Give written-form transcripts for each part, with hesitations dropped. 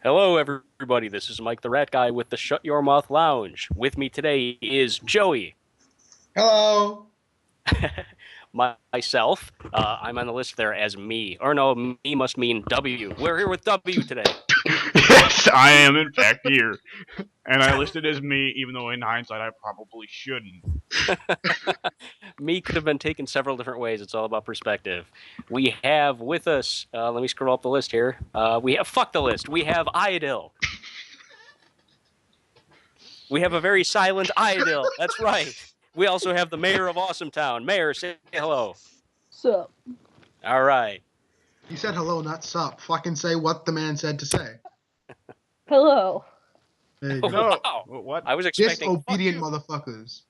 Hello, everybody. This is Mike the Rat Guy with the Shut Your Mouth Lounge. With me today is Joey. Hello. Myself. I'm on the list there as me. Or no, me must mean W. We're here with W today. Yes, I am in fact here. And I listed as me, even though in hindsight I probably shouldn't. Me could have been taken several different ways. It's all about perspective. We have with us, let me scroll up the list here. Fuck the list. We have Iodill. We have a very silent Iodill. That's right. We also have the Mayor of Awesometown. Mayor, say hello. Sup? All right. He said hello, not sup. Fucking say what the man said to say. Hello. There you go. No. Wow. What? I was expecting Disobedient motherfuckers.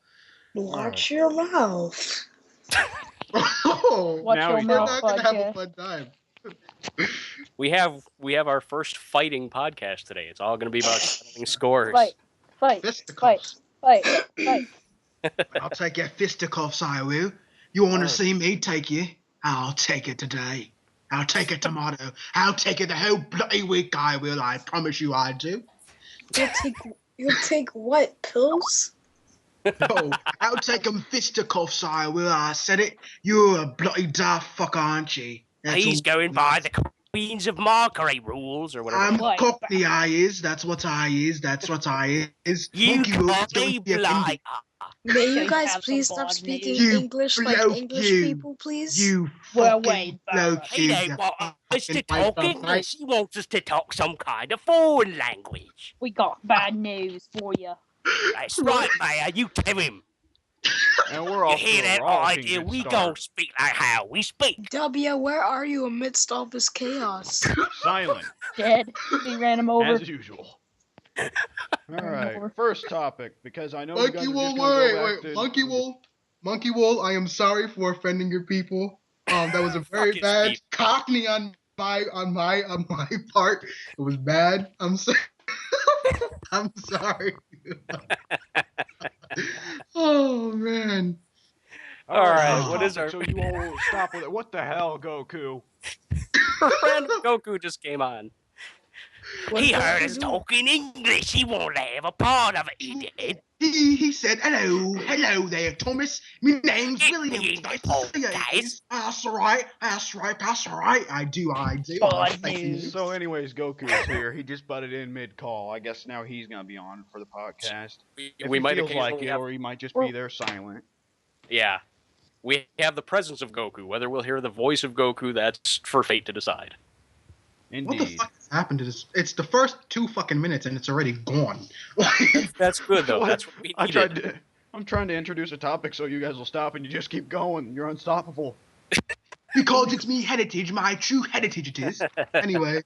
Watch your mouth. Oh, Watch Now your we- we're mouth, not gonna have a podcast. fun time. We have our first fighting podcast today. It's all going to be about settling scores. Fight, Fisticuffs. fight. I'll take your fisticuffs, I will. You want Oh. to see me take you? I'll take it today. I'll take it tomorrow. I'll take it the whole bloody week, I will. I promise you I do. You'll take what? Pills? Oh, I'll take them fisticuffs, I will. I said it. You're a bloody daft fuck, aren't you? That's He's all. going by the Queens of Mockery rules or whatever. I'm Like Cockney, I is. That's what I is. That's what I is. You Monkey will can't don't be be offended. May you Guys guys have please some stop bad speaking news. You English like bloke, English you. people, please? You Well, fucking wait, bloke, He you. don't want us to fucking talk white English. He wants us to talk some kind of foreign language. We got bad news for you. That's right, Mayor. You tell him. And we're You off hear to a that rollicking idea? good We start. gon' speak like how we speak. W, where are you amidst all this chaos? Silent, Dead. He ran him over. as usual. Alright, over. first topic, because I know you guys Monkey are Wool, just gonna go wait. back to... Monkey Wool, I am sorry for offending your people. That was a very Fuck his bad people. cockney on my part. It was bad. I'm sorry. I'm sorry. Oh man. Alright, what is our- So you all stop with it. What the hell, Goku? Random Goku just came on. What He does heard he us do? talking English. He wanted to have a part of it. He did. He said, hello there, Thomas. My name's Get William. me It's in nice the to see you. podcast. That's all right. I do. Bad Thank you. news. So anyways, Goku's here. He just butted in mid-call. I guess now he's gonna be on for the podcast. If We he might feels like occasionally it, have, or he might just be there silent. yeah. We have the presence of Goku. Whether we'll hear the voice of Goku, that's for fate to decide. What the Indeed. fuck has happened to this? It's the first 2 fucking minutes and it's already gone. That's good though. What? That's what we needed. I'm trying to introduce a topic so you guys will stop and you just keep going. You're unstoppable. Because it's me heritage, my true heritage it is. Anyway,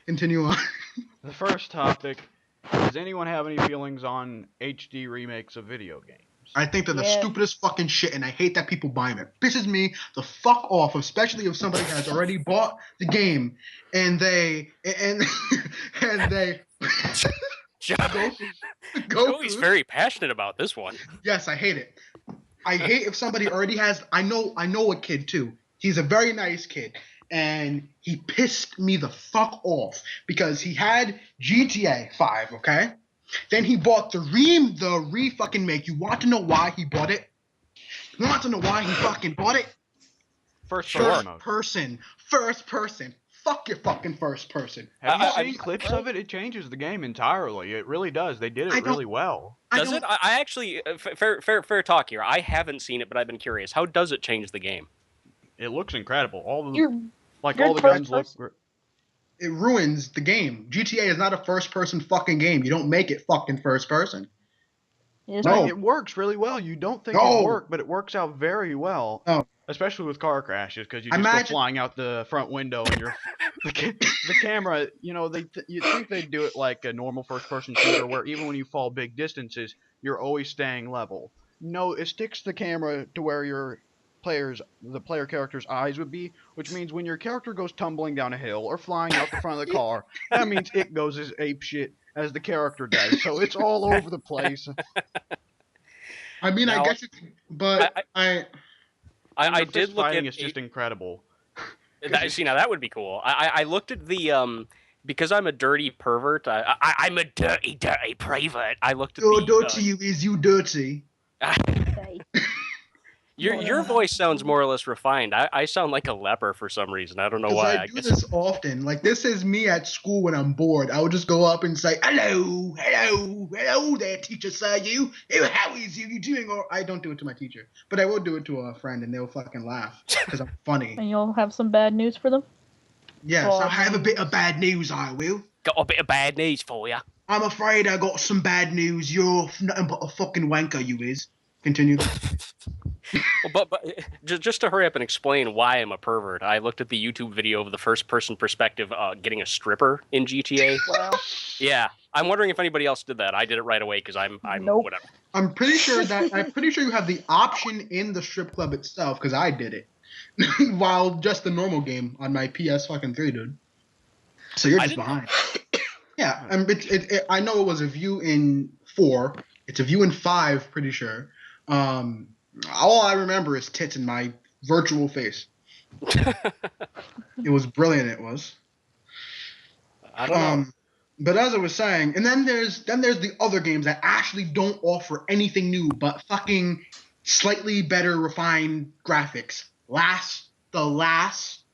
continue on. The first topic, does anyone have any feelings on HD remakes of video games? I think they're the Yeah. stupidest fucking shit, and I hate that people buy them. It pisses me the fuck off, especially if somebody has already bought the game and they and they Joey's very passionate about this one. Yes, I hate it. I hate if somebody already has. I know a kid too. He's a very nice kid, and he pissed me the fuck off because he had GTA 5. Okay, then he bought the fucking make. You want to know why he bought it? You want to know why he fucking bought it? First Sure. person mode. First person. Fuck your fucking first person. Have you I- seen clips of it? It changes the game entirely. It really does. They did I it don't- really well. Does it? I actually fair talk here. I haven't seen it, but I've been curious. How does it change the game? It looks incredible. All the You're all the first guns look. person. It ruins the game. GTA is not a first person fucking game. You don't make it fucking first person. Yes, No. It works really well. You don't think No. it worked, but it works out very well. No. Especially with car crashes, because you just Imagine- go flying out the front window and you're the camera. You know, you think they'd do it like a normal first-person shooter, where even when you fall big distances, you're always staying level. No, it sticks the camera to where the player character's eyes would be, which means when your character goes tumbling down a hill or flying out the front of the car, that means it goes as apeshit as the character does. So it's all over the place. I mean, Now- I guess, but I And I the did fist look fighting at. is just incredible. See, now that would be cool. I looked at the because I'm a dirty pervert. I'm a dirty private. I looked at You're the. dirty, you dirty. Okay. Your voice sounds more or less refined. I sound like a leper for some reason. I don't know Because why. I do this often. Like, this is me at school when I'm bored. I would just go up and say, hello there, teacher, sir, you. How is you doing? Or I don't do it to my teacher, but I will do it to a friend, and they'll fucking laugh because I'm funny. And you'll have some bad news for them? Yes, I have a bit of bad news, I will. Got a bit of bad news for you. I'm afraid I got some bad news. You're nothing but a fucking wanker, you is. Continue. But just to hurry up and explain why I'm a pervert, I looked at the YouTube video of the first-person perspective getting a stripper in GTA. Well, Yeah, I'm wondering if anybody else did that. I did it right away because I'm Nope. whatever. I'm pretty sure you have the option in the strip club itself because I did it, while just the normal game on my PS fucking 3, dude. So you're just behind. Yeah, I know it was a view in 4. It's a view in 5, pretty sure. All I remember is tits in my virtual face. It was brilliant. It was. I don't know. But as I was saying, and then there's the other games that actually don't offer anything new but fucking slightly better refined graphics. The Last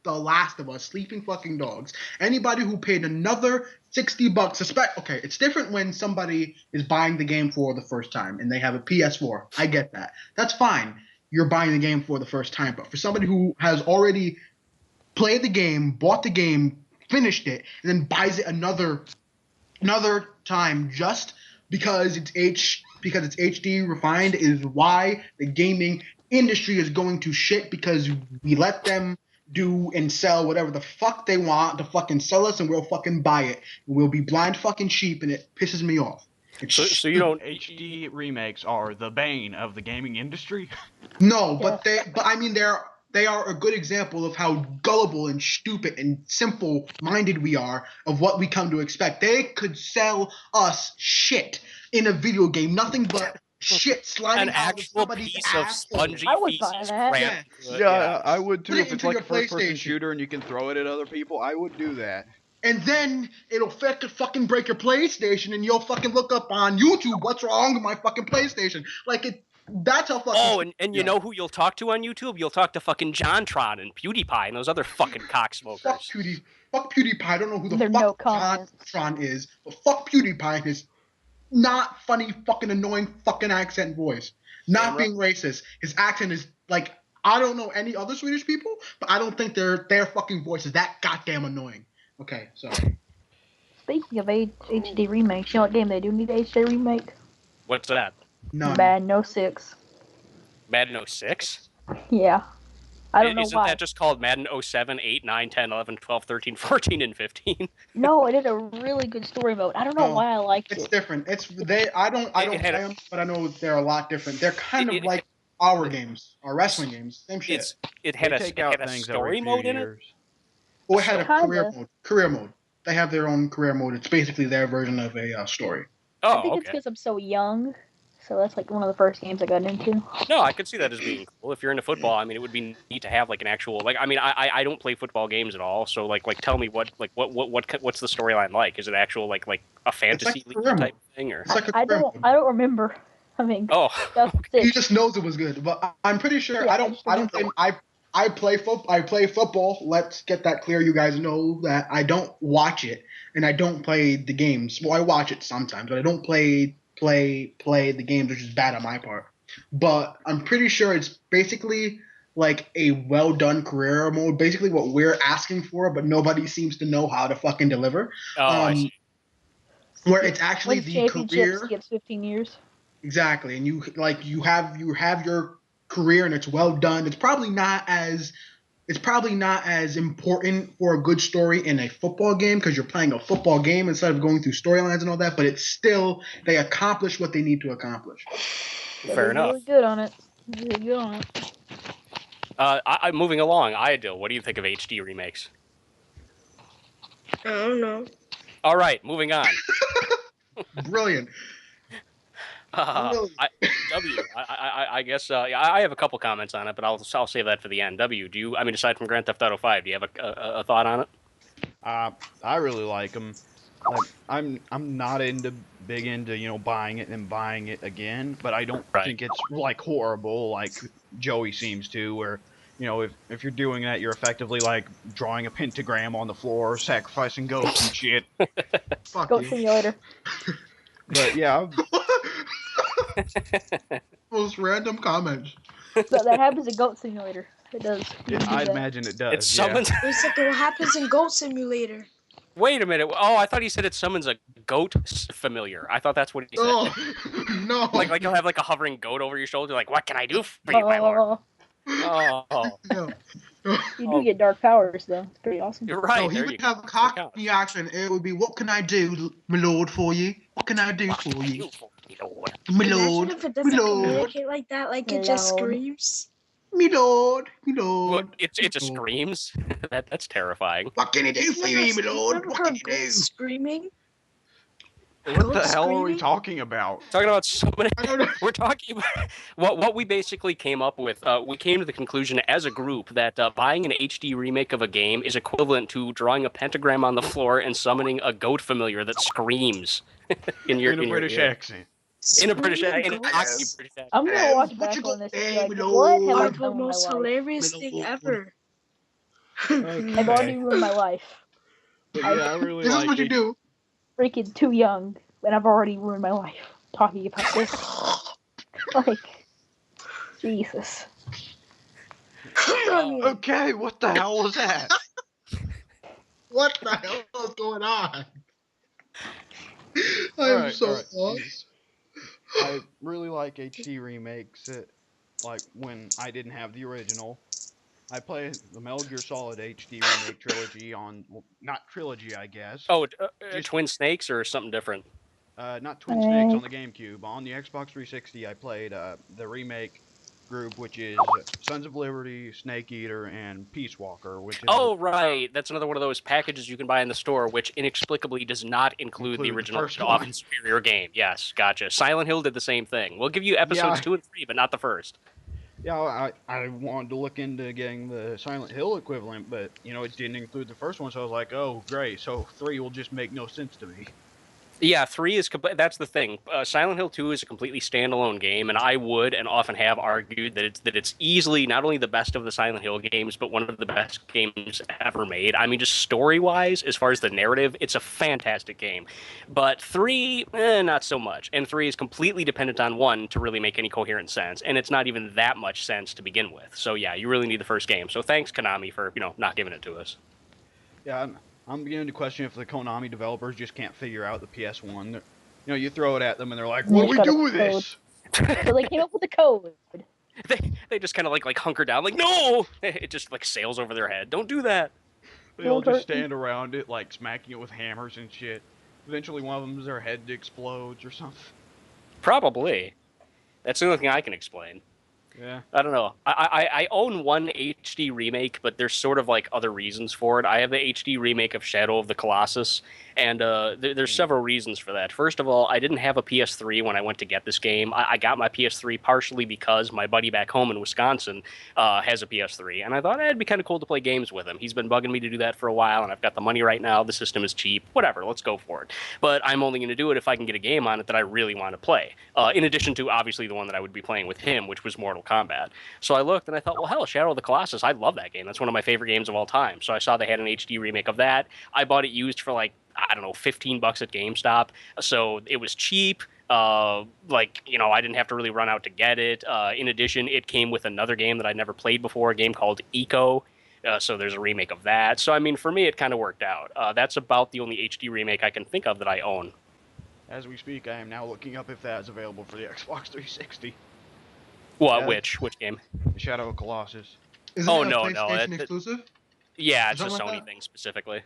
of Us, Sleeping Fucking Dogs. Anybody who paid another $60, okay, it's different when somebody is buying the game for the first time and they have a PS4. I get that. That's fine. You're buying the game for the first time. But for somebody who has already played the game, bought the game, finished it, and then buys it another time just because it's HD refined is why the gaming industry is going to shit, because we let them do and sell whatever the fuck they want to fucking sell us, and we'll fucking buy it. We'll be blind fucking sheep, and it pisses me off. So you don't. HD remakes are the bane of the gaming industry. No, but I mean they are a good example of how gullible and stupid and simple-minded we are of what we come to expect. They could sell us shit in a video game, nothing but shit sliding An out of actual somebody's piece of asshole. spongy I would buy feces that. crammed into it, Yeah, I would too. Put it If it's into like your a first-person PlayStation. shooter and you can throw it at other people, I would do that. And then it'll fucking break your PlayStation, and you'll fucking look up on YouTube what's wrong with my fucking PlayStation. Like that's how fucking. Oh, and you know who you'll talk to on YouTube? You'll talk to fucking JonTron and PewDiePie and those other fucking cocksmokers. Fuck PewDiePie. I don't know who the There are no fuck comments. JonTron is, but fuck PewDiePie and his not funny, fucking annoying fucking accent voice. Not Damn right. being racist. His accent is like, I don't know any other Swedish people, but I don't think their fucking voice is that goddamn annoying. Okay, so. Speaking of HD remakes, you know what game they do need HD remake? What's that? None. Madden 06. Madden 06? Yeah. I don't know Isn't why. that just called Madden 07, 8, 9, 10, 11, 12, 13, 14, and 15? No, it is a really good story mode. I don't know No, why I liked It's it. different. I don't It play had a- them, but I know they're a lot different. They're kind of It- like our games, our wrestling games. Same shit. It had They a, take it out had a things story every few mode in it? years. Or it had a Kinda. career mode. They have their own career mode. It's basically their version of a story. Oh, I think it's okay. because I'm so young. So that's like one of the first games I got into. No, I could see that as being cool. If you're into football, I mean, it would be neat to have like an actual like. I mean, I don't play football games at all. So like tell me what's the storyline like? Is it actual like a fantasy like league career type mode. thing or? It's like a I career don't mode. I don't remember. I mean, Oh, that's He it. just knows it was good. But I'm pretty sure Yeah, I I don't just play remember. I play football. Let's get that clear. You guys know that I don't watch it and I don't play the games. Well, I watch it sometimes, but I don't play the games, which is bad on my part. But I'm pretty sure it's basically like a well done career mode, basically what we're asking for, but nobody seems to know how to fucking deliver. I see. Where it's actually Wins the championships career. gets 15 years. Exactly, and you have your career, and it's well done. It's probably not as important for a good story in a football game because you're playing a football game instead of going through storylines and all that. But it's still they accomplish what they need to accomplish. But Fair they're enough. really good on it. Really good on it. I'm moving along. Iodill, what do you think of HD remakes? I don't know. All right, moving on. Brilliant. Brilliant. I guess I have a couple comments on it, but I'll save that for the end. W, aside from Grand Theft Auto 5, do you have a thought on it? I really like them. Like, I'm not big into buying it and buying it again, but I don't Right. think it's like horrible like Joey seems to. Where if you're doing that, you're effectively like drawing a pentagram on the floor, sacrificing goats and shit. Fuck Goat you. Simulator. But yeah, Most random comments. That happens in Goat Simulator. It does. You can do I'd that. imagine it does. It summons. It's like what happens in Goat Simulator. Wait a minute. Oh, I thought he said it summons a goat familiar. I thought that's what he said. Oh no. Like you'll have like a hovering goat over your shoulder. Like, what can I do for you, my lord? Oh, Oh, No. you do get dark powers though. It's pretty awesome. you're right. No, he there would you go. have a cockney accent. It would be, "What can I do, my lord, for you? What can I do for you, my lord, Imagine if it my doesn't lord, communicate like that, like it just Lord. screams. my lord, my Well, lord." it just screams. That's terrifying. What can I do for you, my lord? Never What heard can you goats do? screaming. what the Goats hell are we screaming? talking about? Talking about so many. I don't know. We're talking about what we basically came up with. We came to the conclusion as a group that buying an HD remake of a game is equivalent to drawing a pentagram on the floor and summoning a goat familiar that screams in your British ear. accent. In a British, Screaming in a goats cocky British accent. I'm gonna Hey, watch what back you on got this and be there, like, my what have I lord? Like the done with most my life? hilarious My thing lord. ever. I've already ruined my life. But yeah, I really This like is what you do. Freaking too young, and I've already ruined my life talking about this. Like, Jesus. Okay, what the hell was that? What the hell is going on? I'm Alright, so alright. lost. I really like HD remakes. Like when I didn't have the original, I played the Metal Gear Solid HD remake trilogy on, well, not trilogy, I guess. Oh, Just- Twin Snakes or something different? Not Twin Snakes on the GameCube. On the Xbox 360, I played the remake group, which is Sons of Liberty, Snake Eater, and Peace Walker, which is Oh, right. That's another one of those packages you can buy in the store, which inexplicably does not include the Include the original first often one. superior game. Yes, gotcha. Silent Hill did the same thing. We'll give you episodes Yeah. 2 and 3, but not the first. Yeah, I wanted to look into getting the Silent Hill equivalent, but it didn't include the first one, so I was like, oh great, so 3 will just make no sense to me. Yeah, 3 is that's the thing. Silent Hill 2 is a completely standalone game, and I would and often have argued that it's easily not only the best of the Silent Hill games, but one of the best games ever made. I mean, just story-wise, as far as the narrative, it's a fantastic game. But 3, not so much. And 3 is completely dependent on 1 to really make any coherent sense, and it's not even that much sense to begin with. So yeah, you really need the first game. So thanks, Konami, for not giving it to us. Yeah, I'm beginning to question if the Konami developers just can't figure out the PS1. You throw it at them and they're like, what do we Got a do with code. this? So they came up with a code. They just kind of like hunker down, like no, it just like sails over their head. Don't do that. They all just stand around it, like smacking it with hammers and shit. Eventually one of them, their head explodes or something. Probably. That's the only thing I can explain. Yeah. I don't know. I own one HD remake, but there's sort of like other reasons for it. I have the HD remake of Shadow of the Colossus, and there's several reasons for that. First of all, I didn't have a PS3 when I went to get this game. I got my PS3 partially because my buddy back home in Wisconsin has a PS3, and I thought it'd be kind of cool to play games with him. He's been bugging me to do that for a while, and I've got the money right now. The system is cheap. Whatever, let's go for it. But I'm only going to do it if I can get a game on it that I really want to play, in addition to, obviously, the one that I would be playing with him, which was Mortal Kombat. So I looked and I thought, well, hell, Shadow of the Colossus, I love that game. That's one of my favorite games of all time. So I saw they had an HD remake of that. I bought it used for like, I don't know, $15 at GameStop. So it was cheap. I didn't have to really run out to get it. In addition, it came with another game that I'd never played before, a game called Eco. So there's a remake of that. So, I mean, for me, it kind of worked out. That's about the only HD remake I can think of that I own. As we speak, I am now looking up if that is available for the Xbox 360. What? Yeah. Which game? Shadow of Colossus. Isn't Oh, it a no, PlayStation exclusive? Yeah, it's a Something like Sony that? thing specifically.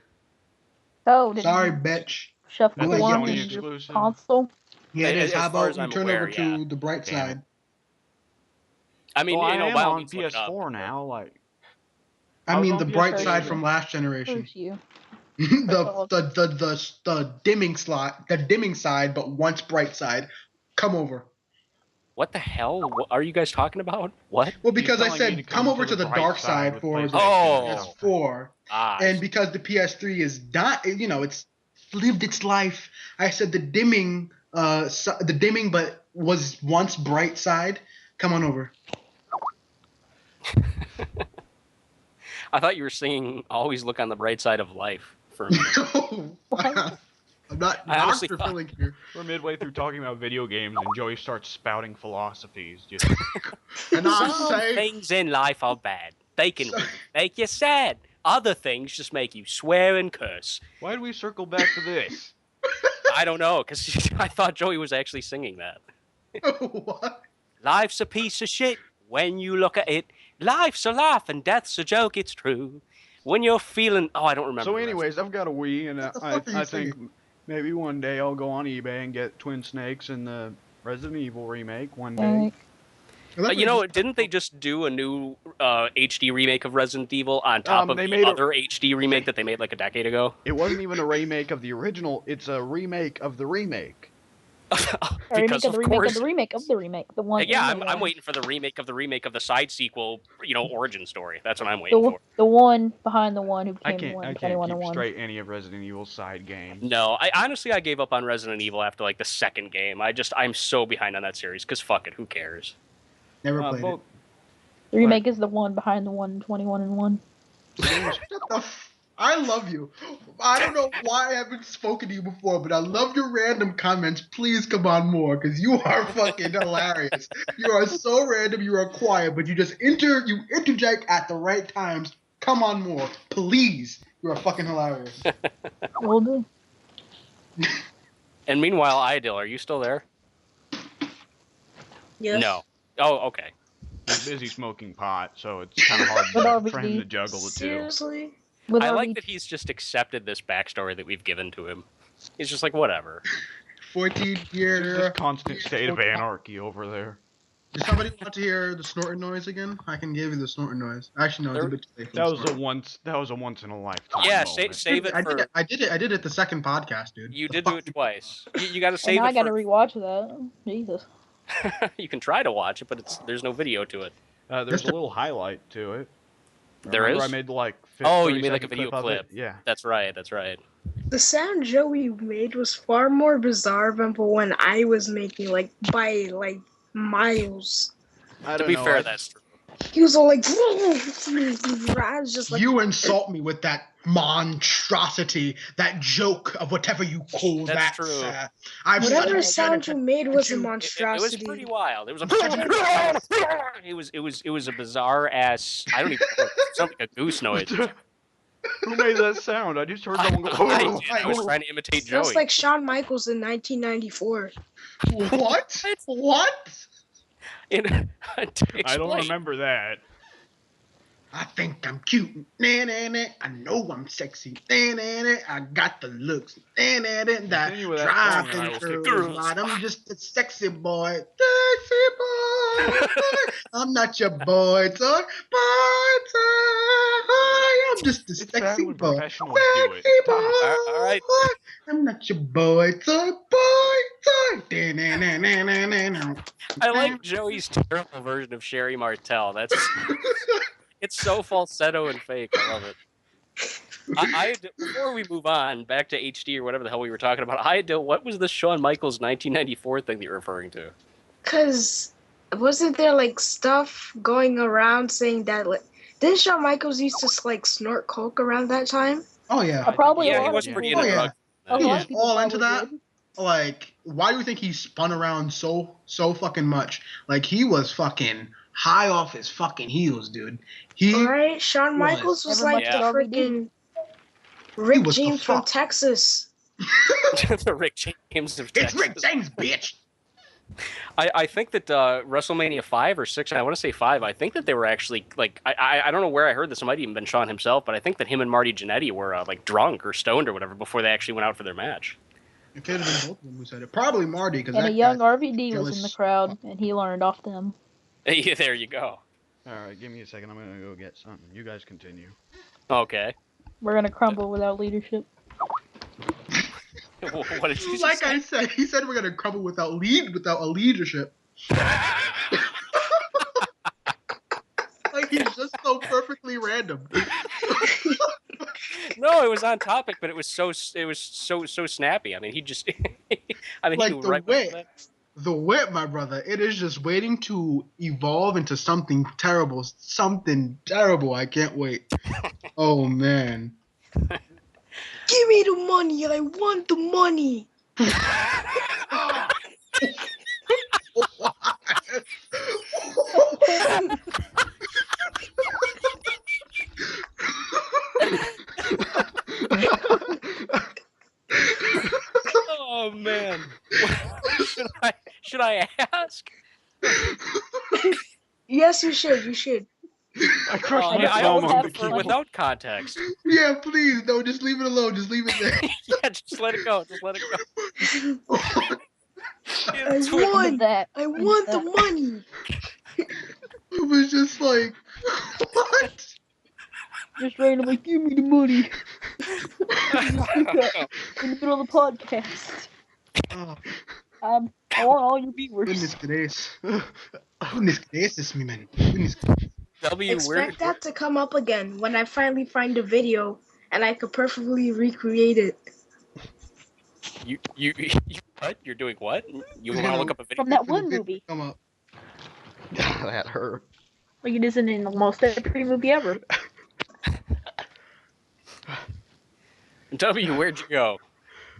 Oh, did Sorry, you bitch. shuffle That's a one Sony in your exclusive. console? Yeah, it As is. How far about as you I'm turn aware, over to yeah. the bright Damn it. side? I mean, Well, I am by all on means, look it up. PS4 now. Like, I I was mean, on the bright PS3. side from last generation. Proves you. the dimming slot, the dimming side, but once bright side. Come over. What the hell? What are you guys talking about? What? Well, because I telling me to said come over to the bright dark side side with for the PlayStation. PS4, Ah, and because the PS3 is not, it's lived its life. I said the dimming, but was once bright side. Come on over. I thought you were singing "Always Look on the Bright Side of Life" for a minute. No, I'm not I honestly Dr. thought- Filling here. We're midway through talking about video games, and Joey starts spouting philosophies. Just And I Some say, things in life are bad. They can make you sad. Other things just make you swear and curse. why do we circle back to this? I don't know, because I thought Joey was actually singing that. what? Life's a piece of shit when you look at it. Life's a laugh and death's a joke, it's true. When you're feeling... Oh, I don't remember. So, the rest. anyways, I've got a Wii, and What the fuck are you I think singing? maybe one day I'll go on eBay and get Twin Snakes and the Resident Evil remake one day. Like, Didn't they just do a new HD remake of Resident Evil on top of they the made a- other HD remake that they made like a decade ago? It wasn't even a remake of the original, it's a remake of the remake. a remake Because of the of remake course. of the remake of the remake. The one. Yeah, the I'm one. waiting for the remake of the side sequel, origin story. That's what I'm The, waiting one- for. the one behind the one who I became can't one. keep 2101. straight any of Resident Evil's side games. No, I gave up on Resident Evil after like the second game. I'm so behind on that series because fuck it, who cares? Never played both, The remake is the one behind the one 21 and 1. it. Shut the I love you. I don't know why I haven't spoken to you before, but I love your random comments. Please come on more, because you are fucking hilarious. You are so random. You are quiet, but you just interject at the right times. Come on more, please. You are fucking hilarious. Will do. And meanwhile, Iodill, are you still there? Yes. No. Oh, okay. he's busy smoking pot, so it's kind of hard But for him to RBD. juggle the two. Seriously? With I RB like that he's just accepted this backstory that we've given to him. He's just like, whatever. 14 There's year. this constant state of anarchy over there. Does somebody want to hear the snorting noise again? I can give you the snorting noise. Actually, no, it's a bit too late. for That the was a once in a lifetime. Yeah, moment. save it for. I did it the second podcast, dude. You The did fuck do it twice. You got to And save now I it gotta for. rewatch that. Jesus. You can try to watch it, but there's no video to it. There's a little highlight to it. There Remember is? I made like. Oh, you 30 made like a second video of it? clip. Yeah. That's right. That's right. The sound Joey made was far more bizarre than the one I was making, by miles. I To don't be know, fair, I- that's true. He was all like, I was just like, You insult me with that monstrosity, that joke of whatever you call That's that. true. Sir. I've whatever studied sound you made was a It- It was monstrosity. pretty wild. It was a. It was a bizarre ass. I don't even know. It sounded like a goose noise. Who made that sound? I just heard someone go. I did. I was trying to imitate Joey. Just like Shawn Michaels in 1994. What? What? I don't remember that. I think I'm cute. Nah, nah, nah. I know I'm sexy. Nah, nah, nah. I got the looks. Nah, nah, nah. That Continue with that song and I will driving stick through to it. I'm just a sexy boy. Sexy boy. I'm not your boy toy. Boy toy. I'm just a It's bad sexy when boy. professionals do it. Sexy Stop. boy. All right. I'm not your boy toy. Boy toy. Nah, nah, nah, nah, nah, nah, nah. I like Joey's terrible version of Sherry Martel. It's so falsetto and fake. I love it. Before we move on back to HD or whatever the hell we were talking about, what was the Shawn Michaels 1994 thing that you're referring to? Cause wasn't there stuff going around saying that didn't Shawn Michaels used to snort coke around that time? Oh yeah. Probably a Yeah, lot he of was people pretty Oh, into yeah. drugs. A He lot is of people all into probably that. did. Like, why do you think he spun around so fucking much? Like, he was fucking high off his fucking heels, dude. He Alright, Shawn was. Michaels was Never like much the did RVD. freaking Rick was the James from fuck. Texas. The Rick James of it's Texas. Rick James, bitch. I think that WrestleMania 5 or 6, I want to say 5, I think that they were actually, I don't know where I heard this, it might have even been Shawn himself, but I think that him and Marty Jannetty were, drunk or stoned or whatever before they actually went out for their match. It could have been both of them who said it. Probably Marty, because And that a young guy- RVD was in the jealous. crowd, and he learned off them. Yeah, there you go. Alright, give me a second. I'm gonna go get something. You guys continue. Okay. We're gonna crumble without leadership. What did you Like say? I said, he said we're gonna crumble without a leadership. Like he's just so perfectly random. No, it was on topic, but it was so snappy. I mean, he just. I mean, he Like knew the right way- what that. The whip, my brother, it is just waiting to evolve into something terrible. Something terrible. I can't wait. Oh man. Give me the money. I want the money. Oh man. Should I ask? Yes, you should. You should. I crushed my I thumb always on the prefer keyboard. without context. Yeah, please. No, just leave it alone. Just leave it there. Yeah, just let it go. Just let it go. I It's won. That. I want the money. It was just like, what? Just randomly, give me the money. In the middle of the podcast. Oh, I want all your viewers. goodness gracious. Goodness gracious, me man. Goodness. W, where, Expect that to come up again when I finally find a video and I could perfectly recreate it. you what? You're doing what? You want to look up a video? From that one movie. Come up. That hurt. Like it isn't in almost every movie ever. W, where'd you go?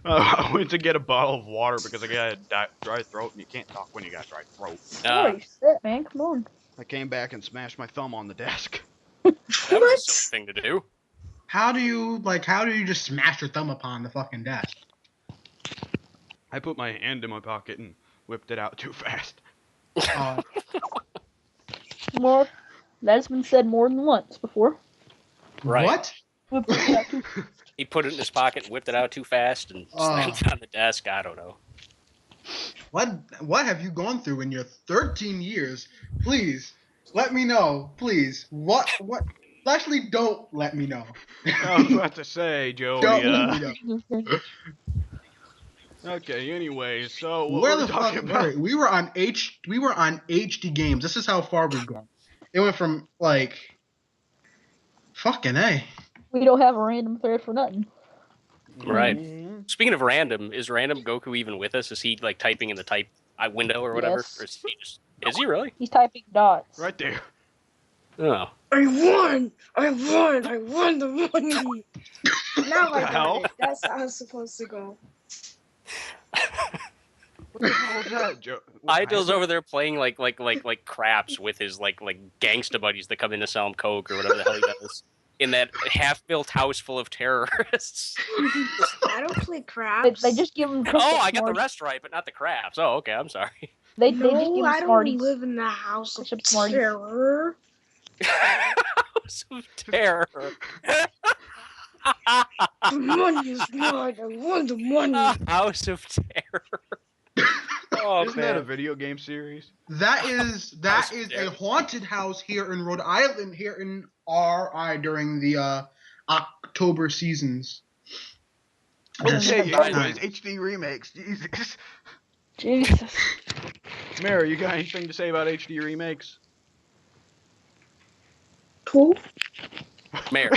I went to get a bottle of water because I got a dry throat, and you can't talk when you got dry throat. Holy shit, man, come on. I came back and smashed my thumb on the desk. That was a silly thing to do. How do you just smash your thumb upon the fucking desk? I put my hand in my pocket and whipped it out too fast. More. That's been said more than once before. Right. What? He put it in his pocket, and whipped it out too fast, and slammed it on the desk. I don't know. What have you gone through in your 13 years? Please, let me know. Please. What? Actually, don't let me know. I was about to say, Joey. Don't let me know. Okay. Anyway, so what Where were the we fuck talking about? were we? We were on HD games. This is how far we've gone. It went from like fucking A. We don't have a random thread for nothing. Right. Mhm. Speaking of random, is random Goku even with us? Is he like typing in the type window or whatever? Yes. Or is he really? He's typing dots. Right there. Oh. I won the money. Now I Hell? got it. That's how it's supposed to go. What the hell was that, Joe? Idol's over there playing like craps with his like gangsta buddies that come in to sell him coke or whatever the hell he does. In that half-built house full of terrorists. I don't play craps. They just give him. Oh, I got the rest right, but not the craps. Oh, okay, I'm sorry. They just give No, him I don't Smarties. live in the house of Bishop Smarties. terror. House of terror. The money is mine. I want the money. House of terror. Oh, Isn't that a man. video game series? That is House of a Terror. haunted house here in Rhode Island, here in RI during the October seasons. Just Okay, about anyways, time. HD remakes. Jesus. Jesus. Mary, you got anything to say about HD remakes? Who? Mayor.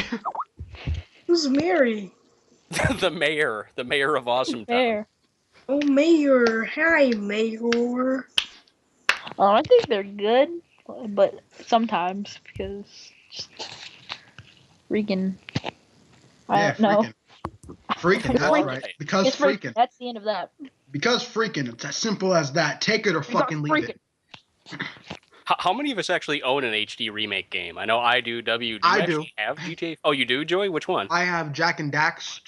Who's Mary? the mayor of Awesome Town. Fair. Oh, Mayor. Hi, Mayor. I think they're good, but sometimes because just freaking. I Yeah, don't know. freaking. That's Freaking. right. Because It's freaking. That's the end of that. Because freaking. It's as simple as that. Take it or fucking leave it. How many of us actually own an HD remake game? I know I do. W, do you I actually have GTA? Oh, you do, Joey? Which one? I have Jack and Daxter,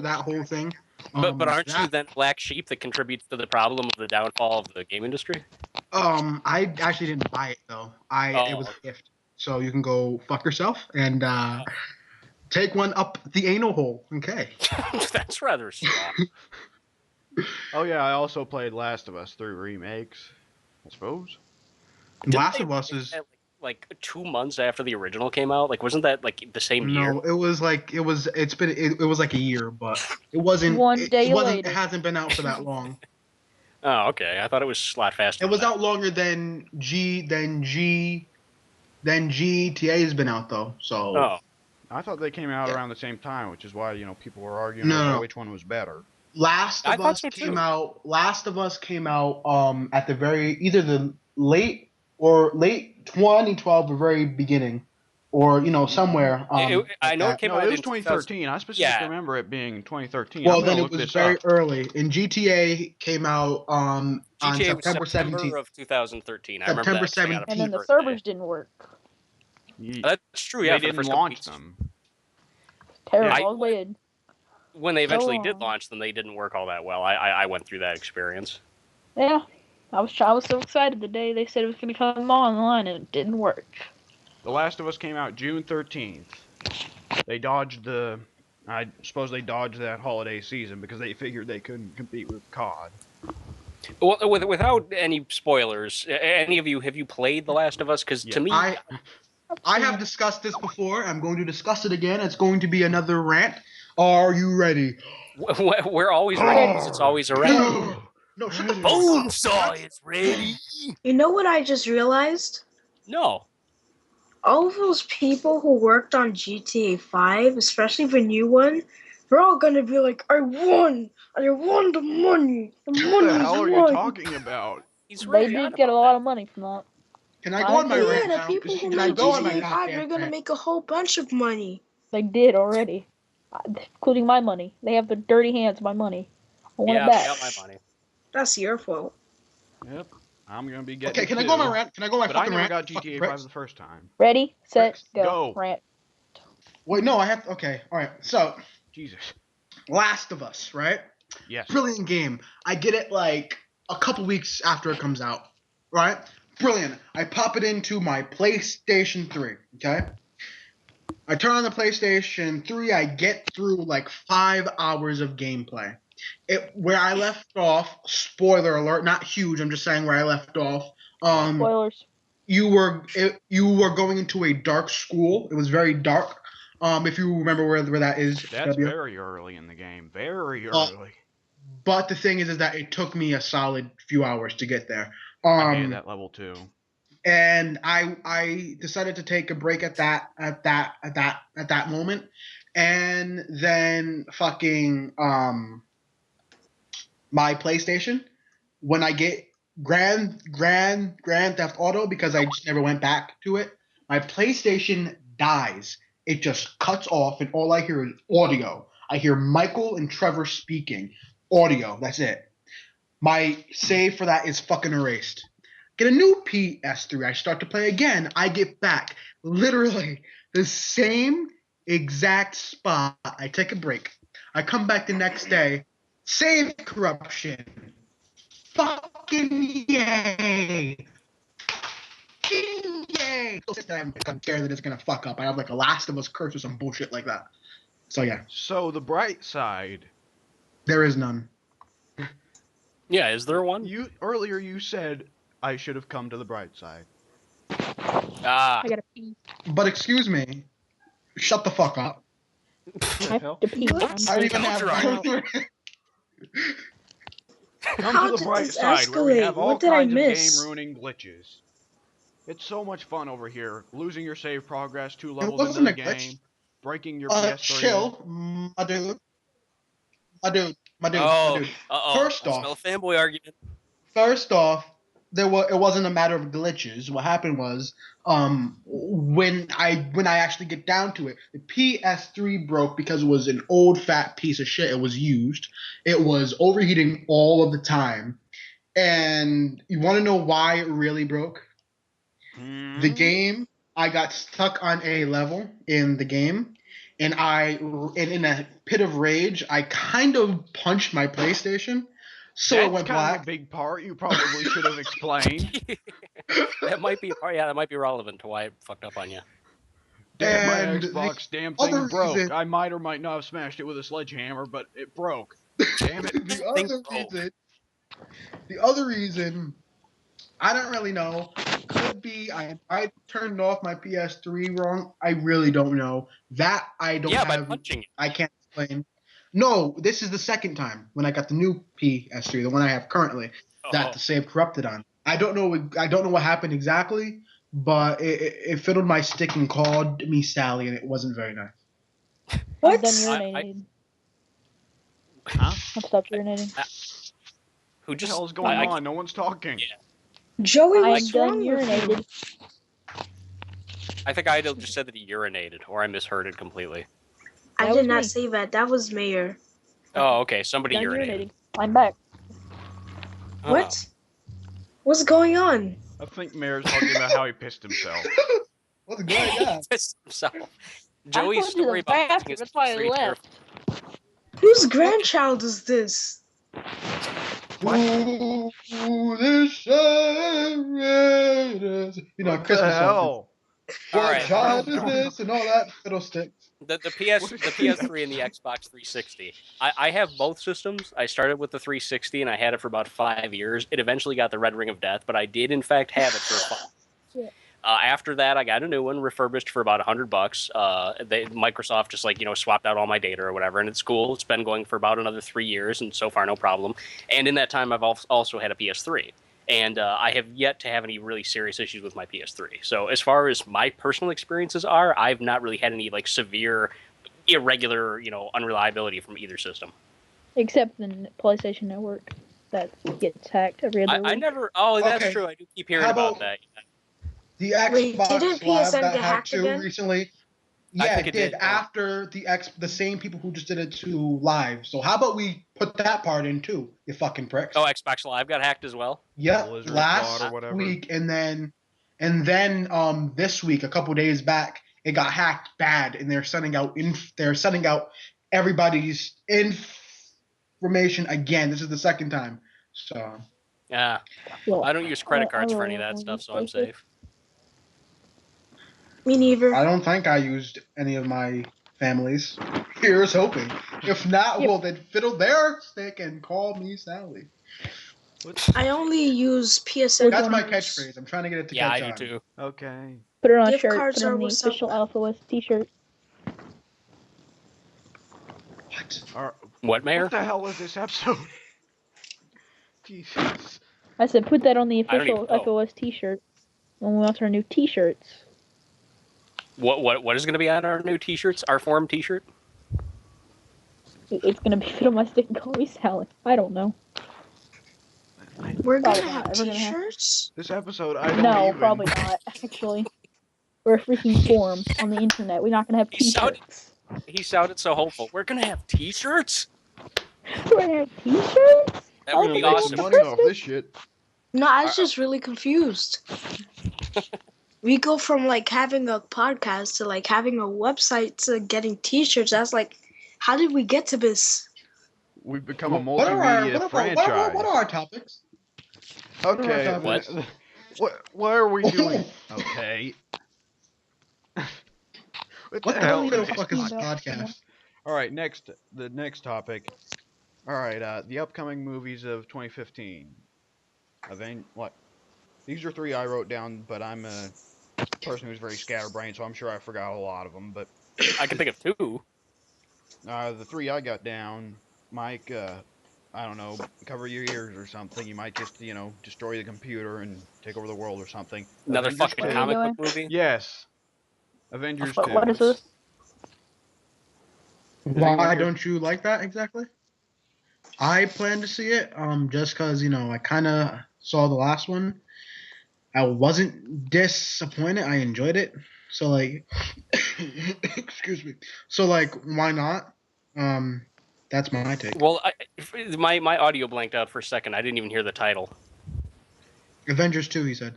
that whole thing. But aren't you then black sheep that contributes to the problem of the downfall of the game industry? I actually didn't buy it though. It was a gift. So you can go fuck yourself and take one up the anal hole. Okay. That's rather strong. Oh yeah, I also played Last of Us 3 remakes. I suppose. Last of Us is like 2 months after the original came out. Like, wasn't that like the same year? no. It was like it was like a year, but it wasn't. One day it wasn't. later. It hasn't been out for that long. Oh, okay. I thought it was a lot faster. It was than out longer than GTA has been out though. So that. Oh, I thought they came out Yeah. around the same time, which is why people were arguing No, over no. which one was better. Last I of thought Us so, came too. out. Last of Us came out at the very either the late 2012 or very beginning, or somewhere I like know it that. came No, out it was in 2000. 2013. I specifically Yeah, remember it being 2013. I'm Well, gonna then it look was this very up. early. And GTA came out on GTA was September September 17th. of 2013. I remember September that 'cause I got a 17th. And then the birthday. servers didn't work. That's true. Yeah, They for the didn't first couple launch weeks. them. Terrible. I- I was waiting. When they eventually did long. launch them, they didn't work all that well. I went through that experience. Yeah. I was so excited the day they said it was going to come online, and it didn't work. The Last of Us came out June 13th. They dodged I suppose they dodged that holiday season because they figured they couldn't compete with COD. Well, without any spoilers, any of you have you played The Last of Us? Because Yeah. to me, I have discussed this before. I'm going to discuss it again. It's going to be another rant. Are you ready? we're always ready because it's always a rant. No, shut the Bonesaw is ready. You know what I just realized? No. All of those people who worked on GTA 5, especially the new one, they're all gonna be like, I won the money! The What money the is hell are you mine! talking about? He's They really did on get a about lot that. of money from that. Can I go on my Yeah, rant Yeah, the now? people who Can I made go on my GTA 5, goddamn they're gonna rant? make a whole bunch of money. They did already. Including my money. They have the dirty hands of my money. I want Yeah, it they back. got my money. That's your fault. Yep. I'm gonna be getting Okay, it can I too, go on my rant? Can I go on my But I fucking never rant? got Fucking GTA pricks. 5 the first time. Ready, set, Pricks. go. Go. Rant. Wait, no, I have to. Okay, all right. So, Jesus. Last of Us, right? Yes. Brilliant game. I get it like a couple weeks after it comes out, right? Brilliant. I pop it into my PlayStation 3, okay? I turn on the PlayStation 3, I get through like 5 hours of gameplay. Where I left off, spoiler alert, not huge, I'm just saying where I left off. Spoilers. You were going into a dark school. It was very dark. If you remember where that is. That's W. very early in the game. Very early. But the thing is that it took me a solid few hours to get there. I hated that level too. And I decided to take a break at that moment, and then fucking my PlayStation, when I get Grand Theft Auto, because I just never went back to it, my PlayStation dies. It just cuts off, and all I hear is audio. I hear Michael and Trevor speaking. Audio. That's it. My save for that is fucking erased. Get a new PS3. I start to play again. I get back. Literally the same exact spot. I take a break. I come back the next day. Save corruption. Fucking yay. Fucking yay. I'm scared that it's going to fuck up. I have like a Last of Us curse or some bullshit like that. So yeah. So the bright side. There is none. Yeah, is there one? Earlier you said I should have come to the bright side. Ah. I gotta pee. But excuse me. Shut the fuck up. I have to pee. What? I don't even have Come How to the did bright this side where we have escalate? all What did I kinds of miss? game-ruining glitches. It's so much fun over here. Losing your save progress 2 It levels into wasn't the a glitch. game. Breaking your PS3. Chill, my dude. Oh. Uh-oh. First I off- smell a fanboy argument. First off, it wasn't a matter of glitches. What happened was, when I actually get down to it, the PS3 broke because it was an old fat piece of shit. It was used. It was overheating all of the time. And you want to know why it really broke? The game, I got stuck on a level in the game, and in a pit of rage, I kind of punched my PlayStation, so That's it went kind of black. a big part you probably should have explained. That might be that might be relevant to why it fucked up on you. Damn, my And Xbox, the damn thing other broke. reason- I might or might not have smashed it with a sledgehammer, but it broke. Damn it. The other reason, I don't really know. Could be I turned off my PS3 wrong. I really don't know. That I don't Yeah, by have. punching it. I can't explain. No, this is the second time when I got the new PS3, the one I have currently. that to save corrupted on. I don't know what happened exactly, but it fiddled my stick and called me Sally, and it wasn't very nice. What? I'm done urinating. Huh? I've stopped urinating. Who What the just hell is going on? No one's talking. Yeah. Joey, I'm what's done wrong with you? urinated. I think Iodill just said that he urinated, or I misheard it completely. I That did was not me. say that. That was Mayor. Oh, okay. Somebody Done urinated. urinating. I'm back. Oh. What? What's going on? I think Mayor's talking about how he pissed himself. What's going on? Pissed himself. I Joey's went to story the about bathroom. That's why I left. Whose grandchild is this? What? Ooh, the sheriff. You know, What the Christmas song. hell? All What right. child is this and all that fiddlesticks. The PS3 and the Xbox 360. I have both systems. I started with the 360 and I had it for about 5 years. It eventually got the Red Ring of Death, but I did in fact have it for 5 years. Yeah. After that, I got a new one refurbished for about $100. Microsoft just swapped out all my data or whatever, and it's cool. It's been going for about another 3 years, and so far no problem. And in that time, I've also had a PS3. And I have yet to have any really serious issues with my PS3. So as far as my personal experiences are, I've not really had any severe, irregular, unreliability from either system. Except the PlayStation Network that gets hacked every other week. I never. Oh, that's Okay. true. I do keep hearing How about about- that. The Wait, Xbox didn't Live PSN got get hacked hacked too again? recently. I Yeah, think it it did. did, yeah. After the same people who just did it to Live. So how about we put that part in too, you fucking pricks? Oh, Xbox Live got hacked as well. Yep, Blizzard last bot or whatever. week, and then this week, a couple days back, it got hacked bad, and they're sending out everybody's information again. This is the second time. So Yeah. Well, I don't use credit cards for any of really that don't stuff, use so I'm PlayStation. safe. Me neither. I don't think I used any of my family's. Here's hoping. If not, Yep. well, then fiddle their stick and call me Sally. I only use PSN. That's my cards. catchphrase. I'm trying to get it to Yeah, catch I on. do too. Okay. Put it on a Gift shirt. cards Put it are on the what's up. official Alpha West t-shirt. What? What, Mayor? What the hell is this episode? Jesus. I said put that on the I don't even official know. Alpha West t-shirt. When we launch our new t-shirts. What is going to be on our new T-shirts? Our forum T-shirt? It's gonna be fit on my stick and call me Sally. I don't know. We're gonna Probably not. have We're gonna have- t-shirts? This episode, I don't No, even. probably not. Actually, we're a freaking forum on the internet. We're not gonna have He sounded- t-shirts. He sounded so hopeful. We're going to have T-shirts? We're gonna have t-shirts. That would Oh, be we're gonna awesome. make Money off this shit. No, I was just really confused. We go from having a podcast to having a website to getting t-shirts. I was like, how did we get to this? We've become a What are multimedia franchise. what are our topics? Okay. What? What are we doing? Okay. What What the the hell? hell is the fuck is this No. podcast? All right, the next topic. All right, the upcoming movies of 2015. What? These are 3 I wrote down, but I'm a person who's very scatterbrained, so I'm sure I forgot a lot of them. But I can think of 2. the 3 I got down, Mike, I don't know, cover your ears or something. You might just, destroy the computer and take over the world or something. Another Avengers fucking 2. comic doing? book movie? Yes. Avengers 2. What is this? Why don't you like that exactly? I plan to see it, just because I kind of saw the last one. I wasn't disappointed. I enjoyed it. So excuse me. So why not? That's my take. Well, my audio blanked out for a second. I didn't even hear the title. Avengers 2, he said.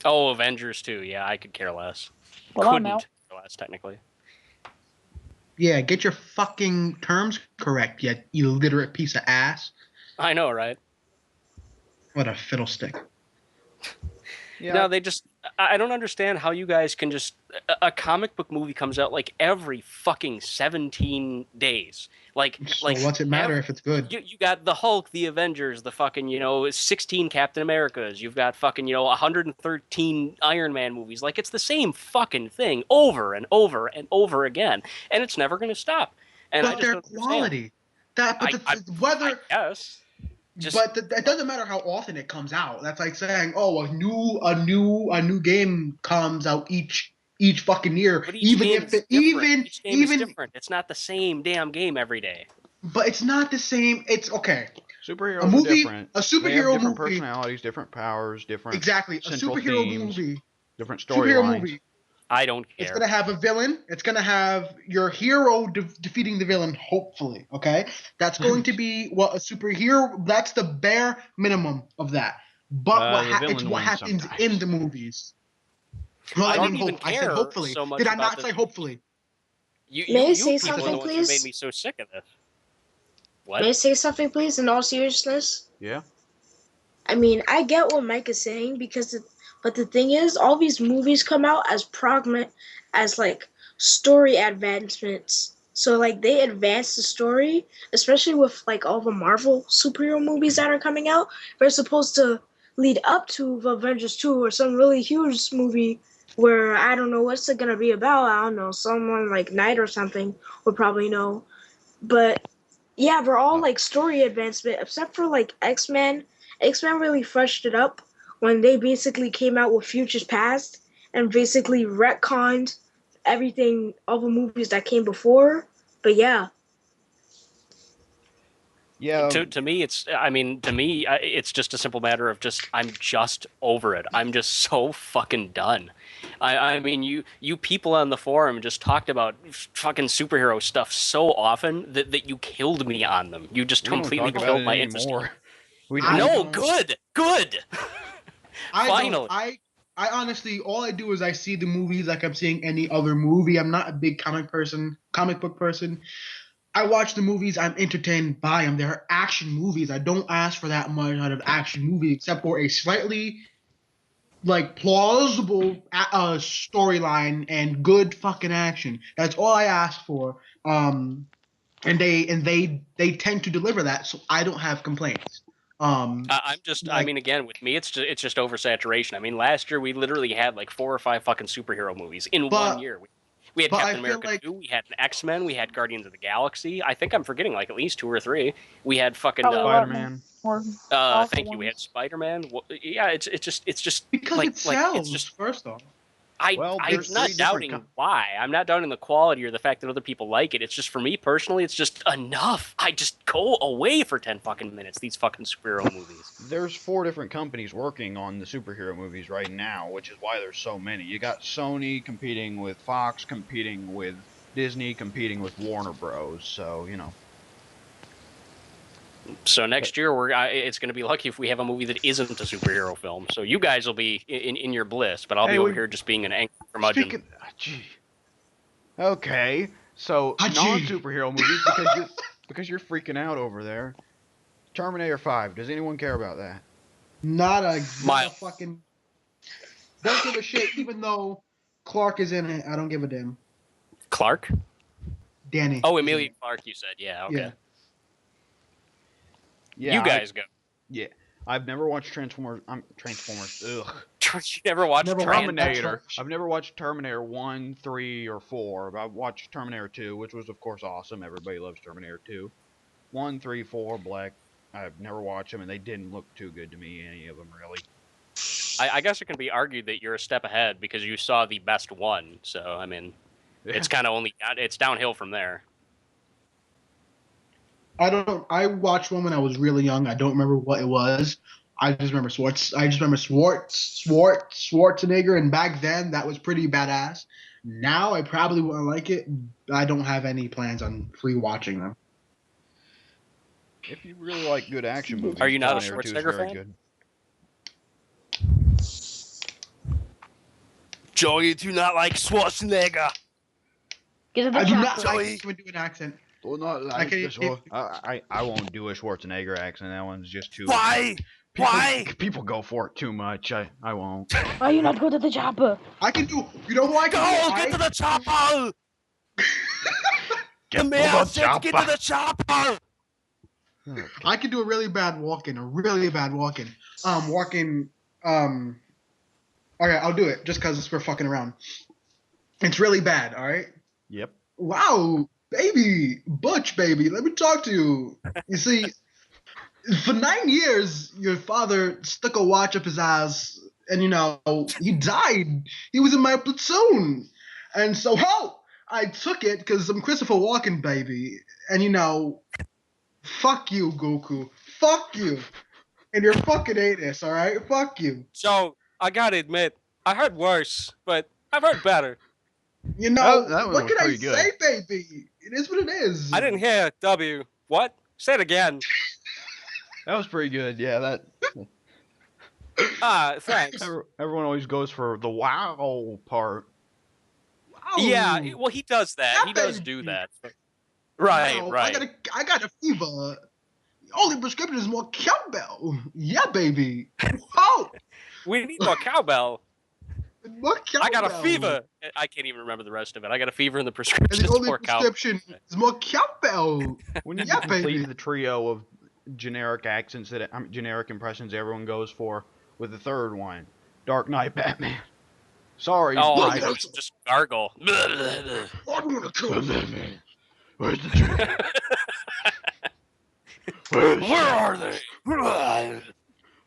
Oh, Avengers 2. Yeah, I could care less. Well, I'm Couldn't out. care less, technically. Yeah, get your fucking terms correct, you illiterate piece of ass. I know, right? What a fiddlestick. Yeah. No, I don't understand how you guys can a comic book movie comes out every fucking 17 days. So what's it matter if it's good? You got the Hulk, the Avengers, the fucking, 16 Captain Americas. You've got fucking, 113 Iron Man movies. It's the same fucking thing over and over and over again. And it's never going to stop. And I But just their don't understand. quality. Whether I guess. But it doesn't matter how often it comes out. That's like saying, oh, a new game comes out each fucking year. But each Even game if is it different. Each game is even different. It's not the same damn game every day. but it's not the same. It's okay. Superheroes A movie, are different. a They have superhero different movie. personalities, different powers, different Exactly, a central superhero themes, movie. different Superhero storylines. movie. I don't It's care. gonna have a villain. It's gonna have your hero defeating the villain. Hopefully, okay. That's going to be what a superhero. That's the bare minimum of that. But The villain it's what wins happens sometimes. in the movies. Well, I I didn't mean, even I said care hopefully. so much Did I about not the- say hopefully? May I You say people are the something, ones who made please? me so sick of this. What? May I say something, please? In all seriousness, Yeah. I mean, I get what Mike is saying but the thing is, all these movies come out as like story advancements. So like they advance the story, especially with like all the Marvel superhero movies that are coming out. They're supposed to lead up to the Avengers 2 or some really huge movie where I don't know what's it gonna be about. I don't know, someone like Knight or something would probably know. But yeah, they're all like story advancement, except for like X-Men. X-Men really freshed it up when they basically came out with Futures Past and basically retconned everything, all the movies that came before. But yeah, Yeah. To me, it's just a simple matter of I'm just over it. I'm just so fucking done. I mean, you people on the forum just talked about fucking superhero stuff so often that you killed me on them. You just We don't completely talk about killed it my interest. anymore. We I don't. No, don't- good. Finally. I honestly, all I do is I see the movies like I'm seeing any other movie. I'm not a big comic book person. I watch the movies. I'm entertained by them. They're action movies. I don't ask for that much out of action movie, except for a slightly like plausible storyline and good fucking action. That's all I ask for. And they tend to deliver that, so I don't have complaints. I mean, again, with me, it's just oversaturation. I mean, last year we literally had like 4 or 5 fucking superhero movies in one year. We had but I Captain feel America like- 2, we had X-Men, we had Guardians of the Galaxy. I think I'm forgetting like at least 2 or 3. We had fucking Probably a lot Spider-Man. more powerful thank you. We had ones. Spider-Man. Yeah, it's just because like it sells. it's just First off, Well, I'm there's not three different doubting why. I'm not doubting the quality or the fact that other people like it. It's just for me personally, it's just enough. I just go away for 10 fucking minutes. These fucking superhero movies. There's 4 different companies working on the superhero movies right now, which is why there's so many. You got Sony competing with Fox, competing with Disney, competing with Warner Bros. So, you know. So next year, it's going to be lucky if we have a movie that isn't a superhero film. So you guys will be in your bliss, but I'll be over here just being an angry curmudgeon. Okay, so Achoo. non-superhero movies because you're freaking out over there. Terminator 5. Does anyone care about that? not a Miles. fucking. Don't give a shit. Even though Clark is in it, I don't give a damn. Clark? Danny. Oh, is in Emilia it. Clarke, you said. Yeah, okay. Yeah. Yeah, You guys go. Yeah, I've never watched Transformers. Transformers. Ugh. You never watched Never watched Terminator. That's I've never watched Terminator 1, 3, or 4. But I've watched Terminator 2, which was, of course, awesome. Everybody loves Terminator 2. 1, 3, 4, Black. I've never watched them, and they didn't look too good to me, any of them, really. I guess it can be argued that you're a step ahead because you saw the best one. So, I mean, it's kind of it's downhill from there. I watched one when I was really young. I don't remember what it was. I just remember Schwarzenegger, and back then that was pretty badass. Now I probably wouldn't like it. I don't have any plans on rewatching them. If you really like good action movies, Are you not a Terminator 2 is Schwarzenegger very fan? good. Joey, do not like Schwarzenegger. Get to the I do not chopper. like him do an accent. Do not like this one. I won't do a Schwarzenegger accent. That one's just too. Why? Why? People go for it too much. I won't. Why you not go to the chopper? I can do. You know who I can do? Get to the chopper! Get Get to the chopper! I can do a really bad walk-in. Okay, I'll do it just because we're fucking around. It's really bad. All right. Yep. Wow, baby, Butch, baby. Let me talk to you. You see, For 9 years, your father stuck a watch up his ass, and he died. He was in my platoon, and so I took it because I'm Christopher Walken, baby, and fuck you, Goku, fuck you, and your fucking anus, all right, fuck you. So I gotta admit, I heard worse, but I've heard better. That was What can I pretty good. say, baby? It is what it is. I didn't hear W. What? Say it again. That was pretty good. Yeah, that. Thanks. Everyone always goes for the wow part. Wow. Yeah, well, he does that. Yeah, He does baby. do that. Right, Wow, right. I got a fever. The only prescription is more cowbell. Yeah, baby. Whoa. We need more cowbell. More cowbell. I got a fever. I can't even remember the rest of it. I got a fever in the And prescription. the only More prescription is more cowbell. We need Yeah, to complete baby. the trio of generic accents generic impressions everyone goes for with the third one. Dark Knight Batman. Sorry, Oh, Look, I Snyder. was just gargle. I'm gonna kill you. Where's the Joker? Where are they?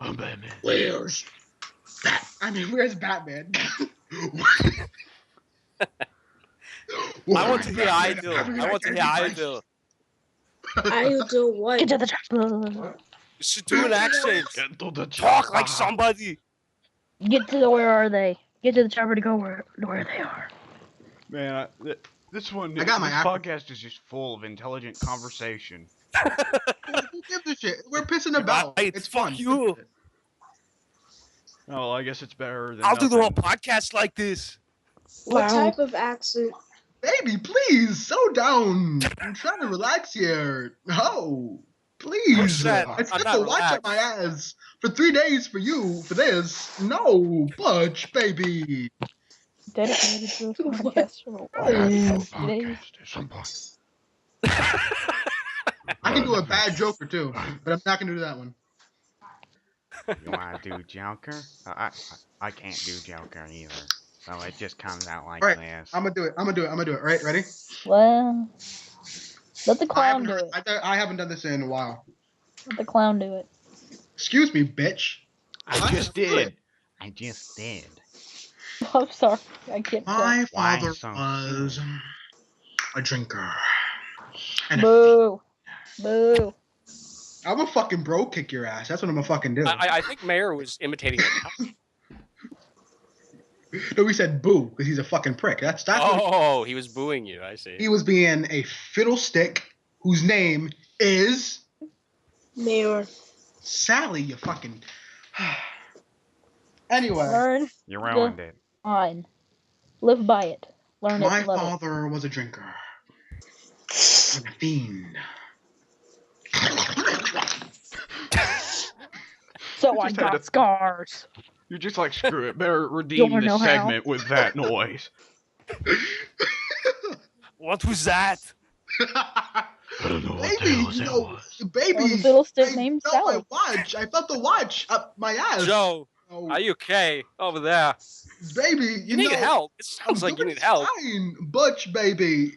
I'm Batman. Where's Batman? I want to hear Iodill. I want to hear Iodill. Iodill what? Get to the chopper. You should do an accent. Get to the Talk like chopper. somebody. Get to the where are they? Get to the chopper to go where they are. Man, this one. I got my this Afro- podcast is just full of intelligent conversation. Who gives a shit? We're pissing about. Right, It's fuck fun. you. Oh, I guess it's better than I'll do the whole nothing. podcast like this. What Wow. type of accent? Baby, please, settle down. I'm trying to relax here. Oh, please. Who said I I'm spent not a watch up my ass for 3 days for you for this. No, Butch, baby. Dedicated to this podcast for a No. few days. At some point. I can do a bad Joker too, but I'm not gonna do that one. You want to do Joker? I can't do Joker either. So it just comes out like Alright, this. I'm gonna do it. Right, ready? Well, let the clown do it. I haven't done this in a while. Let the clown do it. Excuse me, bitch. I just did. I just did. I'm sorry. I can't tell. My Why father so was a drinker. And Boo. Boo. I'm a fucking bro kick your ass. That's what I'm gonna fucking do. I think Mayor was imitating the No, we said boo because he's a fucking prick. That's what Oh, he was booing you. I see. he was being a fiddlestick whose name is Mayor. Sally. You fucking. Anyway, Learn. You ruined it. On. Live by it. Learn my it. Love father was a drinker and a fiend. it. So I just had got to- scars. You're just like, screw it. Better redeem wanna this know how? segment with that noise. What was that? I don't know Baby, baby, Well, the fiddlestick I named felt Sally. my watch. I felt the watch up my ass. Joe, Oh, are you okay over there? baby, You need help. It sounds like you need help. Fine. Butch, baby,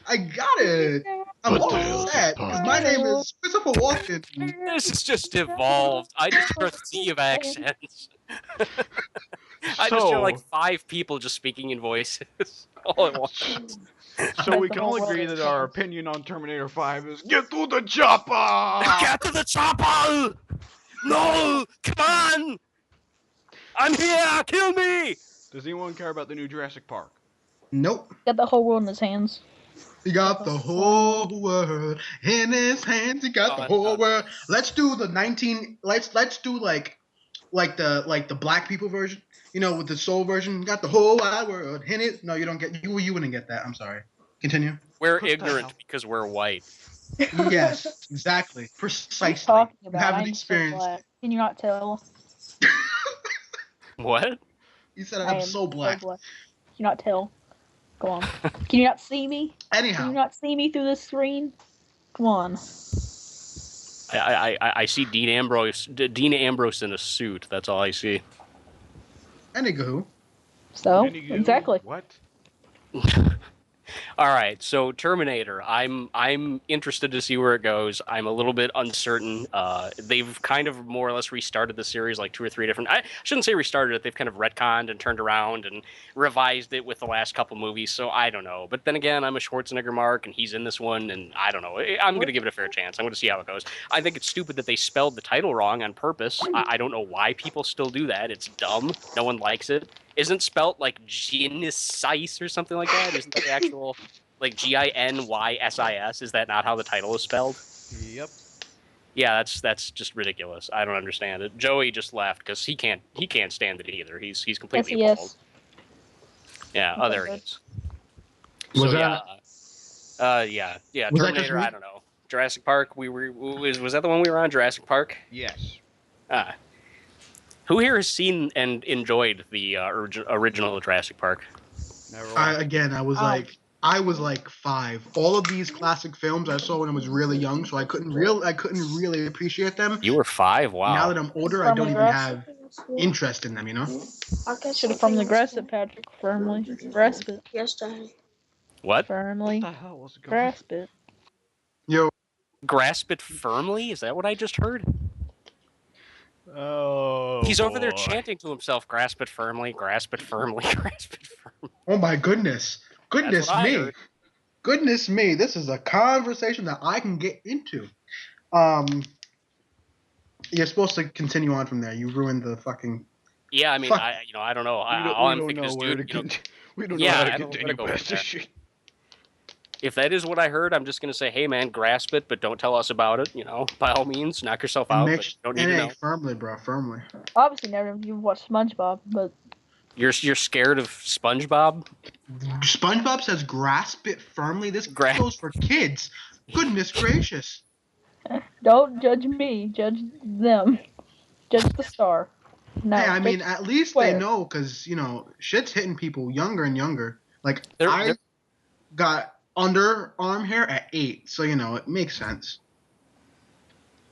I got it. I'm What all the hell is set this because my name is Christopher Walken. This is just evolved. I just heard a sea of accents. I just hear like 5 people just speaking in voices all at once. So we The can whole all world agree is that our changed. opinion on Terminator 5 is get to the chopper! Get to the chopper! No! Come on! I'm here! Kill me! Does anyone care about the new Jurassic Park? Nope. Got the whole world in his hands. He got the whole world in his hands. He got the whole world. Let's do the 19. Let's do like the black people version. You know, with the soul version. Got the whole wide world in it. No, you don't get. You wouldn't get that. I'm sorry. Continue. We're What the ignorant hell? because we're white. Yes, exactly. What are you Precisely. talking You about? haven't I'm so experienced. black. Can you not tell? What? He said I I'm am so black. Can you not tell? Go on. Can you not see me? Can you Anyhow, not see me through the screen? Come on. I see Dean Ambrose in a suit. That's all I see. anywho, So, Anywho, exactly. What? All right, so Terminator. I'm interested to see where it goes. I'm a little bit uncertain. They've kind of more or less restarted the series like 2 or 3 different. I shouldn't say restarted it. They've kind of retconned and turned around and revised it with the last couple movies. So I don't know. But then again, I'm a Schwarzenegger mark, and he's in this one, and I don't know. I'm going to give it a fair chance. I'm going to see how it goes. I think it's stupid that they spelled the title wrong on purpose. I don't know why people still do that. It's dumb. No one likes it. Isn't spelt like Genesis or something like that? Isn't that the actual like GinYsis? Is that not how the title is spelled? Yep. Yeah, that's just ridiculous. I don't understand it. Joey just left because he can't stand it either. He's completely Yes, appalled. Yeah. Oh, there he is. Was So, that? yeah. Was that Terminator. just me? I don't know. Jurassic Park. Was that the one we were on? Jurassic Park. Yes. Who here has seen and enjoyed the original Jurassic Park? Never I was like 5. All of these classic films I saw when I was really young, so I couldn't really appreciate them. You were 5. Wow. Now that I'm older, I don't even have interest in them. You know. Should have firmly grasp it, Patrick. Firmly grasp it. Yes, Daddy. What? Firmly What the hell was it going? grasp it. Yo, Grasp it firmly? Is that what I just heard? Oh. He's over there boy. chanting to himself, grasp it firmly, grasp it firmly, grasp it firmly. oh my goodness, That's what I me, heard. goodness me! This is a conversation that I can get into. You're supposed to continue on from there. You ruined the fucking. Yeah, I mean, Fuck. I don't know. We All I'm don't thinking know is, where dude, to we don't yeah, know I how to don't know where to continue go past with this that. shit. if that is what I heard, I'm just gonna say, hey man, grasp it, but don't tell us about it. By all means, knock yourself out. But you don't need to know. Firmly, bro, firmly. Obviously, never you watched SpongeBob, but You're scared of SpongeBob? SpongeBob says grasp it firmly. This Gra- goes for kids. Goodness gracious. don't judge me. Judge them. Judge the star. No, Hey, I mean, at least swear. they know, because, shit's hitting people younger and younger. Like, They're- I got underarm hair at 8, so, it makes sense.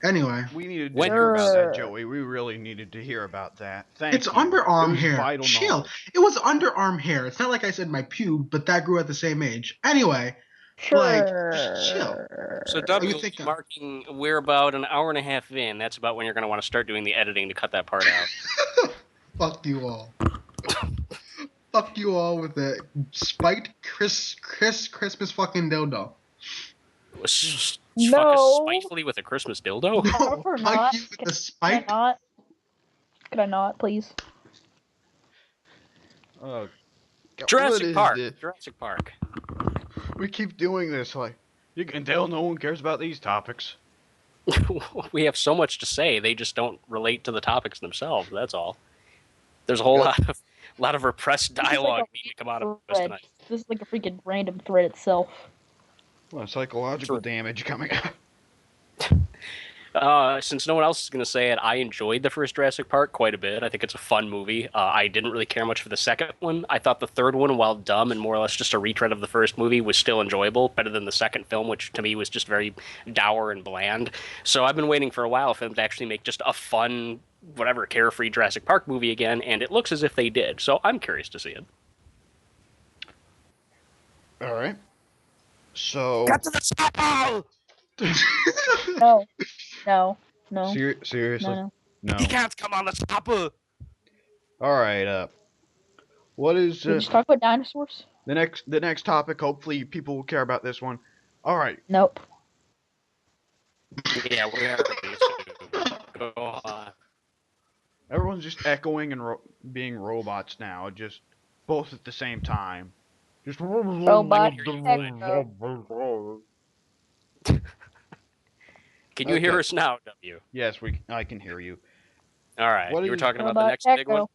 Anyway, We needed to When- hear about that, Sure. Joey. We really needed to hear about that. Thank it's you. underarm It was hair. vital Chill. knowledge. It was underarm hair. It's not like I said my pube, but that grew at the same age. Anyway, like, just chill. So Are W, you thinking? marking, we're about an hour and a half in. That's about when you're going to want to start doing the editing to cut that part out. Fuck you all. Fuck you all with the spiked Christmas fucking dildo. Fuck No. us spitefully with a Christmas dildo? No, Or fuck not. you with the Can I spiked. not? Could I not, please? Oh, God, what Jurassic is Park. this? Jurassic Park. We keep doing this. Like, you can tell no one cares about these topics. We have so much to say, they just don't relate to the topics themselves. That's all. There's a whole lot of repressed This is like dialogue a needing to come out of us thread. tonight. This is like a freaking random thread itself. Well, psychological damage coming out. Since no one else is going to say it, I enjoyed the first Jurassic Park quite a bit. I think it's a fun movie. I didn't really care much for the second one. I thought the third one, while dumb and more or less just a retread of the first movie, was still enjoyable, better than the second film, which to me was just very dour and bland. So I've been waiting for a while for them to actually make just a fun, whatever, carefree Jurassic Park movie again, and it looks as if they did. So I'm curious to see it. All right. So. Got to the chapel! No. Seriously? No. No. He can't come on the chapel! All right. What is Did we just talk about dinosaurs? the next topic? Hopefully, people will care about this one. All right. Nope. Yeah, we are. Go on. Everyone's just echoing and being robots now, just both at the same time. Just Robot Can you hear us now, W? Yes, I can hear you. All right. What You were is- talking about the Robot next big one? echo.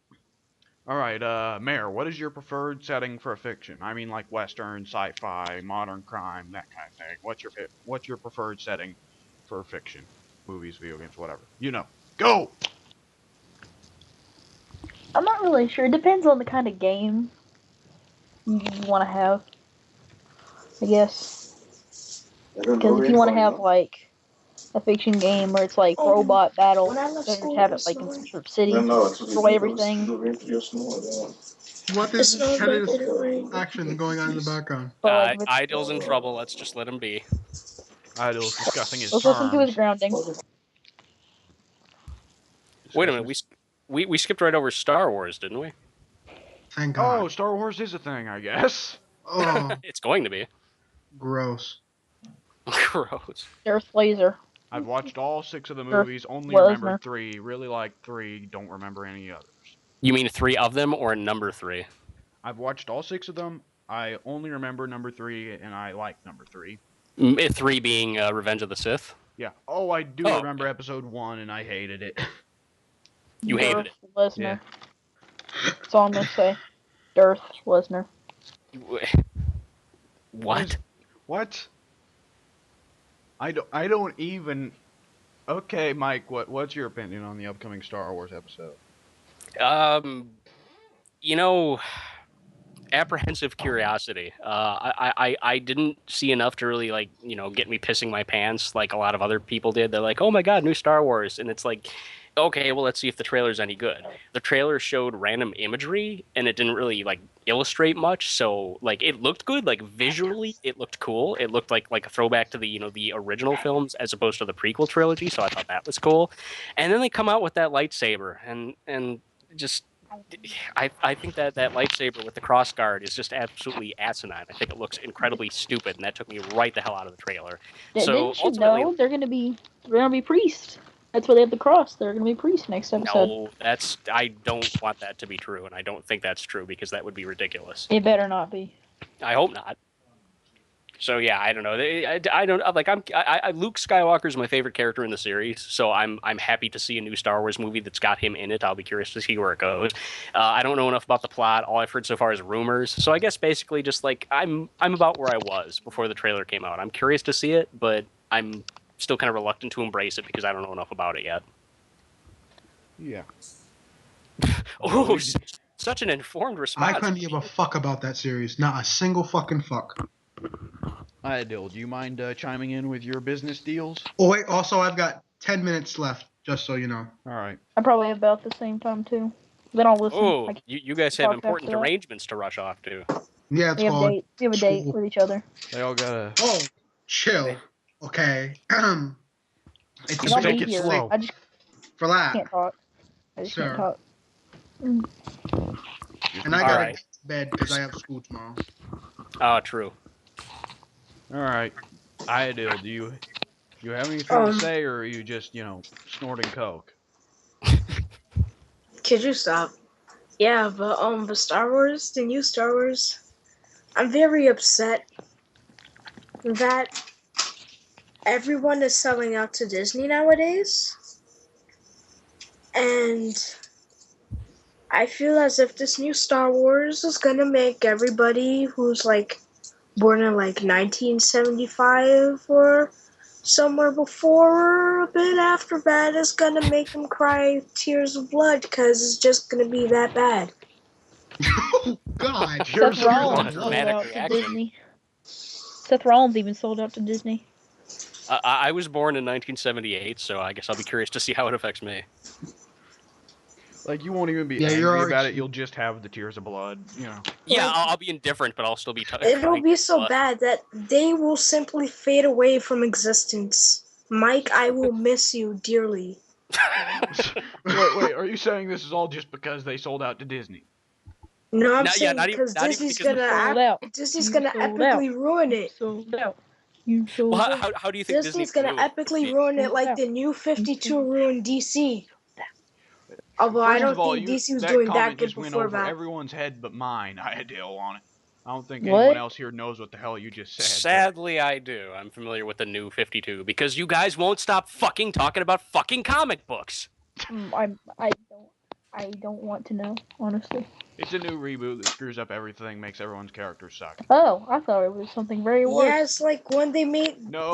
All right, Mayor, what is your preferred setting for a fiction? I mean, like Western, sci-fi, modern crime, that kind of thing. What's your preferred setting for fiction? Movies, video games, whatever. Go! I'm not really sure. It depends on the kind of game you want to have, I guess. Because if you want to have like a fiction game where it's like robot battle, then just have it like in some sort of city, destroy everything. What It's is not my Canada's favorite language. action going on in the background? But like, Iodill's in trouble. Let's just let him be. Idol's discussing his let's listen to his terms. grounding. Wait a minute, we skipped right over Star Wars, didn't we? Thank God. Oh, Star Wars is a thing, I guess. Oh, It's going to be. gross. Gross. Darth Laser. I've watched all 6 of the Darth movies, only Lesnar. remembered 3. Really liked 3, don't remember any others. You mean 3 of them or number 3? I've watched all 6 of them. I only remember number 3, and I like number 3. 3 being Revenge of the Sith. Yeah. Oh, I do Oh, remember episode 1, and I hated it. You hated it. Lesnar. Yeah. That's all I'm gonna say. Darth Lesnar. What? What? I don't even. Okay, Mike. What's your opinion on the upcoming Star Wars episode? You know, apprehensive curiosity. I didn't see enough to really get me pissing my pants like a lot of other people did. They're like, oh my god, new Star Wars, and it's like, okay, well, let's see if the trailer's any good. The trailer showed random imagery, and it didn't really illustrate much. So it looked good, visually, it looked cool. It looked like a throwback to the original films as opposed to the prequel trilogy. So I thought that was cool. And then they come out with that lightsaber, and just. I think that lightsaber with the crossguard is just absolutely asinine. I think it looks incredibly stupid, and that took me right the hell out of the trailer. So Didn't you ultimately, know they're gonna be priests? That's why they have the cross. They're gonna be priests next episode. no, I don't want that to be true, and I don't think that's true because that would be ridiculous. It better not be. I hope not. So yeah, I don't know. I don't like. Luke Skywalker is my favorite character in the series, so I'm happy to see a new Star Wars movie that's got him in it. I'll be curious to see where it goes. I don't know enough about the plot. All I've heard so far is rumors. So I guess basically just I'm about where I was before the trailer came out. I'm curious to see it, but I'm still kind of reluctant to embrace it because I don't know enough about it yet. Yeah. Oh, such an informed response. I couldn't give a fuck about that series. Not a single fucking fuck. Iodill, do you mind chiming in with your business deals? Oh wait, also I've got 10 minutes left, just so you know. All right. I probably have about the same time too. Then I'll listen. Oh, you guys have talk important after that. arrangements to rush off to. Yeah, it's We have called. we have a date school. with each other. They all gotta. Oh, chill. Okay. It's Just I'll take be it here. slow. I just relax. can't talk. I just Sure. can't talk. And I gotta Alright. get to bed because I have school tomorrow. Oh, true. All right. Iodill, do you have anything to say, or are you just snorting coke? Could you stop? Yeah, but Star Wars, the new Star Wars, I'm very upset that everyone is selling out to Disney nowadays. And I feel as if this new Star Wars is gonna make everybody who's born in 1975 or somewhere before or a bit after that is gonna make them cry tears of blood because it's just gonna be that bad. God, Here's Seth the Rollins one. sold Dramatic out to reaction. Disney. Seth Rollins even sold out to Disney. I was born in 1978, so I guess I'll be curious to see how it affects me. You won't even be Yeah, angry you're already- about it. You'll just have the tears of blood. Yeah, I'll be indifferent, but I'll still be. It'll be so bad that they will simply fade away from existence. Mike, I will miss you dearly. Wait. Are you saying this is all just because they sold out to Disney? No, I'm Not- yeah, saying not even- because not even Disney's because gonna sold out. Disney's You gonna sold epically ruin it. Sold out. You sold Well, out. how do you think Disney's Disney gonna epically ruin it like the new 52 ruined DC. Although I First don't of all, think DC was that doing comment that good just went before over that. everyone's head but mine. I had deal on it. I don't think What? anyone else here knows what the hell you just said. Sadly, I do. I'm familiar with the new 52 because you guys won't stop fucking talking about fucking comic books. I don't want to know, honestly. It's a new reboot that screws up everything, makes everyone's characters suck. Oh, I thought it was something very worse. Yeah, it's like when they made No,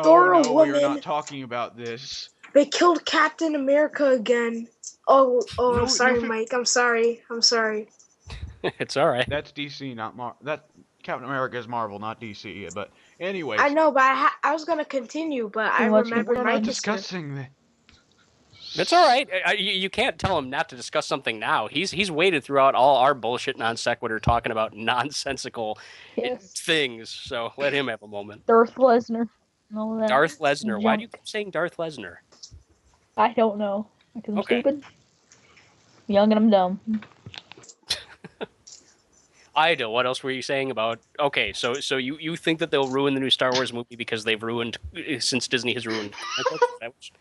Thor a we are woman. not talking about this. They killed Captain America again. Oh, No, I'm sorry, no, Mike. I'm sorry. It's all right. That's DC, not that Captain America is Marvel, not DC. But anyways, I know, but I was gonna continue, but I Too much remember we're Mike not is gonna- discussing That's all right. You can't tell him not to discuss something now. He's waited throughout all our bullshit non sequitur talking about nonsensical Yes. things. So let him have a moment. Darth Lesnar and all that Darth Lesnar. Why do you junk. keep saying Darth Lesnar? I don't know. Because I'm Okay. stupid. Young and I'm dumb. Iodill, what else were you saying about? Okay, so you think that they'll ruin the new Star Wars movie because they've ruined since Disney has ruined comic books? Is that what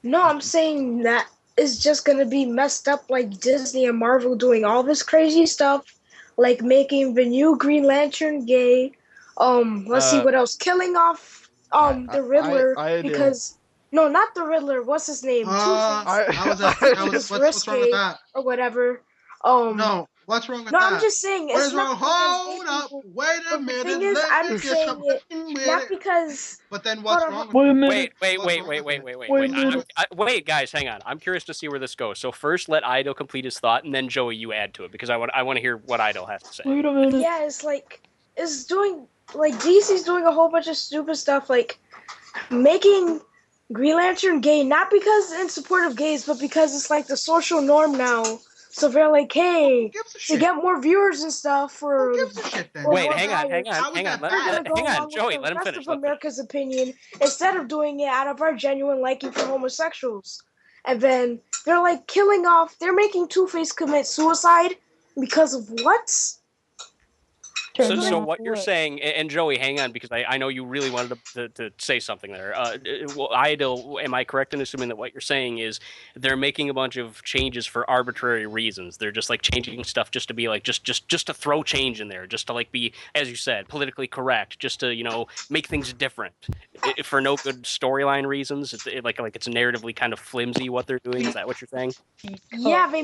No, I'm saying that is just gonna be messed up like Disney and Marvel doing all this crazy stuff, like making the new Green Lantern gay. Let's see Uh, what else. Killing off the Riddler I do. because no, not the Riddler. What's his name? What's wrong with that? Or whatever. No, what's wrong with No, that? I'm just saying What it's is wrong? not because Hold gay up, people. wait a But the minute. thing is, Let I'm me get saying something it with not it. because. But then what's Hold on, wrong with Wait a it? minute. Wait, wait, guys, hang on. I'm curious to see where this goes. So first, let Ido complete his thought, and then Joey, you add to it because I want to hear what Ido has to say. Wait a minute. Yeah, it's doing like DC's doing a whole bunch of stupid stuff like making Green Lantern gay, not because in support of gays, but because it's like the social norm now. So they're like, hey, Who gives a to shit? get more viewers and stuff for Who gives a shit then? or Wait, more hang on. buyers, How is that we're bad? gonna go Hang on, along Joey, with let the him rest finish. of America's opinion instead of doing it out of our genuine liking for homosexuals. And then they're like killing off. They're making Two-Face commit suicide because of what? So what you're saying, and Joey, hang on, because I know you really wanted to say something there. Well, Ido, am I correct in assuming that what you're saying is they're making a bunch of changes for arbitrary reasons? They're just like changing stuff just to be like just to throw change in there, just to like be, as you said, politically correct, just to make things different for no good storyline reasons. Like it's narratively kind of flimsy what they're doing. Is that what you're saying? Yeah, they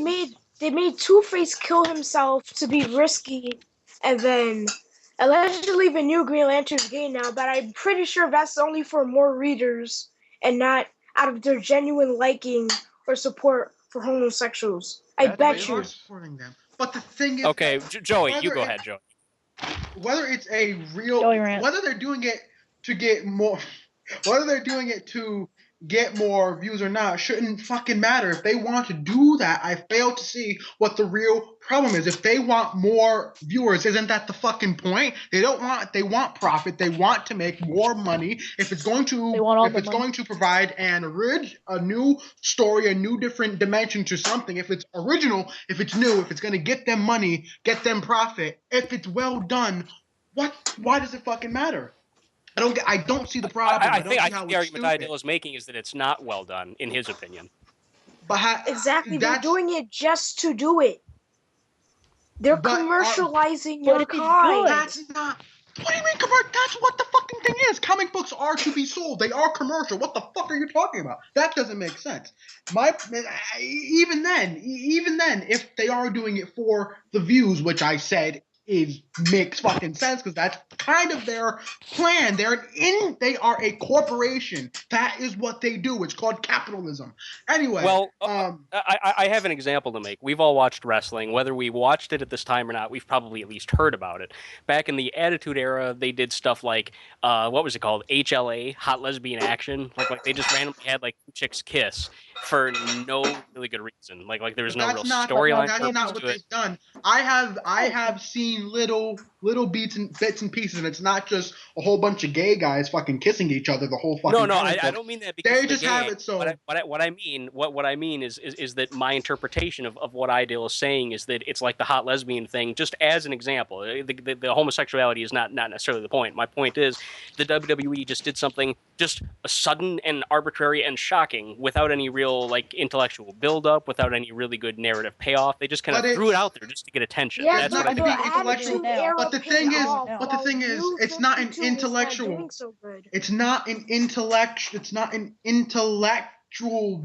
made Two-Face kill himself to be risky, and then allegedly the new Green Lantern's gay now, but I'm pretty sure that's only for more readers and not out of their genuine liking or support for homosexuals. I That's bet They you. are supporting them. But the thing is, Okay, Joey, you go whether ahead, Joey. whether it's a real, Joey rant. whether they're doing it to get more, whether they're doing it to get more views or not, shouldn't fucking matter. If they want to do that, I fail to see what the real problem is. If they want more viewers, isn't that the fucking point? They want profit. They want to make more money. If it's going to, going to provide a new story, a new different dimension to something, if it's original, if it's new, if it's going to get them money, get them profit, if it's well done, why does it fucking matter? I don't see the problem. I don't see think how the it's argument stupid. Ido is making is that it's not well done, in his opinion. But Exactly, they're doing it just to do it. They're commercializing your kind. That's not. What do you mean commercial? That's what the fucking thing is. Comic books are to be sold. They are commercial. What the fuck are you talking about? That doesn't make sense. Even then, if they are doing it for the views, which I said makes fucking sense because that's kind of their plan. They are a corporation. That is what they do. It's called capitalism. Anyway, well, I have an example to make. We've all watched wrestling. Whether we watched it at this time or not, we've probably at least heard about it. Back in the Attitude Era, they did stuff like what was it called? HLA, Hot Lesbian Action. Like they just randomly had like two chicks kiss for no really good reason. Like there was no real storyline. That's not what they've done. I have seen little bits and pieces, and it's not just a whole bunch of gay guys fucking kissing each other the whole fucking. No, I don't mean that because they just have it so. What I mean is that my interpretation of what Iodill is saying is that it's like the hot lesbian thing. Just as an example, the homosexuality is not necessarily the point. My point is the WWE just did something just sudden and arbitrary and shocking without any real like intellectual build-up, without any really good narrative payoff. They just kind of threw it out there just to get attention. Yeah, that's what I to be intellectual. But the thing is, it's not an intellectual. It's not an intellect. It's not an intellectual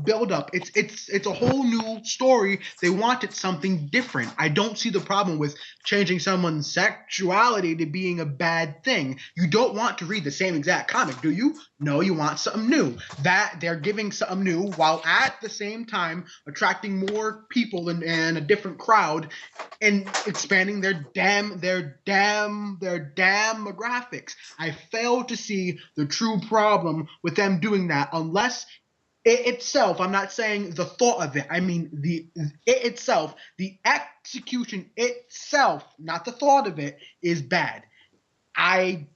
build-up. It's a whole new story. They wanted something different. I don't see the problem with changing someone's sexuality to being a bad thing. You don't want to read the same exact comic, do you? No, you want something new. That they're giving something new while at the same time attracting more people and a different crowd and expanding their demographics. I fail to see the true problem with them doing that unless it itself, I'm not saying the thought of it. I mean it itself, the execution itself, not the thought of it, is bad. I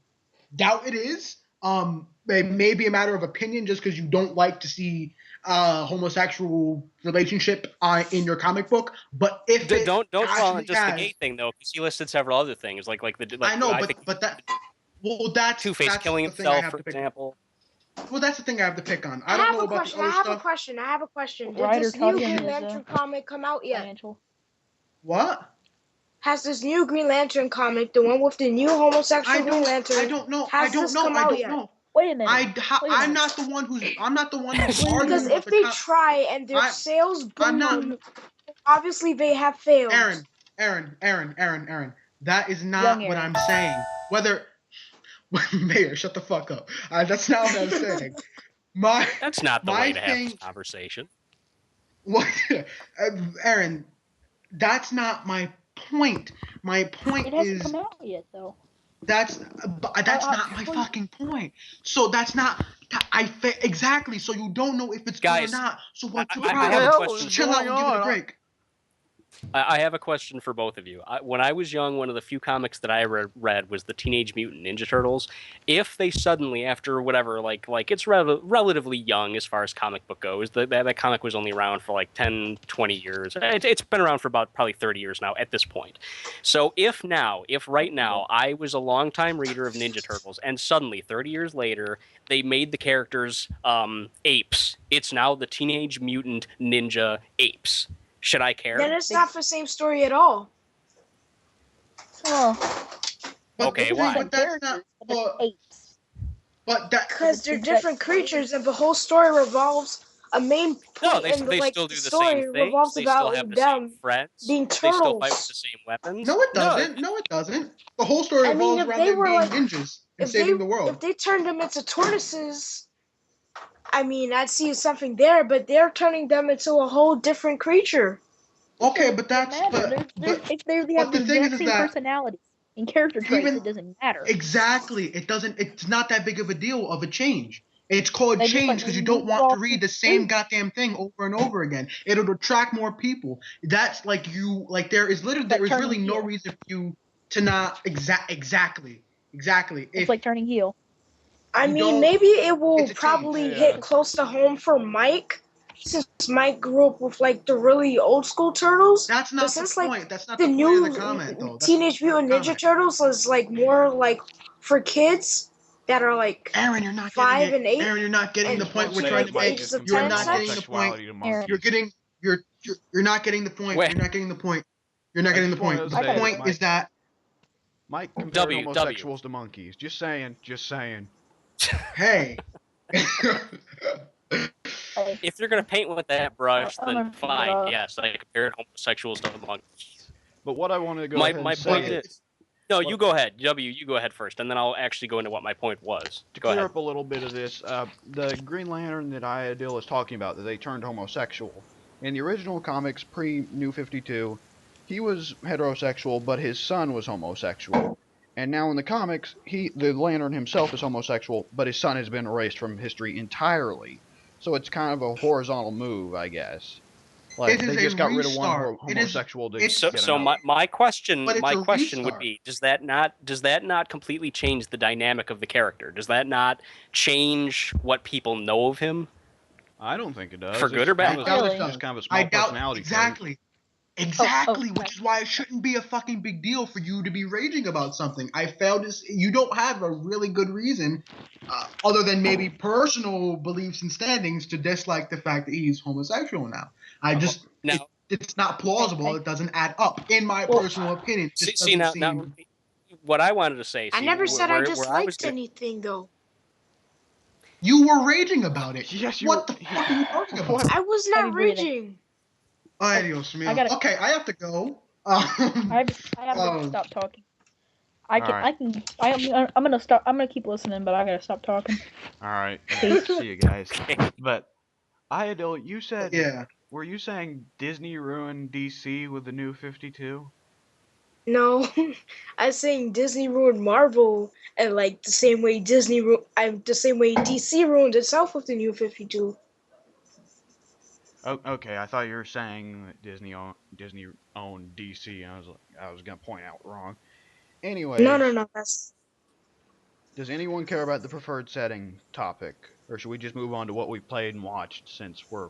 doubt it is. It may be a matter of opinion just because you don't like to see homosexual relationship in your comic book. But if it Don't dwell on actually just the has, gay thing though, because he listed several other things I know, think but that's Two-Face killing the thing I himself, have for to pick. example. Well, that's the thing I have to pick on. I I don't have know a about the question. other I have a stuff. question. I have a question. Did Ryder this new taught him Green his, Lantern comic come out yet? financial. What? Has this new Green Lantern comic, the one with the new homosexual Green Lantern, I don't know. has this come out yet? Wait a minute. I'm not the one who's arguing Because about if the they try and their sales I'm not. boom, obviously they have failed. Aaron. That is not Young what Aaron. I'm saying. Whether Mayor, shut the fuck up. That's not what I'm saying. That's not the my way to have thing- this conversation. What, Aaron? That's not my point. My point It hasn't is come out yet, though. that's not my fucking point. So that's not. Exactly. So you don't know if it's good or Guys, not. So what's your I problem? have a hell question. is Chill out going and give it a on? break. I have a question for both of you. When I was young, one of the few comics that I read was the Teenage Mutant Ninja Turtles. If they suddenly, after whatever, like it's relatively young as far as comic book goes, that comic was only around for like 10, 20 years. It's been around for about probably 30 years now at this point. So if right now, I was a longtime reader of Ninja Turtles, and suddenly, 30 years later, they made the characters apes. It's now the Teenage Mutant Ninja Apes. Should I care? Then it's not the same story at all. Oh. Okay, why? But that's not. Apes. But that Because they're different creatures, and the whole story revolves. A main No, point they in still do the story same things. revolves They about still have the them same friends. being They still fight with turtles. the same weapons. No, it doesn't. No, it doesn't. The whole story I mean, revolves if around they them were being like- ninjas and If saving the world. they turned them into tortoises, I mean, I'd see something there. But they're turning them into a whole different creature. Okay, but that's If they have but the the thing exact is same that personality and character traits, even- it doesn't matter. exactly. It doesn't. It's not that big of a deal of a change. It's called They just, change like, because you don't want to read the same remove- goddamn thing over and over again. It'll attract more people. That's like you. Like there is like really turning no heel. reason for you to not exactly. It's like turning heel. I You mean, don't- maybe it will it's a probably change. hit close to home for Mike, since Mike grew up with like the really old school turtles. That's not But the since point. like That's not the the point new of the comment, though. That's Teenage not the Mutant Ninja comment. Turtles is like more like for kids that are like Aaron, you're not 5 getting and it. 8. Aaron, you're not getting and the point we're like trying to the make. ages of You're 10 not sex? getting the point. Aaron. You're not getting the point. Wait. You're not getting the point. You're not getting the point. just The wanted to say, point Mike- is that Mike compared W. homosexuals to monkeys. Just saying. hey. If you're gonna paint with that brush, I'm then gonna fine. figure it out. Yes, I compared homosexuals to monkeys. But what I want to go My ahead and point say is, no, you go ahead, W. You go ahead first, and then I'll actually go into what my point was. to Go clear ahead. up a little bit of this, the Green Lantern that Iodill is talking about, that they turned homosexual. In the original comics, pre-New 52, he was heterosexual, but his son was homosexual. And now in the comics, the Lantern himself is homosexual, but his son has been erased from history entirely. So it's kind of a horizontal move, I guess. Like, It is they just a got rid of restart. one It is- homosexual to it's- get So another. my question But it's a would restart. be, does that not completely change the dynamic of the character? Does that not change what people know of him? I don't think it does. For good or bad? It's I doubt it just does. kind of a small I doubt personality trait. exactly. Exactly, okay. which is why it shouldn't be a fucking big deal for you to be raging about something. I failed to. You don't have a really good reason, other than maybe personal beliefs and standings, to dislike the fact that he's homosexual now. Now, It's not plausible. It doesn't add up, in my Well, personal opinion. It just see now, doesn't now, seem. what I wanted to say. I see, never said I where was disliked gonna- anything though. You were raging about it. Yes, you What were- the fuck are you talking about? What? I was Heavy not breathing. raging. Adios, mío. I gotta- Okay, I have to go. I have to stop talking. I'm gonna stop. I'm gonna keep listening, but I gotta stop talking. Alright. Peace. See you guys. But, Iodill, you said... Yeah. Were you saying Disney ruined DC with the new 52? No, I was saying Disney ruined Marvel, and like the same way DC ruined itself with the New 52. Oh, okay, I thought you were saying that Disney owned DC. I was gonna point out wrong. No, no, Anyways, no. That's does anyone care about the preferred setting topic, or should we just move on to what we played and watched since we're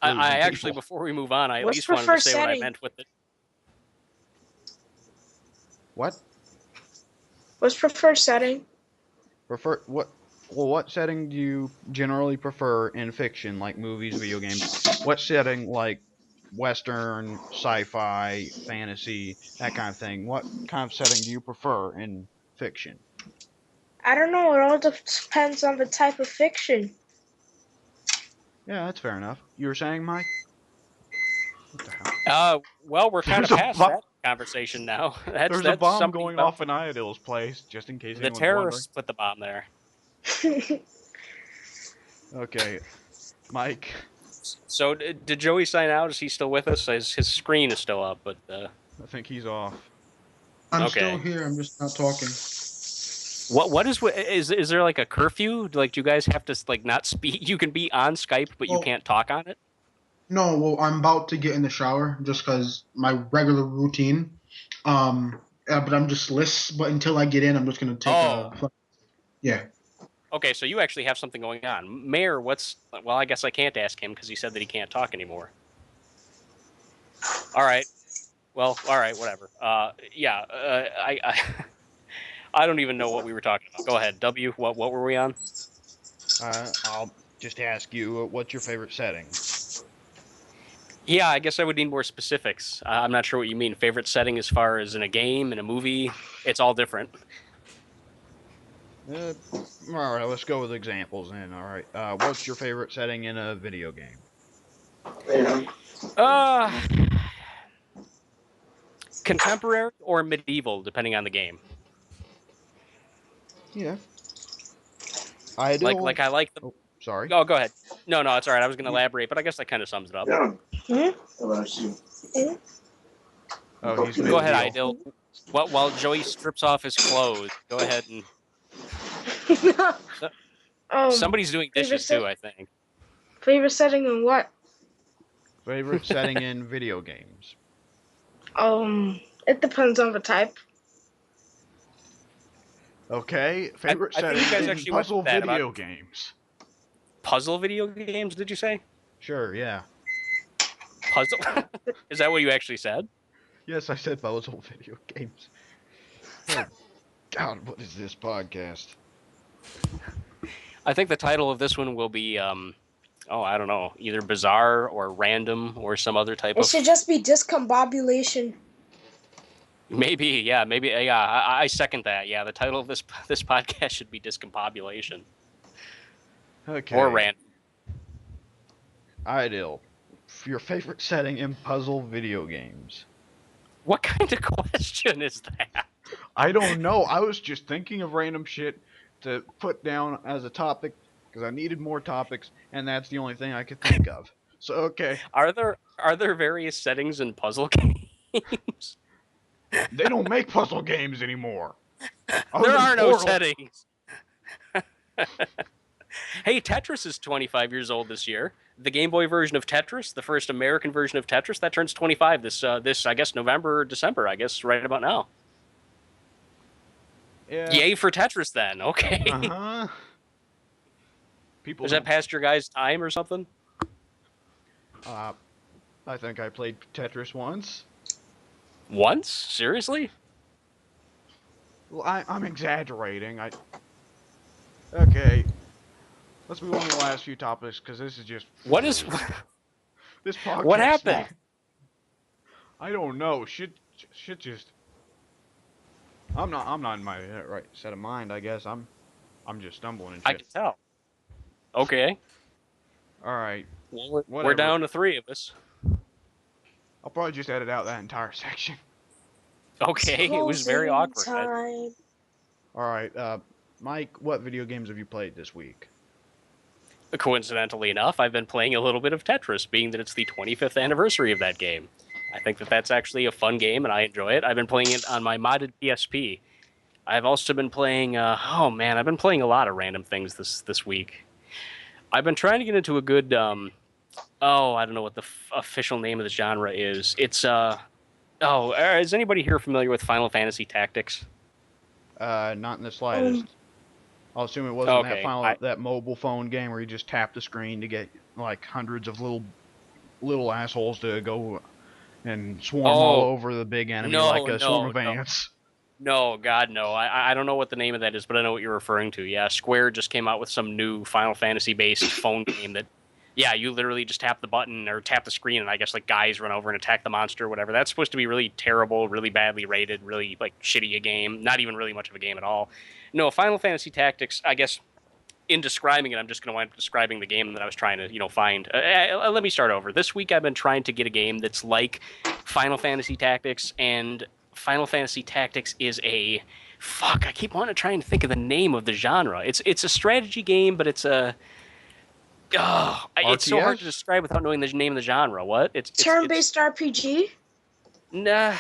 I losing actually, people? before we move on, I at what's least wanted to preferred say what I setting? meant with it. What? What's preferred setting? Prefer what? Well, what setting do you generally prefer in fiction, like movies, video games? What setting, like Western, sci-fi, fantasy, that kind of thing? What kind of setting do you prefer in fiction? I don't know. It all depends on the type of fiction. Yeah, that's fair enough. You were saying, Mike? What the hell? Well, we're kind of There's a past bu- that conversation now. There's a bomb going off in Iodill's place, just in case The anyone's terrorists put the bomb there. wondering. Okay, Mike. So did Joey sign out? Is he still with us? His screen is still up, but I think he's off. I'm Okay. still here. I'm just not talking. what is there like a curfew? Like, do you guys have to like not speak? You can be on Skype, but you Well- can't talk on it. No, well, I'm about to get in the shower just because my regular routine. But I'm just list. But until I get in, I'm just gonna take a. Yeah. Okay, so you actually have something going on. Mayor, what's... Well, I guess I can't ask him because he said that he can't talk anymore. All right. Well, all right, whatever. I I don't even know what we were talking about. Go ahead. W, what were we on? I'll just ask you, what's your favorite setting? Yeah, I guess I would need more specifics. I'm not sure what you mean. Favorite setting as far as in a game, in a movie? It's all different. All right, let's go with examples then. All right, what's your favorite setting in a video game? Contemporary or medieval, depending on the game. Yeah. Iodill. Like I like the... Oh, sorry. Oh, go ahead. No, it's all right. I was going to elaborate, but I guess that kind of sums it up. Oh, he's Go ahead, medieval. Iodill. While Joey strips off his clothes, go ahead and... Somebody's doing dishes too, I think. Favorite setting in what? Favorite setting in video games? It depends on the type. Okay, favorite I think setting you guys in actually went puzzle with that video about- games. Puzzle video games, did you say? Sure, yeah. Puzzle? Is that what you actually said? Yes, I said puzzle video games. Oh, God, what is this podcast? I think the title of this one will be, I don't know, either bizarre or random or some other type It of... should just be discombobulation. Maybe. I second that. Yeah, the title of this podcast should be Discombobulation. Okay. Or random. Iodill, your favorite setting in puzzle video games? What kind of question is that? I don't know. I was just thinking of random shit to put down as a topic because I needed more topics, and that's the only thing I could think of. So okay, Are there various settings in puzzle games? they don't make puzzle games anymore. Other There than are no Portal. settings. Hey, Tetris is 25 years old this year. The Game Boy version of Tetris, the first American version of Tetris, that turns 25 this I guess November or December, I guess right about now. Yeah. Yay for Tetris then. Okay. Uh-huh. People. Is that past your guys' time or something? I think I played Tetris once. Once? Seriously? Well, I'm exaggerating. Okay. Let's move on to the last few topics because this is just What is this podcast. What happened? I don't know. Shit just. I'm not in my right set of mind. I guess I'm just stumbling and I shit. can tell. Okay. All right. Well, we're Whatever. down to 3 of us. I'll probably just edit out that entire section. Okay, it was very awkward. Time. All right. Mike, what video games have you played this week? Coincidentally enough, I've been playing a little bit of Tetris, being that it's the 25th anniversary of that game. I think that that's actually a fun game, and I enjoy it. I've been playing it on my modded PSP. I've also been playing, I've been playing a lot of random things this week. I've been trying to get into a good Oh, I don't know what the official name of the genre is. It's is anybody here familiar with Final Fantasy Tactics? Not in the slightest. I'll assume it wasn't Okay, that mobile phone game where you just tap the screen to get like hundreds of little assholes to go and swarm all over the big enemy like a swarm of ants. No, God, no. I don't know what the name of that is, but I know what you're referring to. Yeah, Square just came out with some new Final Fantasy-based phone game that, yeah, you literally just tap the button or tap the screen, and I guess like guys run over and attack the monster or whatever. That's supposed to be really terrible, really badly rated, really like shitty a game. Not even really much of a game at all. No, Final Fantasy Tactics, I guess in describing it, I'm just going to wind up describing the game that I was trying to, find. Let me start over. This week I've been trying to get a game that's like Final Fantasy Tactics, and Final Fantasy Tactics is a... Fuck, I keep wanting to try and think of the name of the genre. It's a strategy game, but it's a... it's so hard to describe without knowing the name of the genre. What? It's turn-based RPG? Nah,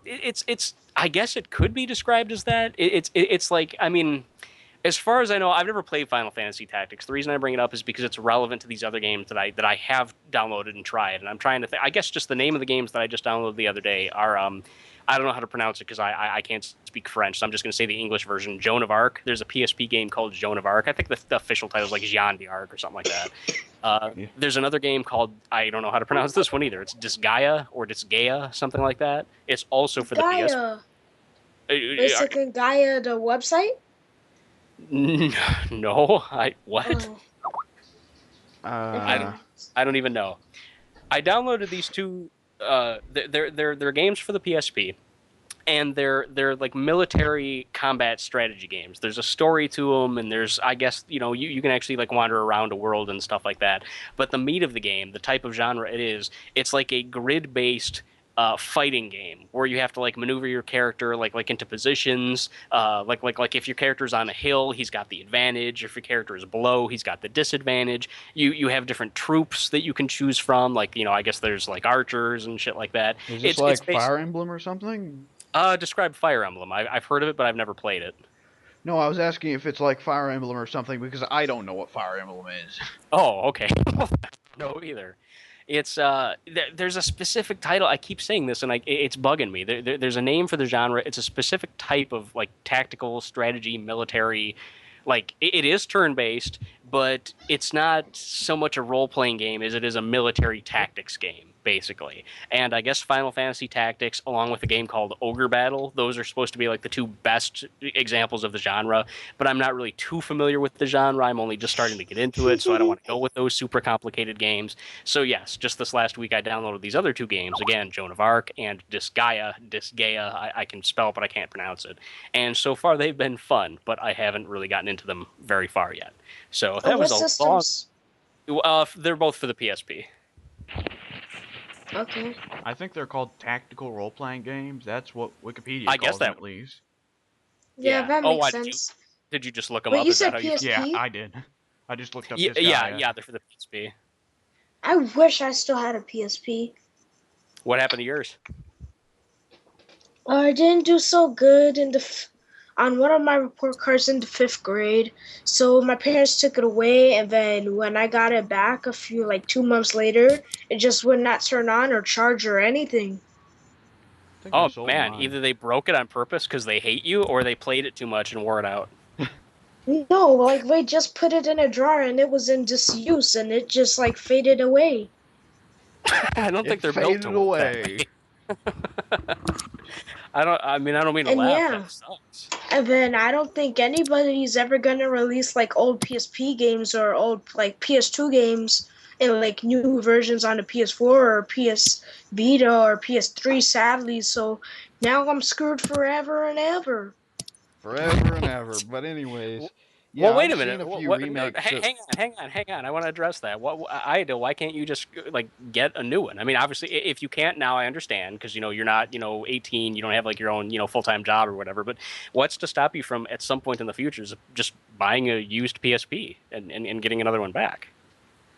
it's... I guess it could be described as that. It's like, I mean... As far as I know, I've never played Final Fantasy Tactics. The reason I bring it up is because it's relevant to these other games that I have downloaded and tried. And I'm trying to think. I guess just the name of the games that I just downloaded the other day are I don't know how to pronounce it because I can't speak French, so I'm just going to say the English version. Joan of Arc. There's a PSP game called Joan of Arc. I think the official title is like Jeanne d'Arc or something like that. There's another game called, I don't know how to pronounce this one either. It's Disgaea or Disgaea, something like that. It's also for the PSP. Is it Gaia the website? No, what? Oh. I don't even know. I downloaded these two. They're games for the PSP, and they're like military combat strategy games. There's a story to them, and there's, I guess, you can actually like wander around a world and stuff like that. But the meat of the game, the type of genre it's like a grid-based fighting game where you have to like maneuver your character like into positions. Like if your character's on a hill, he's got the advantage. If your character is below, he's got the disadvantage. You have different troops that you can choose from. Like, I guess there's like archers and shit like that. Is this like Fire Emblem or something? Describe Fire Emblem. I've heard of it, but I've never played it. No, I was asking if it's like Fire Emblem or something because I don't know what Fire Emblem is. Oh, okay. No, either. It's there's a specific title. I keep saying this, and it's bugging me. There's a name for the genre. It's a specific type of like tactical strategy, military. Like it is turn-based, but it's not so much a role-playing game as it is a military tactics game, basically. And I guess Final Fantasy Tactics, along with a game called Ogre Battle, those are supposed to be like the two best examples of the genre. But I'm not really too familiar with the genre. I'm only just starting to get into it, so I don't want to go with those super complicated games. So yes, just this last week I downloaded these other two games, again, Joan of Arc and Disgaea. I can spell, but I can't pronounce it. And so far they've been fun, but I haven't really gotten into them very far yet. So that was a long... they're both for the PSP. Okay. I think they're called tactical role-playing games. That's what Wikipedia calls them, at least. Yeah, that makes sense. Did you just look them up? You said PSP? Yeah, I did. I just looked up this guy. Yeah, they're for the PSP. I wish I still had a PSP. What happened to yours? I didn't do so good on one of my report cards in the 5th grade. So my parents took it away, and then when I got it back 2 months later, it just would not turn on or charge or anything. Oh man, either they broke it on purpose because they hate you, or they played it too much and wore it out. No, like they just put it in a drawer and it was in disuse, and it just like faded away. I don't think they're built to away. I don't mean to laugh. Yeah. That sucks. And then I don't think anybody's ever gonna release like old PSP games or old like PS2 games in like new versions on the PS4 or PS Vita or PS3, sadly. So now I'm screwed forever and ever. Forever and ever. But anyways. Yeah, well, wait a minute. Hang on. I want to address that. Iodill, why can't you just like get a new one? I mean, obviously, if you can't now, I understand because you're not 18, you don't have like your own full-time job or whatever. But what's to stop you from at some point in the future just buying a used PSP and getting another one back?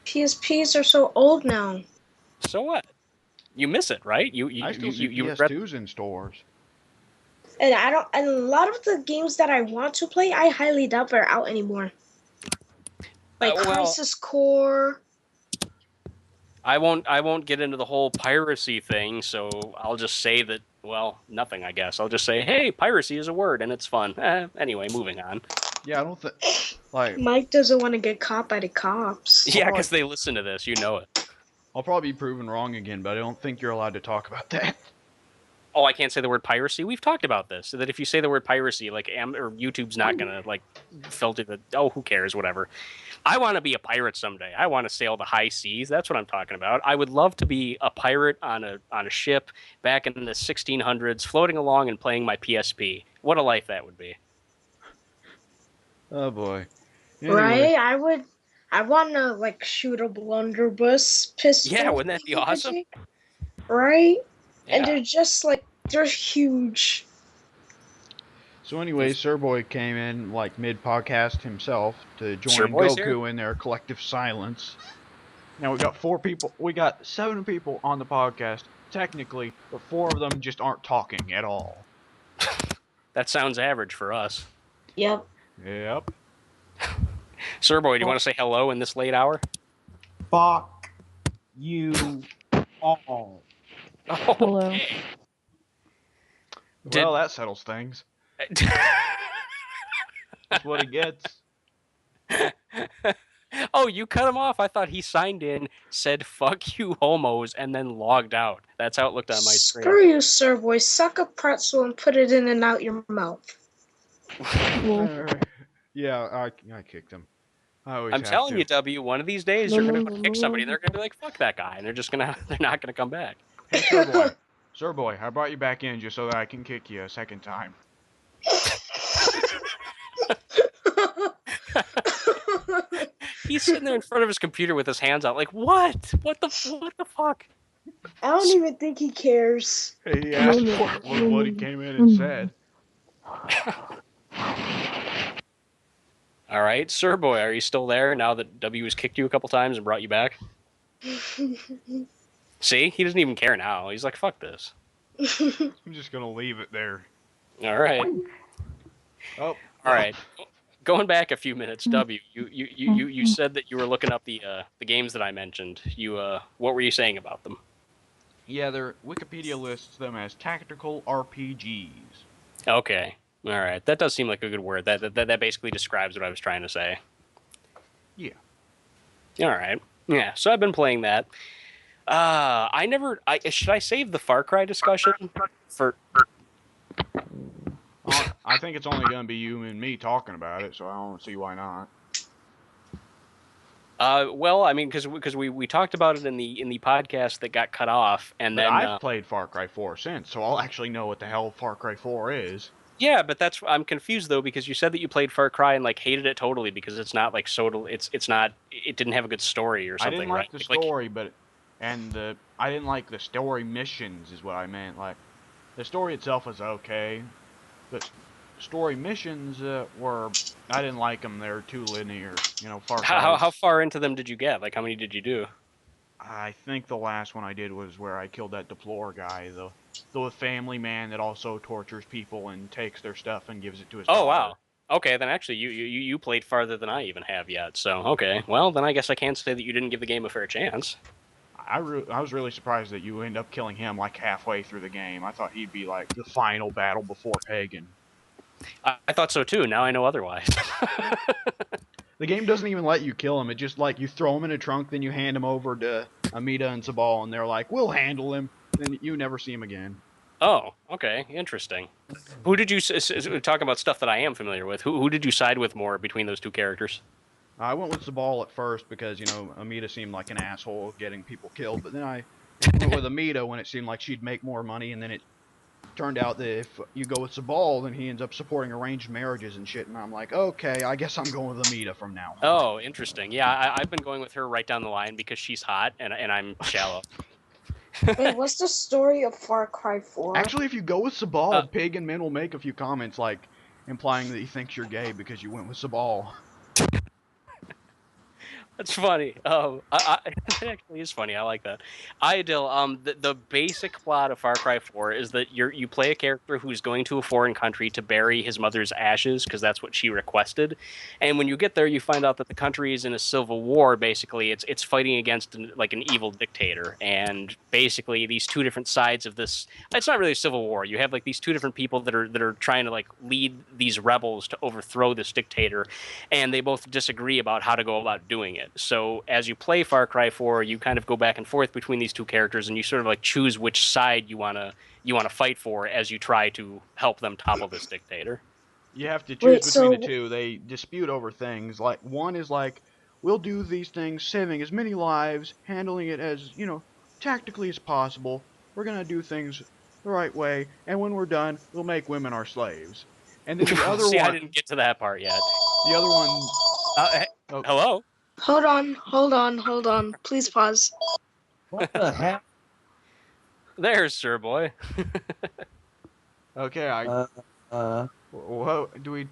PSPs are so old now. So what? You miss it, right? I still see PS2s in stores. And and a lot of the games that I want to play, I highly doubt they're out anymore. Like Crisis Core. I won't get into the whole piracy thing, so I'll just say that, well, nothing, I guess. I'll just say, hey, piracy is a word, and it's fun. Anyway, moving on. Yeah, I don't think like Mike doesn't want to get caught by the cops. Yeah, because they listen to this, you know it. I'll probably be proven wrong again, but I don't think you're allowed to talk about that. Oh, I can't say the word piracy? We've talked about this. So that if you say the word piracy, like, or YouTube's not going to, like, filter the, oh, who cares, whatever. I want to be a pirate someday. I want to sail the high seas. That's what I'm talking about. I would love to be a pirate on a ship back in the 1600s, floating along and playing my PSP. What a life that would be. Oh, boy. Anyway. Right? I want to, like, shoot a blunderbuss pistol. Yeah, wouldn't that be awesome? Right? Yeah. And they're just, like, they're huge. So anyway, Serboy came in, like, mid-podcast himself to join Serboy's Goku here? in their collective silence. Now we got 7 people on the podcast, technically, but 4 of them just aren't talking at all. That sounds average for us. Yep. Yep. Serboy, do you want to say hello in this late hour? Fuck you all. Hello. Okay. Well, that settles things. That's what he gets. Oh, you cut him off. I thought he signed in, said "fuck you, homos," and then logged out. That's how it looked on my screen. Screw you, Serboy. Suck a pretzel and put it in and out your mouth. Yeah, I kicked him. I'm telling you, W. One of these days, you're gonna kick somebody. They're gonna be like, "Fuck that guy," and they're not gonna come back. Hey, Serboy, I brought you back in just so that I can kick you a second time. He's sitting there in front of his computer with his hands out, like, "What? What the fuck?" I don't even think he cares. He asked what he came in and said. All right, Serboy, are you still there now that W has kicked you a couple times and brought you back? See, he doesn't even care now. He's like, "Fuck this." I'm just gonna leave it there. All right. Oh. All right. Going back a few minutes, W, you said that you were looking up the games that I mentioned. What were you saying about them? Yeah, their Wikipedia lists them as tactical RPGs. Okay. All right. That does seem like a good word. That basically describes what I was trying to say. Yeah. All right. Yeah. So I've been playing that. Should I save the Far Cry discussion for? I think it's only gonna be you and me talking about it, so I don't see why not. Well, I mean, because we talked about it in the podcast that got cut off, and But then I've played Far Cry 4 since, so I'll actually know what the hell Far Cry 4 is. yeah, but I'm confused though because you said that you played Far Cry and like hated it totally because it's not like it didn't have a good story or something. I didn't like right? the story, I didn't like the story missions is what I meant. Like, the story itself was okay, but story missions I didn't like them. They're too linear. Far Cry. How far into them did you get? Like, how many did you do? I think the last one I did was where I killed that Deplore guy, the family man that also tortures people and takes their stuff and gives it to his Oh, daughter. wow. Okay, then actually you played farther than I even have yet. So, okay. Well, then I guess I can say that you didn't give the game a fair chance. I was really surprised that you end up killing him like halfway through the game. I thought he'd be like the final battle before Pagan. I thought so too. Now I know otherwise. The game doesn't even let you kill him. It just like you throw him in a trunk, then you hand him over to Amita and Sabal, and they're like, "We'll handle him." Then you never see him again. Oh, okay, interesting. Who did you talk about stuff that I am familiar with? Who did you side with more between those two characters? I went with Sabal at first because Amita seemed like an asshole getting people killed, but then I went with Amita when it seemed like she'd make more money, and then it turned out that if you go with Sabal, then he ends up supporting arranged marriages and shit, and I'm like, okay, I guess I'm going with Amita from now on. Oh, interesting. Yeah, I've been going with her right down the line because she's hot and I'm shallow. Wait, what's the story of Far Cry 4? Actually, if you go with Sabal, Pig and Min will make a few comments like implying that he thinks you're gay because you went with Sabal. That's funny. It actually is funny. I like that. Iodill, the basic plot of Far Cry 4 is that you play a character who's going to a foreign country to bury his mother's ashes because that's what she requested. And when you get there, you find out that the country is in a civil war. Basically, it's fighting against like an evil dictator. And basically, these two different sides of this. It's not really a civil war. You have like these two different people that are trying to like lead these rebels to overthrow this dictator, and they both disagree about how to go about doing it. So as you play Far Cry 4, you kind of go back and forth between these two characters, and you sort of like choose which side you wanna fight for as you try to help them topple this dictator. You have to choose between the two. They dispute over things. Like one is like, we'll do these things, saving as many lives, handling it as tactically as possible. We're gonna do things the right way, and when we're done, we'll make women our slaves. And then the other See, one. I didn't get to that part yet. The other one. Oh. Hello. Hold on. Please pause. What the heck? There's Serboy. Okay, what do we?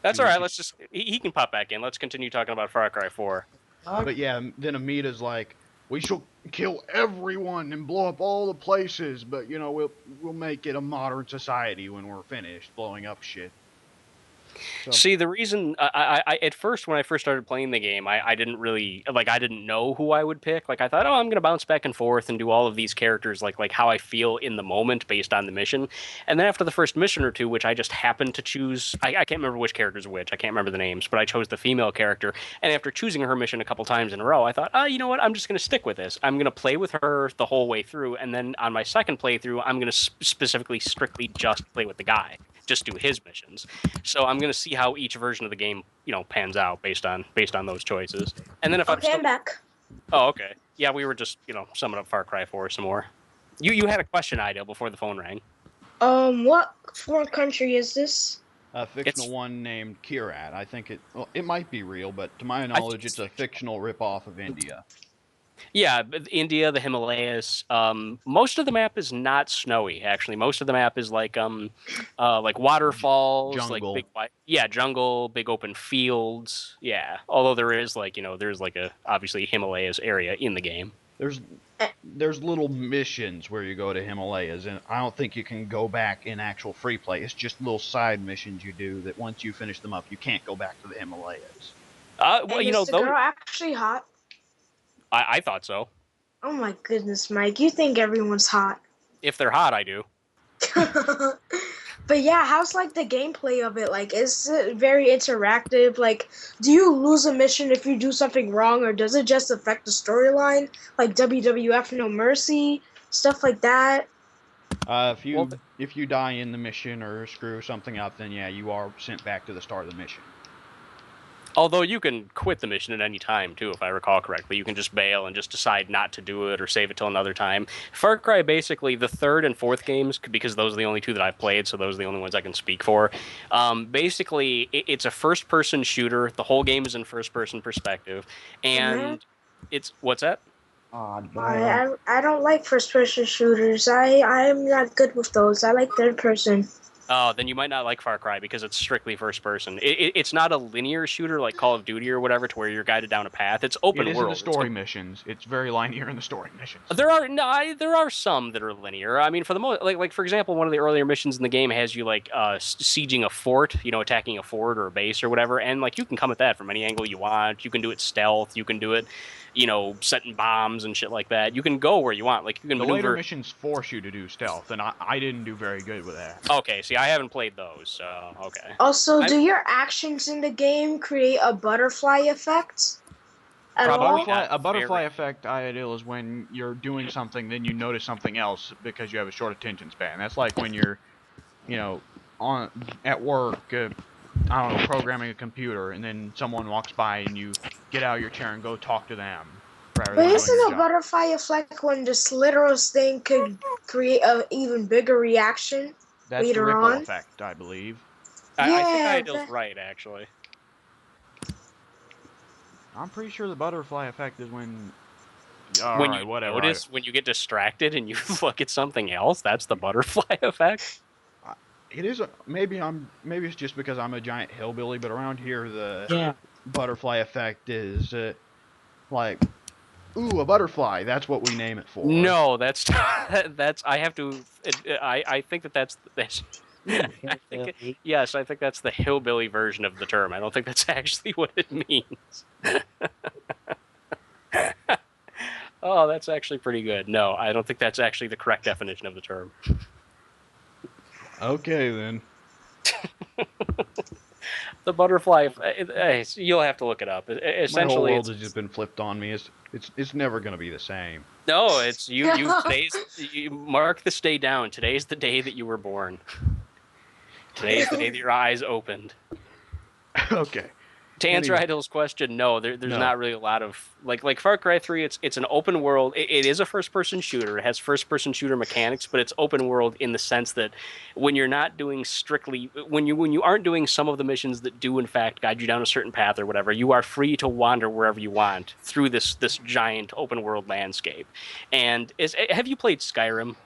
That's all right. Let's just he can pop back in. Let's continue talking about Far Cry 4. But yeah, then Amita's like, we shall kill everyone and blow up all the places, but we'll make it a modern society when we're finished blowing up shit. So. See, the reason I at first when I first started playing the game, I didn't really I didn't know who I would pick. Like I thought, I'm gonna bounce back and forth and do all of these characters like how I feel in the moment based on the mission. And then after the first mission or two, which I just happened to choose, I can't remember which character's which. I can't remember the names, but I chose the female character. And after choosing her mission a couple times in a row, I thought, you know what? I'm just gonna stick with this. I'm gonna play with her the whole way through, and then on my second playthrough, I'm gonna specifically strictly just play with the guy. Just do his missions. So I'm going to see how each version of the game, pans out based on those choices. And then if I'm back. Oh, okay. Yeah, we were just, summing up Far Cry 4 some more. You had a question, Iodill, before the phone rang. What foreign country is this? A fictional one named Kirat. I think it might be real, but to my knowledge, it's a fictional ripoff of India. Yeah, India, the Himalayas. Most of the map is not snowy. Actually, most of the map is like waterfalls, jungle. like jungle, big open fields. Yeah, although there is there's a obviously Himalayas area in the game. There's little missions where you go to Himalayas, and I don't think you can go back in actual free play. It's just little side missions you do that once you finish them up, you can't go back to the Himalayas. Well, is the girl actually hot? I thought so. Oh my goodness, Mike. You think everyone's hot. If they're hot, I do. But yeah, how's the gameplay of it? Is it very interactive? Do you lose a mission if you do something wrong, or does it just affect the storyline? Like WWF No Mercy, stuff like that? If you die in the mission or screw something up, then yeah, you are sent back to the start of the mission. Although you can quit the mission at any time, too, if I recall correctly. You can just bail and just decide not to do it or save it till another time. Far Cry, basically, the third and fourth games, because those are the only two that I've played, so those are the only ones I can speak for. Basically, it's a first-person shooter. The whole game is in first-person perspective. And it's... What's that? I don't like first-person shooters. I'm not good with those. I like third-person. Oh, then you might not like Far Cry because it's strictly first person. It's not a linear shooter like Call of Duty or whatever, to where you're guided down a path. It's open world. It is in the story missions. It's very linear in the story missions. There are some that are linear. I mean, for the most, like for example, one of the earlier missions in the game has you sieging a fort, attacking a fort or a base or whatever, and you can come at that from any angle you want. You can do it stealth. You can do it, setting bombs and shit like that. You can go where you want. You can maneuver. The later missions force you to do stealth, and I didn't do very good with that. Okay, see, I haven't played those, so okay. Also, do your actions in the game create a butterfly effect? A butterfly effect, Iodill, is when you're doing something, then you notice something else because you have a short attention span. That's like when you're, at work, I don't know, programming a computer, and then someone walks by and you get out of your chair and go talk to them. But isn't a butterfly effect when this literal thing could create an even bigger reaction later the ripple on? Effect, I believe. I think Iodill's right, actually. I'm pretty sure the butterfly effect is when... Notice when you get distracted and you look at something else, that's the butterfly effect? It is. Maybe it's just because I'm a giant hillbilly, but around here the butterfly effect is Like, ooh, a butterfly. That's what we name it for. No, that's that's. I have to. I think that's. Yes, I think that's the hillbilly version of the term. I don't think that's actually what it means. Oh, that's actually pretty good. No, I don't think that's actually the correct definition of the term. Okay, then. The butterfly. You'll have to look it up. Essentially, my whole world has just been flipped on me. It's never gonna be the same. No, it's you. You mark this day down. Today's the day that you were born. Today's the day that your eyes opened. Okay. To answer Idol's question, no, there's not really a lot of like Far Cry 3. It's an open world. It is a first-person shooter. It has first-person shooter mechanics, but it's open world in the sense that when you're not doing strictly when you aren't doing some of the missions that do in fact guide you down a certain path or whatever, you are free to wander wherever you want through this giant open world landscape. And have you played Skyrim?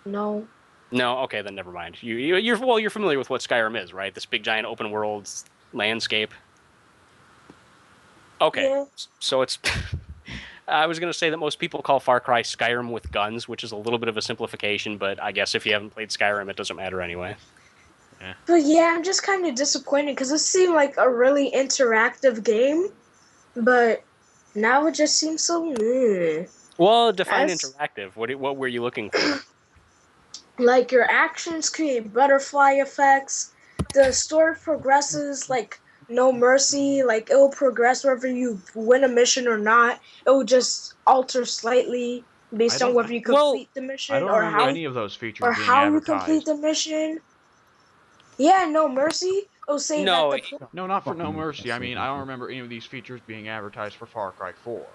No. No, okay, then never mind. You're familiar with what Skyrim is, right? This big giant open world landscape. Okay, yeah. So it's. I was going to say that most people call Far Cry Skyrim with guns, which is a little bit of a simplification, but I guess if you haven't played Skyrim, it doesn't matter anyway. Yeah. But yeah, I'm just kind of disappointed because it seemed like a really interactive game, but now it just seems so. Well, define interactive. What were you looking for? Like your actions create butterfly effects. The story progresses like no mercy. Like it will progress whether you win a mission or not. It will just alter slightly based on whether you complete the mission or how any of those features or how you complete the mission. Yeah, no mercy. It'll say no, no, not for no mercy. I mean, I don't remember any of these features being advertised for Far Cry 4.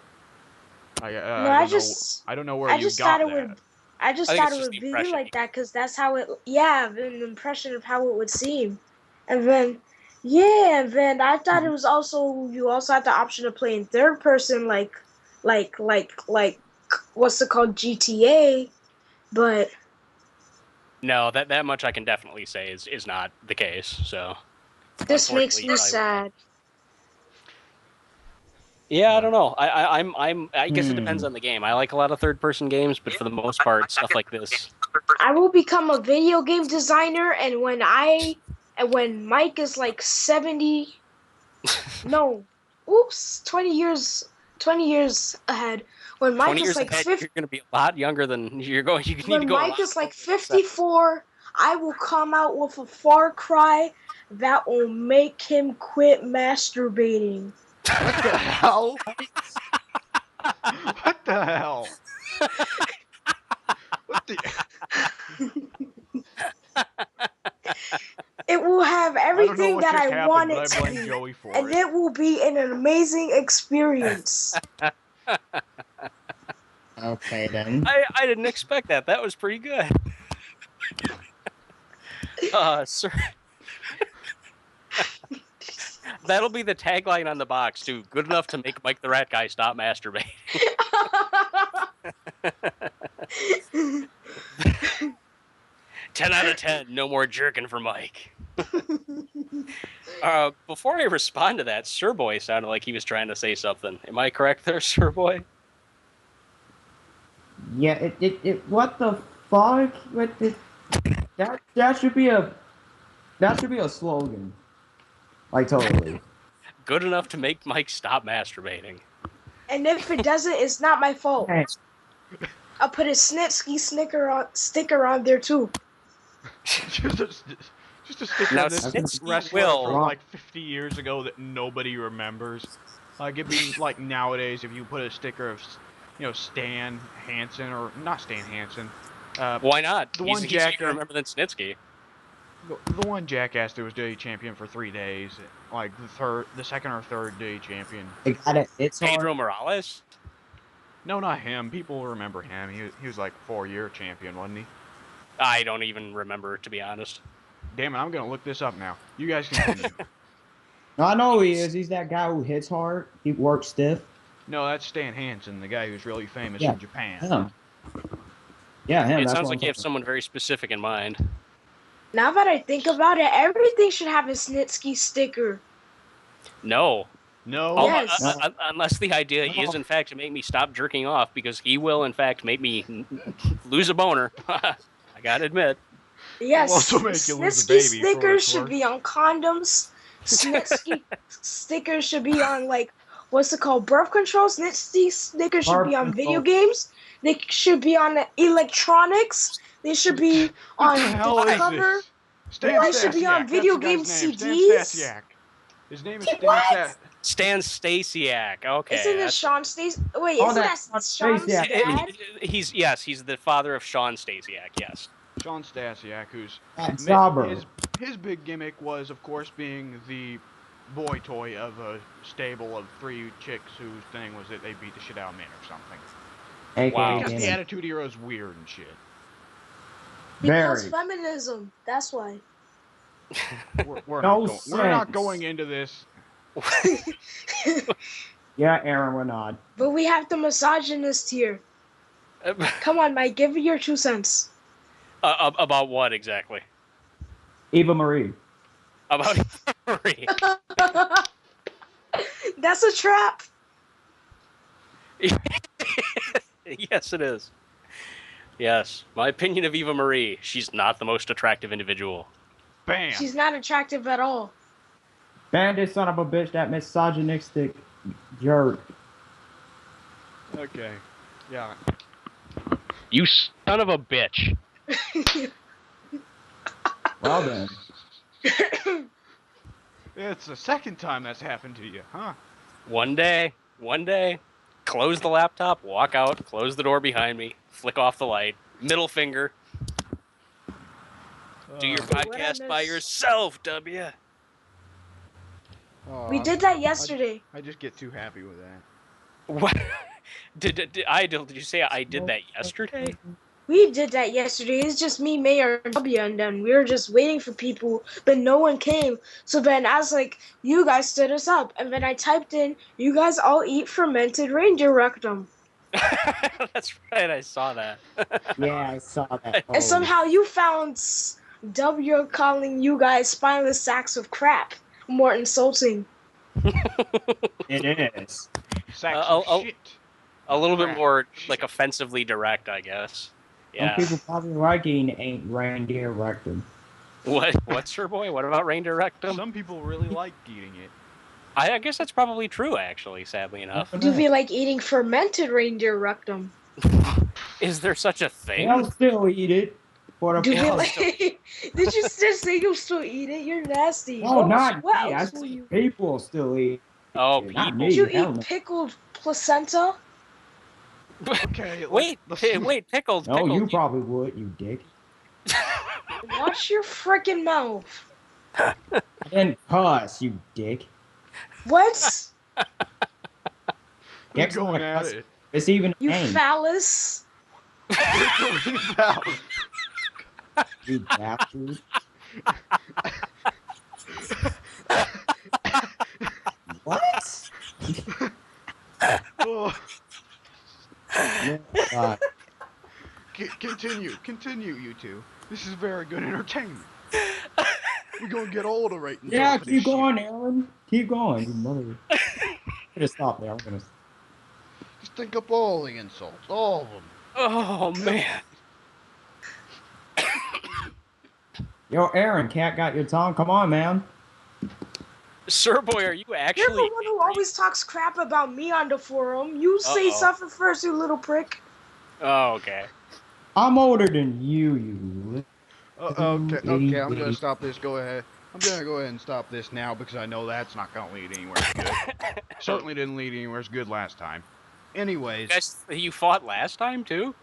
I don't know where you got that. I just thought it would be like that because that's how it. Yeah, an impression of how it would seem, and then I thought it was also you also had the option to play in third person, like what's it called, GTA, but. No, that much I can definitely say is not the case. So. This makes me sad. Yeah, I don't know. I guess it depends on the game. I like a lot of third-person games, but for the most part, stuff like this. I will become a video game designer, and when Mike is like 70, no, 20 years ahead. When Mike is like 50, you're going to be a lot younger than you're going. You need to go. When Mike is like 54, I will come out with a Far Cry that will make him quit masturbating. What the hell? What the hell? What the? It will have everything that I want it to be, and it will be an amazing experience. Okay, then. I didn't expect that. That was pretty good. Sir. That'll be the tagline on the box, too. Good enough to make Mike the Rat Guy stop masturbating. 10 out of 10. No more jerking for Mike. Before I respond to that, Serboy sounded like he was trying to say something. Am I correct there, Serboy? Yeah, what the fuck? That should be a slogan. Like, totally. Good enough to make Mike stop masturbating. And if it doesn't, it's not my fault. I'll put a Snitsky sticker on there, too. just a sticker on this wrestler from like 50 years ago that nobody remembers. Like, it'd be like nowadays if you put a sticker of, Stan Hansen, or not Stan Hansen. Why not? The he's easier to remember than Snitsky. The one jackass that was day champion for 3 days, like the second or third day champion. It's Pedro Morales? No, not him. People remember him. He was like 4-year champion, wasn't he? I don't even remember, to be honest. Damn it, I'm gonna look this up now. You guys continue. No, I know who he is. He's that guy who hits hard. He works stiff. No, that's Stan Hansen, the guy who's really famous in Japan. Him. It sounds like you have someone very specific in mind. Now that I think about it, everything should have a Snitsky sticker. No. No. Yes. Unless the idea is, in fact, to make me stop jerking off, because he will, in fact, make me lose a boner. I gotta admit. Yes. It'll also make you lose a Snitsky baby, for what stickers it's should worth. be on condoms. Snitsky stickers should be on, like, what's it called? Birth control. Snitsky stickers should be on video games. They should be on electronics. They should be What on the hell the is cover. this? Stan They should be on Stasiak, video that's the game guy's name. Stan CDs. Stasiak. His name is What? Stan Stasiak. Stan Stasiak. Okay. Isn't it Sean Stacy? Wait, Oh, isn't that that's Sean's Stasiak. dad? He's the father of Sean Stasiak. Yes. Sean Stasiak, who's That's Sauber. his big gimmick was, of course, being the boy toy of a stable of 3 chicks whose thing was that they beat the shit out of men or something. Wow. Because the Attitude Era is weird and shit. Because Very. feminism. That's why. We're No not sense. going into this. Yeah, Aaron, we're not. But we have the misogynist here. Come on, Mike, give me your 2 cents. About what exactly? Eva Marie. About Marie. That's a trap. Yes, it is. Yes, my opinion of Eva Marie. She's not the most attractive individual. Bam. She's not attractive at all. Bandit son of a bitch, that misogynistic jerk. Okay. Yeah. You son of a bitch. Well then. It's the second time that's happened to you, huh? One day, close the laptop, walk out, close the door behind me, flick off the light, middle finger. Do your podcast by yourself, W. We did that yesterday. I just get too happy with that. What? Did you say I did that yesterday? We did that yesterday. It's just me, Mayor, and W, and then we were just waiting for people, but no one came. So then I was like, you guys stood us up. And then I typed in, you guys all eat fermented reindeer rectum. That's right, I saw that. Yeah, I saw that. And somehow you found W calling you guys spineless sacks of crap more insulting. It is. Sacks of shit. A little bit more, like, offensively direct, I guess. Yeah. Some people probably like eating reindeer rectum. What, Serboy? What about reindeer rectum? Some people really like eating it. I guess that's probably true, actually, sadly enough. Do we like eating fermented reindeer rectum? Is there such a thing? I'll still eat it. For Do we the like... Did you just say you still eat it? You're nasty. Oh, not what me. I else will see you... people still eat. Oh, Not people. me. Did you hell eat no. pickled placenta? Okay. Wait, pickled. No, you pickled. probably would, you dick. Watch your frickin' mouth. I didn't cuss, you dick. What? They're Get going some at cuss. it. It's even You name. phallus? You bastard. What? Oh, Yeah, continue, you two. This is very good entertainment. We're gonna get older right now. yeah, keep going, Aaron. Keep going, you mother. I'm gonna stop there. I'm gonna. Just think up all the insults, all of them. Oh, man. Yo, Aaron, cat got your tongue. Come on, man. Serboy, are you You're actually... the one who always talks crap about me on the forum. You say Uh-oh. something first, you little prick. Oh, okay. I'm older than you. Okay, I'm gonna stop this. Go ahead. I'm gonna go ahead and stop this now because I know that's not gonna lead anywhere good. Certainly didn't lead anywhere good last time. Anyways, You fought last time, too?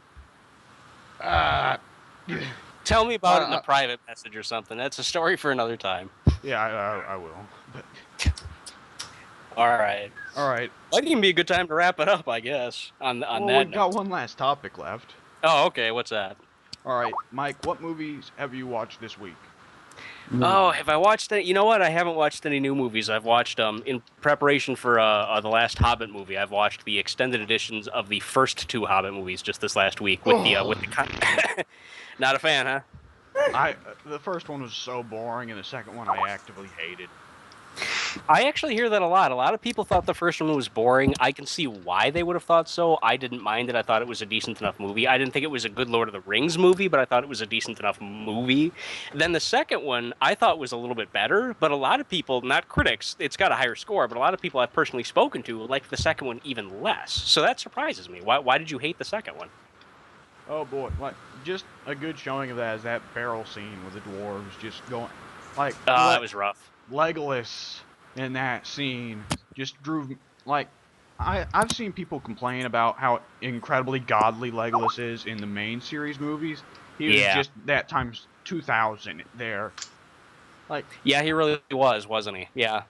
uh, Tell me about it in a private message or something. That's a story for another time. yeah, I will. But All right. all right. Might even be a good time to wrap it up, I guess, on Well, that we've got note. one last topic left. Oh, okay. What's that? All right, Mike, what movies have you watched this week? Oh, have I watched any? You know what? I haven't watched any new movies. I've watched, in preparation for the last Hobbit movie, I've watched the extended editions of the first 2 Hobbit movies just this last week with Not a fan, huh? The first one was so boring, and the second one I actively hated. I actually hear that a lot. A lot of people thought the first one was boring. I can see why they would have thought so. I didn't mind it. I thought it was a decent enough movie. I didn't think it was a good Lord of the Rings movie, but I thought it was a decent enough movie. Then the second one, I thought was a little bit better, but a lot of people, not critics, it's got a higher score, but a lot of people I've personally spoken to like the second one even less. So that surprises me. Why did you hate the second one? Oh boy, like just a good showing of that is that barrel scene with the dwarves just going, like That was rough. Legolas in that scene just drew like I've seen people complain about how incredibly godly Legolas is in the main series movies. He was just that times 2,000 there. Like yeah, he really was, wasn't he? Yeah.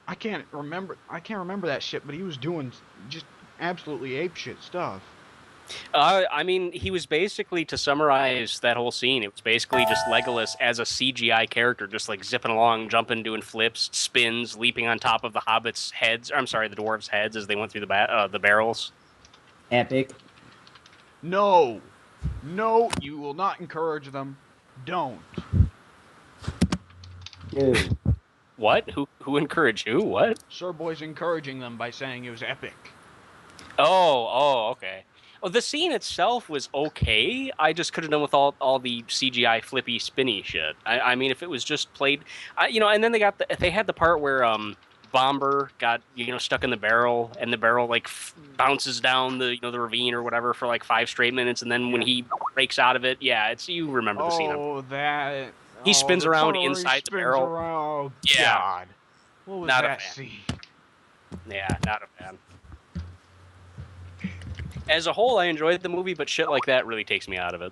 I can't remember that shit, but he was doing just absolutely apeshit stuff. I mean, he was basically, to summarize that whole scene, it was basically just Legolas as a CGI character, just like zipping along, jumping, doing flips, spins, leaping on top of the hobbits' heads. Or, I'm sorry, the dwarves' heads as they went through the barrels. Epic. No, you will not encourage them. Don't. Dude. What? Who encouraged who? What? Serboy's encouraging them by saying it was epic. Oh, okay. Well, the scene itself was okay. I just could have done with all the CGI flippy spinny shit. I mean, if it was just played, and then they had the part where Bomber got stuck in the barrel, and the barrel like bounces down the the ravine or whatever for like 5 straight minutes, and then when he breaks out of it, you remember the scene. Oh, that. He spins around inside the barrel. Oh, yeah. God. What was Not that scene? Yeah, not a fan. As a whole, I enjoyed the movie, but shit like that really takes me out of it.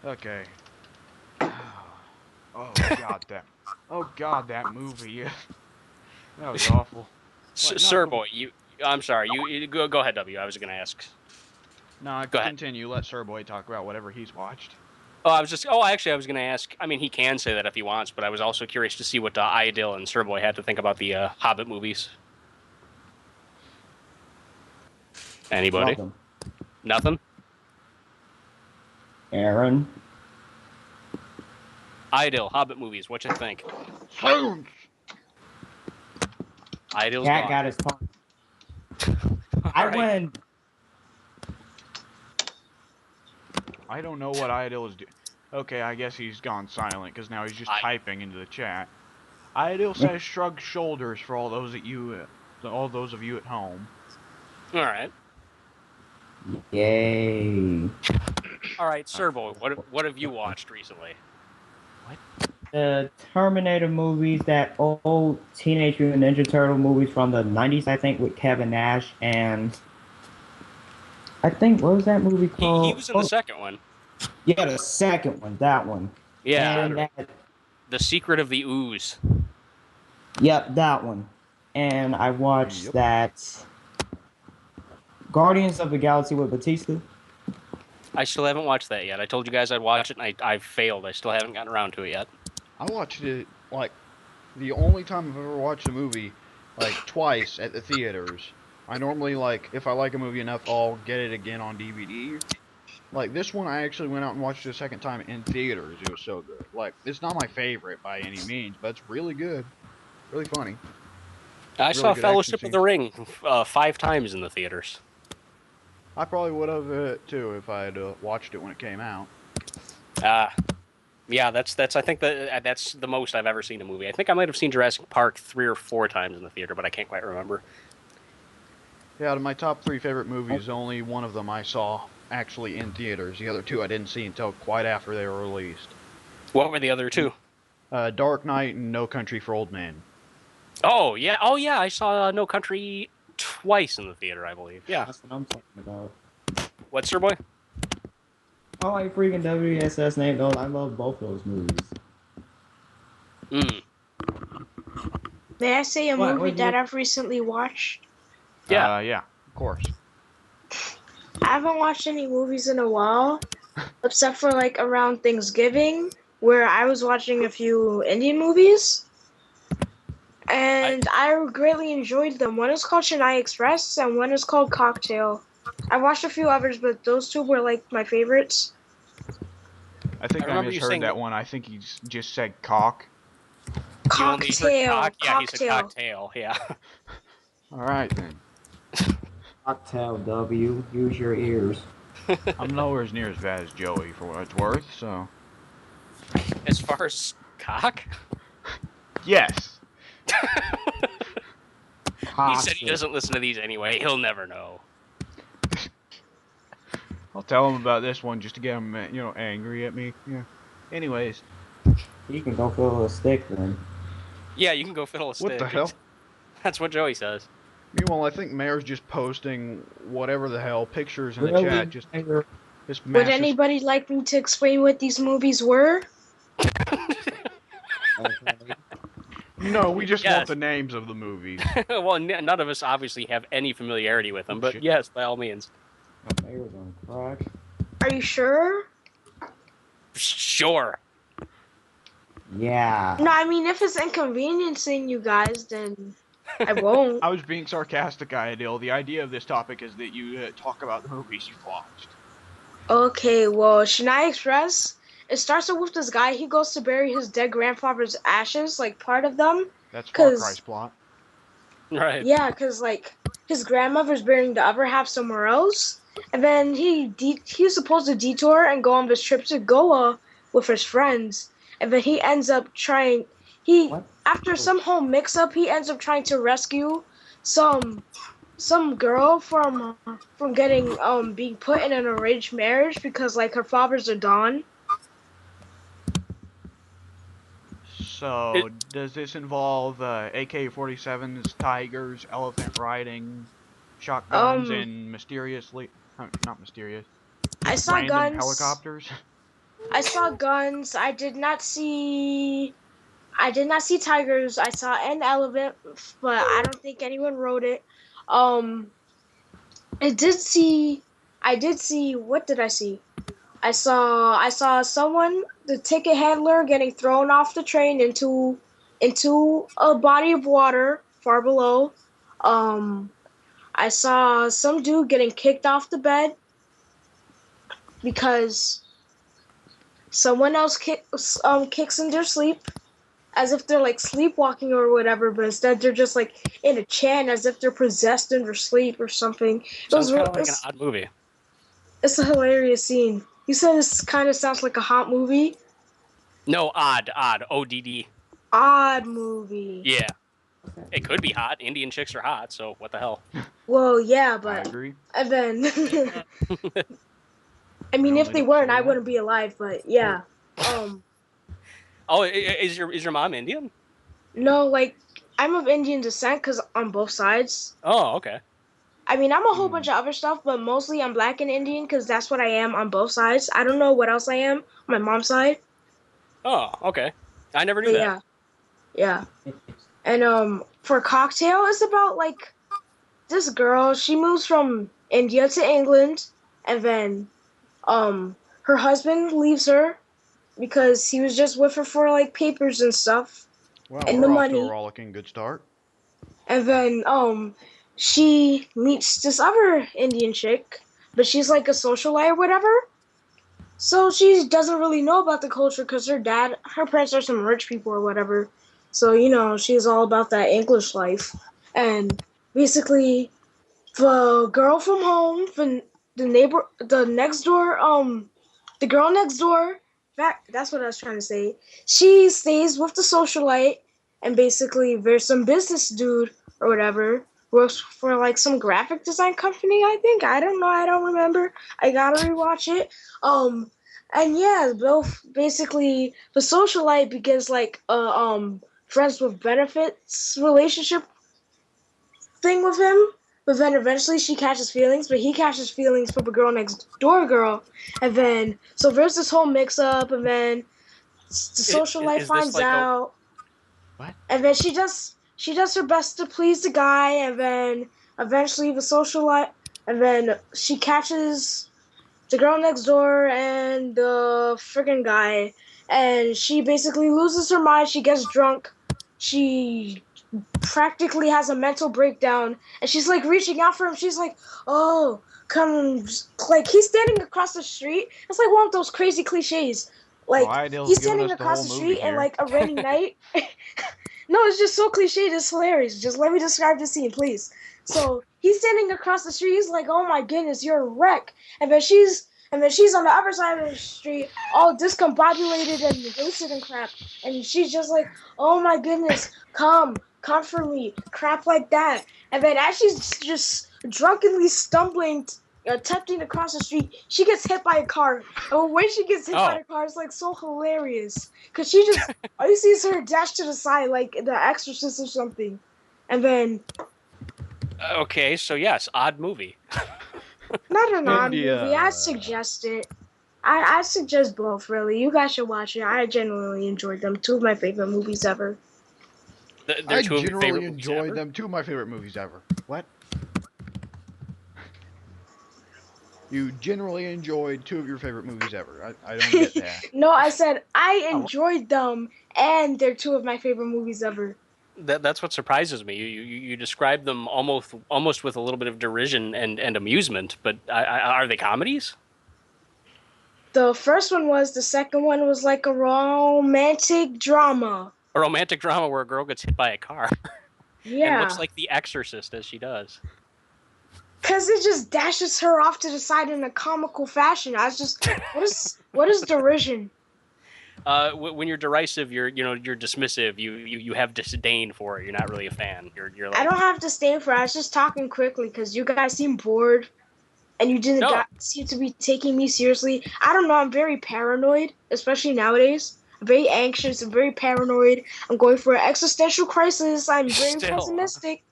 Okay. Oh God, that movie. That was awful. Serboy, I'm sorry. You go ahead, W. I was going to ask. No, go ahead. Continue. Let Serboy talk about whatever he's watched. I was going to ask. I mean, he can say that if he wants, but I was also curious to see what Iodill and Serboy had to think about the Hobbit movies. Anybody? Nothing? Aaron? Iodill, Hobbit movies, what you think? Silence! Iodill's Cat gone. got his part. I don't know what Iodill is doing. Okay, I guess he's gone silent because now he's just typing into the chat. Iodill says shrug shoulders for all those of you at home. All right. Yay. All right, Serbo, what have you watched recently? What? The Terminator movies, that old Teenage Mutant Ninja Turtle movies from the 90s, I think, with Kevin Nash, and I think, what was that movie called? He was in the second one. Yeah, the second one, that one. Yeah. And The Secret of the Ooze. Yep, that one. And I watched that Guardians of the Galaxy with Batista. I still haven't watched that yet. I told you guys I'd watch it, and I've failed. I still haven't gotten around to it yet. I watched it, like, the only time I've ever watched a movie, like, twice at the theaters. I normally, like, if I like a movie enough, I'll get it again on DVD. Like, this one, I actually went out and watched it a second time in theaters. It was so good. Like, it's not my favorite by any means, but it's really good. Really funny. I saw Fellowship of the Ring 5 times in the theaters. I probably would have too if I had watched it when it came out. Yeah, that's I think that's the most I've ever seen a movie. I think I might have seen Jurassic Park 3 or 4 times in the theater, but I can't quite remember. Yeah, out of my top 3 favorite movies, only one of them I saw actually in theaters. The other 2 I didn't see until quite after they were released. What were the other 2? Dark Knight and No Country for Old Men. Oh yeah, I saw No Country twice in the theater, I believe. Yeah. That's what I'm talking about. What's your boy? Oh, I freaking WSS named those. I love both those movies. May I say a movie that I've recently watched? Yeah. Yeah, of course. I haven't watched any movies in a while, except for like around Thanksgiving, where I was watching a few Indian movies. And I greatly enjoyed them. One is called Chennai Express, and one is called Cocktail. I watched a few others, but those 2 were like my favorites. I think I misheard that one. I think he just said cock. You only heard Cocktail. Yeah, he said Cocktail. cocktail. Yeah. All right then. Cocktail W. Use your ears. I'm nowhere as near as bad as Joey for what it's worth. So As far as cock, yes. he said he doesn't listen to these anyway. He'll never know. I'll tell him about this one just to get him, angry at me. Yeah. Anyways. You can go fill a stick then. Yeah, you can go fiddle a stick. What the hell? That's what Joey says. Meanwhile, I think Mayor's just posting whatever the hell pictures in the Really? chat. Just Would massive. anybody like me to explain what these movies were? No, we just Yes. want the names of the movies. Well, none of us obviously have any familiarity with them, but Shit. yes, by all means. Mayor's on crack. Are you sure? Sure. Yeah. No, I mean, if it's inconveniencing you guys, then I won't. I was being sarcastic, Iodill. The idea of this topic is that you talk about the movies you've watched. Okay, well, Chennai Express, it starts off with this guy. He goes to bury his dead grandfather's ashes, like part of them. That's Far 'Cause- Cry's plot. Right. Yeah, because, like, his grandmother's burying the other half somewhere else. And then he's supposed to detour and go on this trip to Goa with his friends. And then he ends up trying... What? After some whole mix-up, he ends up trying to rescue some girl from getting being put in an arranged marriage because, like, her father's a don. So, does this involve AK-47s, tigers, elephant riding, shotguns, and not mysterious, I saw random guns. helicopters? I saw guns. I did not see tigers. I saw an elephant, but I don't think anyone rode it. I did see. What did I see? I saw someone, the ticket handler, getting thrown off the train into a body of water far below. I saw some dude getting kicked off the bed because someone else kicks in their sleep, as if they're like sleepwalking or whatever, but instead they're just like in a chant as if they're possessed in their sleep or something. Sounds kind of like an odd movie. It's a hilarious scene. You said this kind of sounds like a hot movie? No, odd. ODD. Odd movie. Yeah. It could be hot. Indian chicks are hot, so what the hell? Well, yeah, I but agree. and then I mean, if they weren't, I wouldn't be alive. But yeah. Oh, is your mom Indian? No, like I'm of Indian descent because on both sides. Oh, okay. I mean, I'm a whole bunch of other stuff, but mostly I'm black and Indian because that's what I am on both sides. I don't know what else I am on my mom's side. Oh, okay. I never knew But that. yeah. And for Cocktail, it's about like this girl. She moves from India to England, and then her husband leaves her because he was just with her for like papers and stuff. Well, And we're the off money. to a rollicking good start. And then she meets this other Indian chick, but she's like a socialite or whatever. So she doesn't really know about the culture because her parents are some rich people or whatever. So, she's all about that English life. And basically, the girl from home, the girl next door, that's what I was trying to say. She stays with the socialite, and basically there's some business dude or whatever works for like some graphic design company, I think. I don't know, I don't remember. I gotta rewatch it. And yeah, both basically the socialite begins like friends with benefits relationship thing with him, but then eventually she catches feelings, but he catches feelings for the girl next door girl, and then so there's this whole mix up, and then the socialite is this finds like out, What? and then she does her best to please the guy, and then eventually the socialite, and then she catches the girl next door and the friggin' guy, and she basically loses her mind. She gets drunk. She practically has a mental breakdown, and she's like reaching out for him. She's like, "Oh, come!" Like he's standing across the street. It's like one of those crazy cliches. Like Iodill's he's giving standing us the across whole the movie street and here. like a rainy night. No, it's just so cliched. It's hilarious. Just let me describe the scene, please. So he's standing across the street. He's like, "Oh my goodness, you're a wreck." And then she's on the other side of the street, all discombobulated and wasted and crap. And she's just like, "Oh my goodness, come for me," crap like that. And then as she's just drunkenly stumbling, attempting to cross the street, she gets hit by a car. And when she gets hit by the car, it's like so hilarious because she just all you see is her dash to the side like The Exorcist or something. And then Okay, so yes, odd movie. not an odd India. movie. I'd suggest it. I suggest both, really. You guys should watch it. I genuinely enjoyed them. Two of my favorite movies ever. They're I two of your favorite generally movies enjoyed ever? them. Two of my favorite movies ever. What? You generally enjoyed two of your favorite movies ever. I don't get that. No, I said I enjoyed them, and they're two of my favorite movies ever. That's what surprises me. You describe them almost with a little bit of derision and amusement, but are they comedies? The first one was. The second one was like a romantic drama. A romantic drama where a girl gets hit by a car and Yeah. looks like The Exorcist as she does. Because it just dashes her off to the side in a comical fashion. I was just, what is derision? When you're derisive, you're dismissive. You have disdain for it. You're not really a fan. You're like, I don't have to stand for it. I was just talking quickly because you guys seem bored, and you didn't No. seem to be taking me seriously. I don't know. I'm very paranoid, especially nowadays. I'm very anxious. I'm very paranoid. I'm going for an existential crisis. I'm very Still. pessimistic.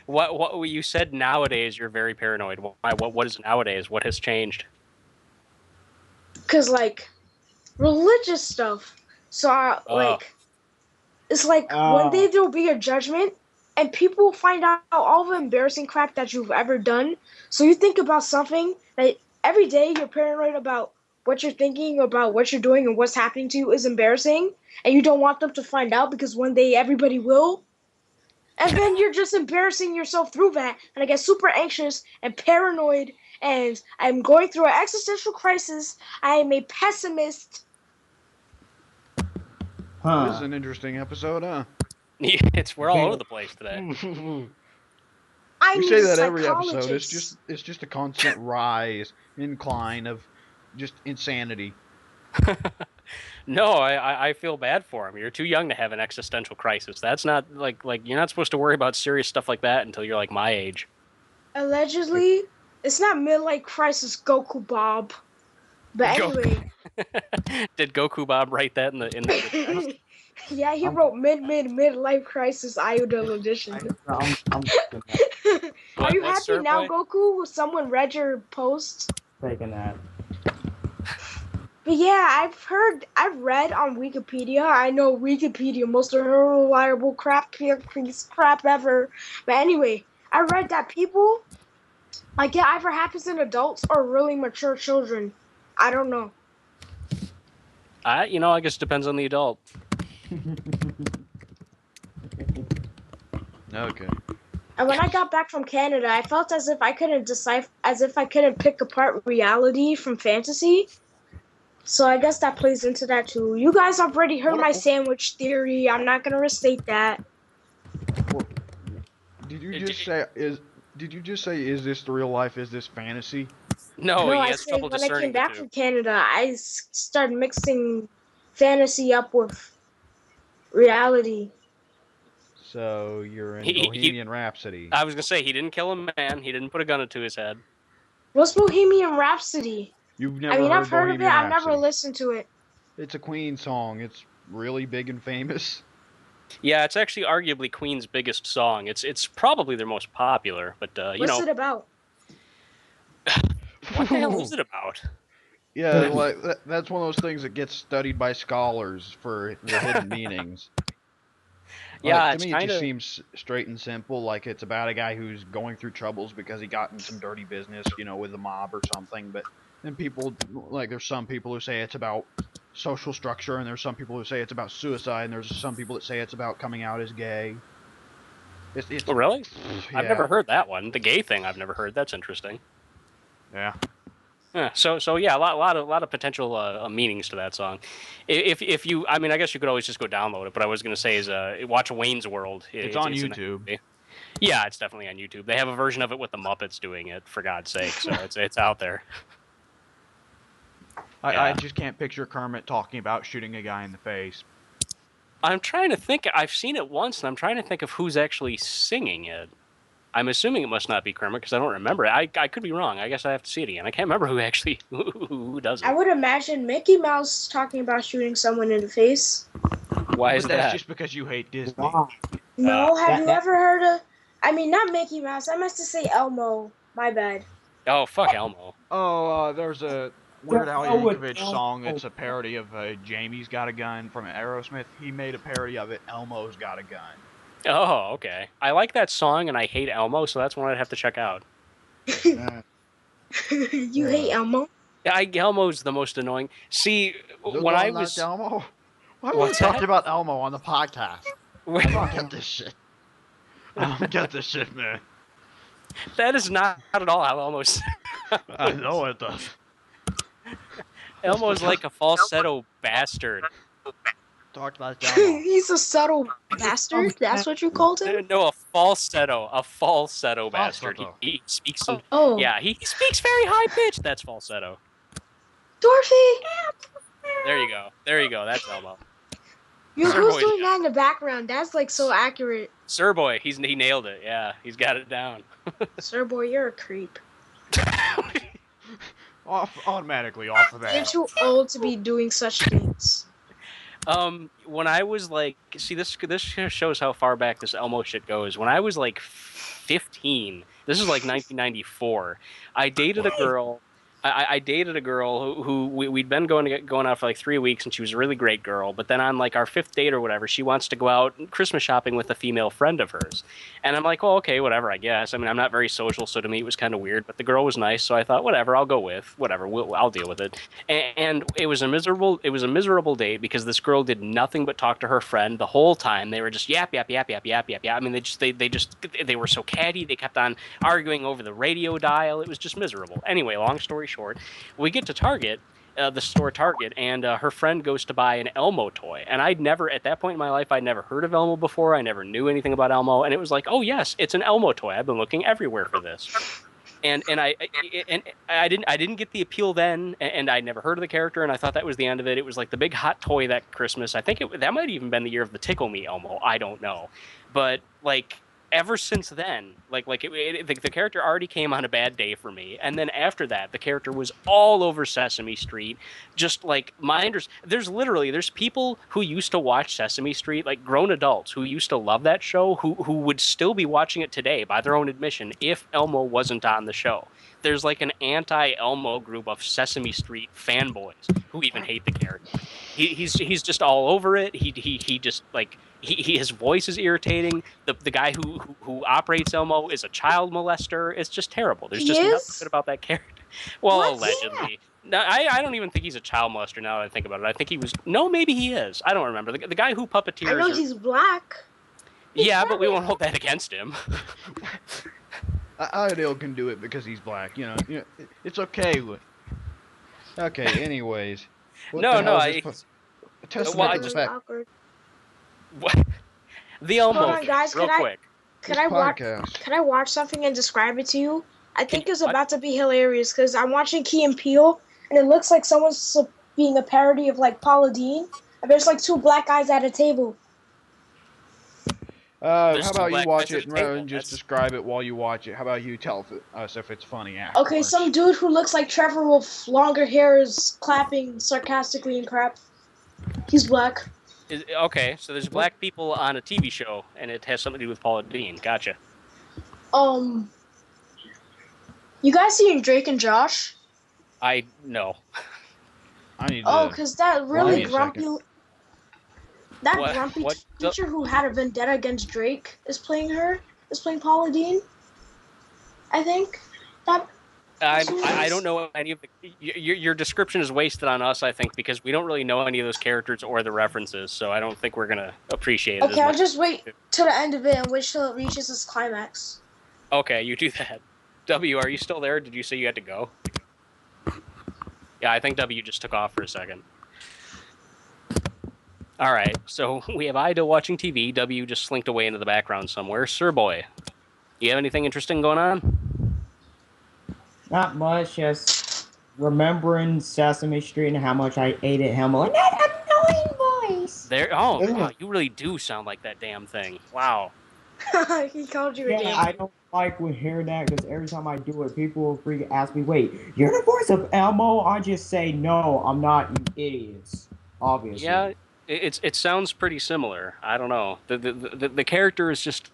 What you said nowadays? You're very paranoid. Why? What is nowadays? What has changed? Because like religious stuff. So it's like one day there'll be a judgment, and people find out all the embarrassing crap that you've ever done. So you think about something that every day you're paranoid about what you're thinking about, what you're doing, and what's happening to you is embarrassing, and you don't want them to find out because one day everybody will. And then you're just embarrassing yourself through that, and I get super anxious and paranoid, and I'm going through an existential crisis. I am a pessimist. This is an interesting episode, huh? We're all over the place today. I'm We say a that every episode. psychologist. It's just a constant rise, incline of just insanity. No, I feel bad for him. You're too young to have an existential crisis. That's not like you're not supposed to worry about serious stuff like that until you're like my age. Allegedly, it's not midlife crisis, Goku Bob. But anyway, Did Goku Bob write that in the yeah, he wrote midlife crisis Iodill edition. I'm Are you What's happy now, Serboy? Goku? Someone read your post. taking that. But yeah, I've read on Wikipedia. I know Wikipedia, most unreliable crap ever. But anyway, I read that people like it either happens in adults or really mature children. I don't know. I guess it depends on the adult. Okay. And when I got back from Canada, I felt as if I couldn't pick apart reality from fantasy. So I guess that plays into that too. You guys already heard my sandwich theory. I'm not gonna restate that. Did you just say is this the real life? Is this fantasy? No, No, he I has said trouble when I discerning came back the from two. Canada, I started mixing fantasy up with reality. So you're in He- Bohemian Rhapsody. I was gonna say he didn't kill a man. He didn't put a gun to his head. What's Bohemian Rhapsody? You've never I mean, heard I've heard of it. Bohemian I've never Rhapsody. listened to it. It's a Queen song. It's really big and famous. Yeah, it's actually arguably Queen's biggest song. It's probably their most popular, but What's it about? what the hell is it about? Yeah, like that's one of those things that gets studied by scholars for the hidden meanings. Yeah, Like, it's to me, it kind just of. seems straight and simple. Like it's about a guy who's going through troubles because he got in some dirty business, with the mob or something. But then there's some people who say it's about social structure, and there's some people who say it's about suicide, and there's some people that say it's about coming out as gay. It's Oh, really? I've yeah. never heard that one. The gay thing I've never heard. That's interesting. Yeah. Yeah, so yeah, a lot of potential meanings to that song. If you, I mean, I guess you could always just go download it. But I was gonna say is watch Wayne's World. It's on a nice YouTube. movie. Yeah, it's definitely on YouTube. They have a version of it with the Muppets doing it, for God's sake. So it's out there. I just can't picture Kermit talking about shooting a guy in the face. I'm trying to think. I've seen it once, and I'm trying to think of who's actually singing it. I'm assuming it must not be Kermit because I don't remember it. I could be wrong. I guess I have to see it again. I can't remember who actually who does it. I would imagine Mickey Mouse talking about shooting someone in the face. Why is But that's that? just because you hate Disney. No, have you ever heard of? I mean, not Mickey Mouse. I must say Elmo. My bad. Oh, fuck Elmo. Oh, there's a Weird Al Elmo would- Yankovic song that's a parody of Jamie's Got a Gun from Aerosmith. He made a parody of it, Elmo's Got a Gun. Oh, okay. I like that song, and I hate Elmo, so that's one I'd have to check out. You hate Elmo? Yeah, Elmo's the most annoying. See, when I was... Elmo? Why are we What's talking that? about Elmo on the podcast? I don't get this shit. I don't get this shit, man. That is not at all how Elmo's... I know it does. Elmo's like a falsetto bastard. Talk about Elmo. He's a subtle bastard. That's what you called him. No, a falsetto bastard. Falsetto. He speaks. In, Oh, yeah, he speaks very high pitched. That's falsetto. Dorothy. There you go. That's Elmo. Who's Serboy. doing that in the background? That's like so accurate. Serboy, he nailed it. Yeah, he's got it down. Serboy, you're a creep. Automatically off of that. You're too old to be doing such things. When I was like, see, this shows how far back this Elmo shit goes. When I was like 15, this is like 1994. I dated a girl. I dated a girl who we'd been going out for like 3 weeks, and she was a really great girl. But then on like our 5th date or whatever, she wants to go out Christmas shopping with a female friend of hers. And I'm like, well, okay, whatever, I guess. I mean, I'm not very social, so to me it was kind of weird. But the girl was nice, so I thought, whatever, I'll go with whatever. I'll deal with it. And it was a miserable date because this girl did nothing but talk to her friend the whole time. They were just yap. I mean, they were so catty. They kept on arguing over the radio dial. It was just miserable. Anyway, long story short, we get to Target, the store Target, and her friend goes to buy an Elmo toy. And at that point in my life, I'd never heard of Elmo before. I never knew anything about Elmo. And it was like, oh yes, it's an Elmo toy. I've been looking everywhere for this. And I didn't get the appeal then, and I never heard of the character, and I thought that was the end of it. It was like the big hot toy that Christmas. I think that might have even been the year of the Tickle Me Elmo. I don't know, but like ever since then, the character already came on a bad day for me, and then after that, the character was all over Sesame Street. Just like there's people who used to watch Sesame Street, like grown adults who used to love that show, who would still be watching it today by their own admission if Elmo wasn't on the show. There's like an anti-Elmo group of Sesame Street fanboys who even hate the character. He's just all over it. He just like his voice is irritating. The guy who operates Elmo is a child molester. It's just terrible. There's just nothing good about that character. Well, What? allegedly. No, I don't even think he's a child molester now that I think about it. I think he was. No, maybe he is. I don't remember. The guy who puppeteers. I know he's black. Yeah, but we won't hold that against him. Iodill can do it because he's black. You know, it's okay. Okay. Anyways. What No, the no, hell is this testament well, I to the just- fact- Awkward. What? The Elmo. Hold on, thing, guys, real can I- quick. Can this I watch? podcast. Can I watch something and describe it to you? I think it's what? about to be hilarious because I'm watching Key and Peele, and it looks like someone's being a parody of like Paula Deen. And there's like two black guys at a table. How There's about two you black watch guys at it a rather table. than just That's- describe it while you watch it? How about you tell us if it's funny afterwards? Okay, some dude who looks like Trevor with longer hair is clapping sarcastically and crap. He's black. Okay, so there's black people on a TV show, and it has something to do with Paula Deen. Gotcha. You guys seeing Drake and Josh? I know. I need to. Oh, because that really Wait a grumpy, second. What? teacher who had a vendetta against Drake is playing Paula Deen. I think that. I don't know any of the. Your description is wasted on us, I think, because we don't really know any of those characters or the references, so I don't think we're gonna appreciate it. Okay, as I'll much. just wait till the end of it and wait till it reaches its climax. Okay, you do that. W, are you still there? Did you say you had to go? Yeah, I think W just took off for a second. All right, so we have Iodill watching TV. W just slinked away into the background somewhere. Serboy, you have anything interesting going on? Not much, just remembering Sesame Street and how much I hated him. Like, that annoying voice! Wow, you really do sound like that damn thing. Wow. He called you a Yeah, damn. I don't like when hearing that because every time I do it, people will freaking ask me, wait, you're the voice of Elmo? I just say, no, I'm not, you idiots. Obviously. Yeah, it sounds pretty similar. I don't know. The character is just...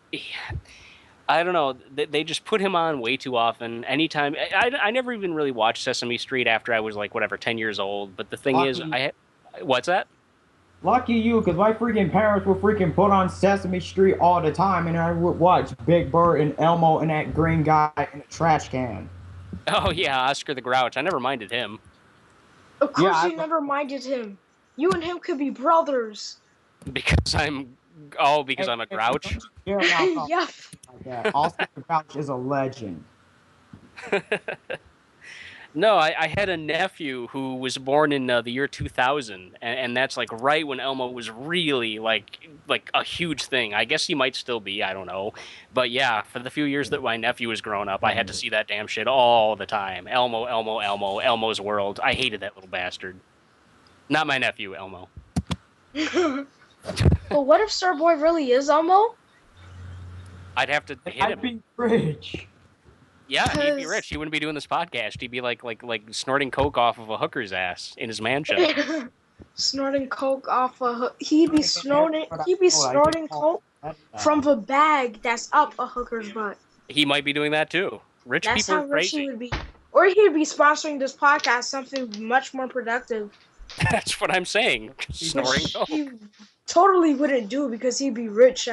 I don't know. They just put him on way too often. Anytime... I never even really watched Sesame Street after I was, like, whatever, 10 years old. But the thing is, what's that? Lucky you, because my freaking parents would freaking put on Sesame Street all the time, and I would watch Big Bird and Elmo and that green guy in a trash can. Oh, yeah, Oscar the Grouch. I never minded him. Of course you never minded him. You and him could be brothers. Because I'm... Oh, because I'm a grouch? Yeah. Like Oscar the Grouch is a legend. No, I had a nephew who was born in the year 2000, and that's like right when Elmo was really like a huge thing. I guess he might still be, I don't know. But yeah, for the few years that my nephew was growing up, I had to see that damn shit all the time. Elmo, Elmo, Elmo, Elmo's World. I hated that little bastard. Not my nephew, Elmo. But what if Serboy really is Elmo? I'd have to hit him. I'd be rich. Yeah, he'd be rich. He wouldn't be doing this podcast. He'd be like snorting coke off of a hooker's ass in his mansion. Snorting coke off a he'd be snorting coke from the bag that's up a hooker's butt. He might be doing that too. Rich That's people how are rich crazy. he would be. Or he'd be sponsoring this podcast, something much more productive. That's what I'm saying. Snoring coke. He totally wouldn't do it because he'd be rich.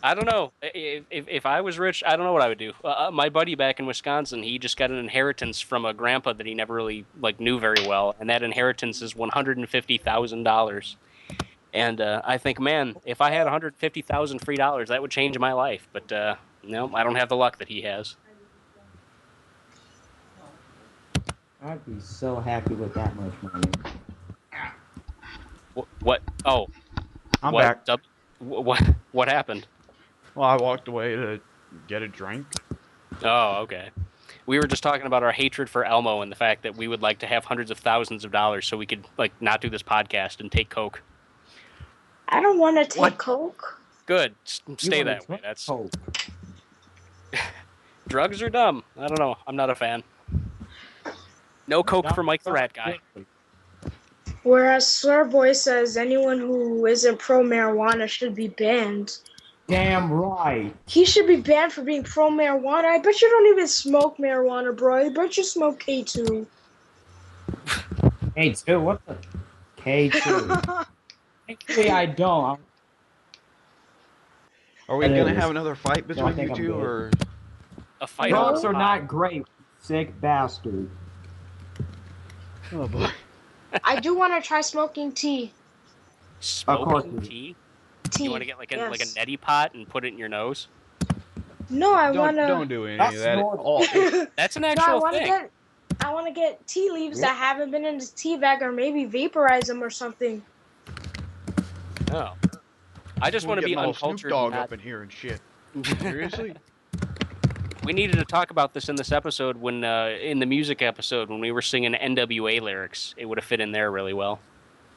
I don't know. If I was rich, I don't know what I would do. My buddy back in Wisconsin, he just got an inheritance from a grandpa that he never really knew very well, and that inheritance is $150,000. And I think, man, if I had $150,000 free dollars, that would change my life. But no, I don't have the luck that he has. I'd be so happy with that much money. What? Oh, I'm back. What happened? Well, I walked away to get a drink. Oh, okay. We were just talking about our hatred for Elmo and the fact that we would like to have hundreds of thousands of dollars so we could not do this podcast and take coke. I don't want to take coke. Good. Stay that way. That's coke. Drugs are dumb. I don't know. I'm not a fan. No coke for Mike the Rat Guy. Whereas Serboy says anyone who isn't pro marijuana should be banned. Damn right. He should be banned for being pro marijuana. I bet you don't even smoke marijuana, bro. I bet you smoke K2. K2? What the? K2. Actually, I don't. Are we gonna have another fight between you two, or a fight? Drugs are not great, sick bastard. Oh boy. I do want to try smoking tea. Smoking tea? Tea. You want to get like a neti pot and put it in your nose? No, I want to. Don't do any of that at all. That's an actual thing. I want to get tea leaves that haven't been in this tea bag, or maybe vaporize them or something. Oh. I just want to be uncultured. Snoop Dogg up in here and shit. Seriously? We needed to talk about this in this episode when, in the music episode, when we were singing NWA lyrics. It would have fit in there really well.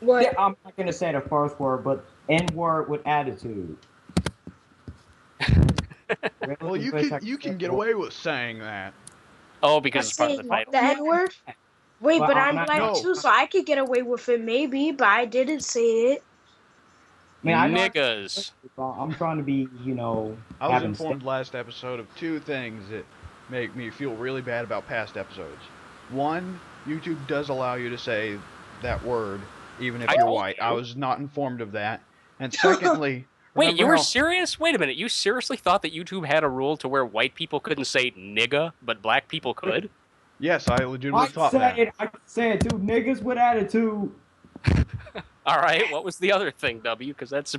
What? Yeah, I'm not gonna say the first word, but N-word with attitude. Well, you can get away with saying that. Oh, because it's part of the title. The N-word? Wait, Well, but I'm black too, so I could get away with it maybe, but I didn't say it. Niggas. I'm trying to be, I was informed last episode of two things that make me feel really bad about past episodes. One, YouTube does allow you to say that word, even if you're white. I was not informed of that. And secondly... Wait, you were serious? Wait a minute. You seriously thought that YouTube had a rule to where white people couldn't say nigga, but black people could? Yes, I legitimately thought that. I said, dude, niggas with attitude. All right, what was the other thing, W? Because that's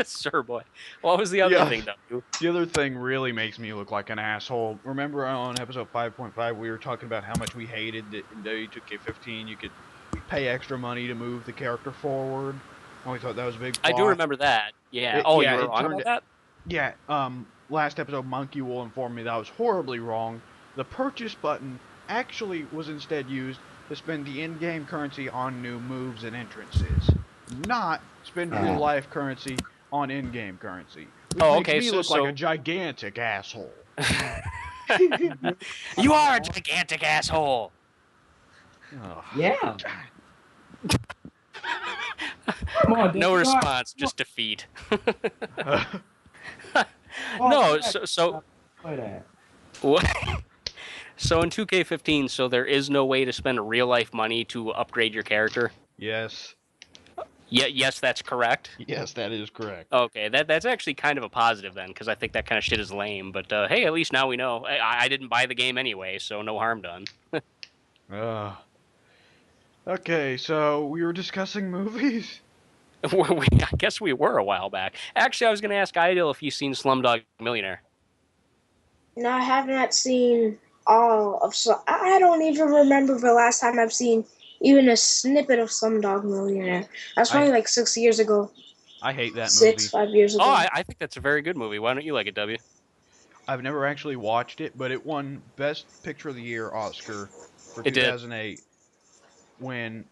Serboy. What was the other thing, W? The other thing really makes me look like an asshole. Remember on episode 5.5, we were talking about how much we hated that in W2K15 you could pay extra money to move the character forward. And we thought that was a big flaw. I do remember that. Yeah. You were wrong about that? Yeah, last episode, Monkey will inform me that I was horribly wrong. The purchase button actually was instead used to spend the in-game currency on new moves and entrances, not spend real-life currency on in-game currency. Which makes me look like a gigantic asshole. You are a gigantic asshole. Oh, Yeah. Come on, No response, just defeat. No, so what? So in 2K15, so there is no way to spend real life money to upgrade your character. yes. Yeah, yes, that's correct. Yes, that is correct. Okay, that's actually kind of a positive then, because I think that kind of shit is lame. But hey, at least now we know. I didn't buy the game anyway, so no harm done. Okay, so we were discussing movies. I guess we were a while back. Actually, I was going to ask Iodill if you've seen Slumdog Millionaire. No, I have not seen all of. I don't even remember the last time I've seen even a snippet of Slumdog Millionaire. That's probably like 6 years ago. I hate that movie. 5 years ago. Oh, I think that's a very good movie. Why don't you like it, W? I've never actually watched it, but it won Best Picture of the Year Oscar for It did. 2008 when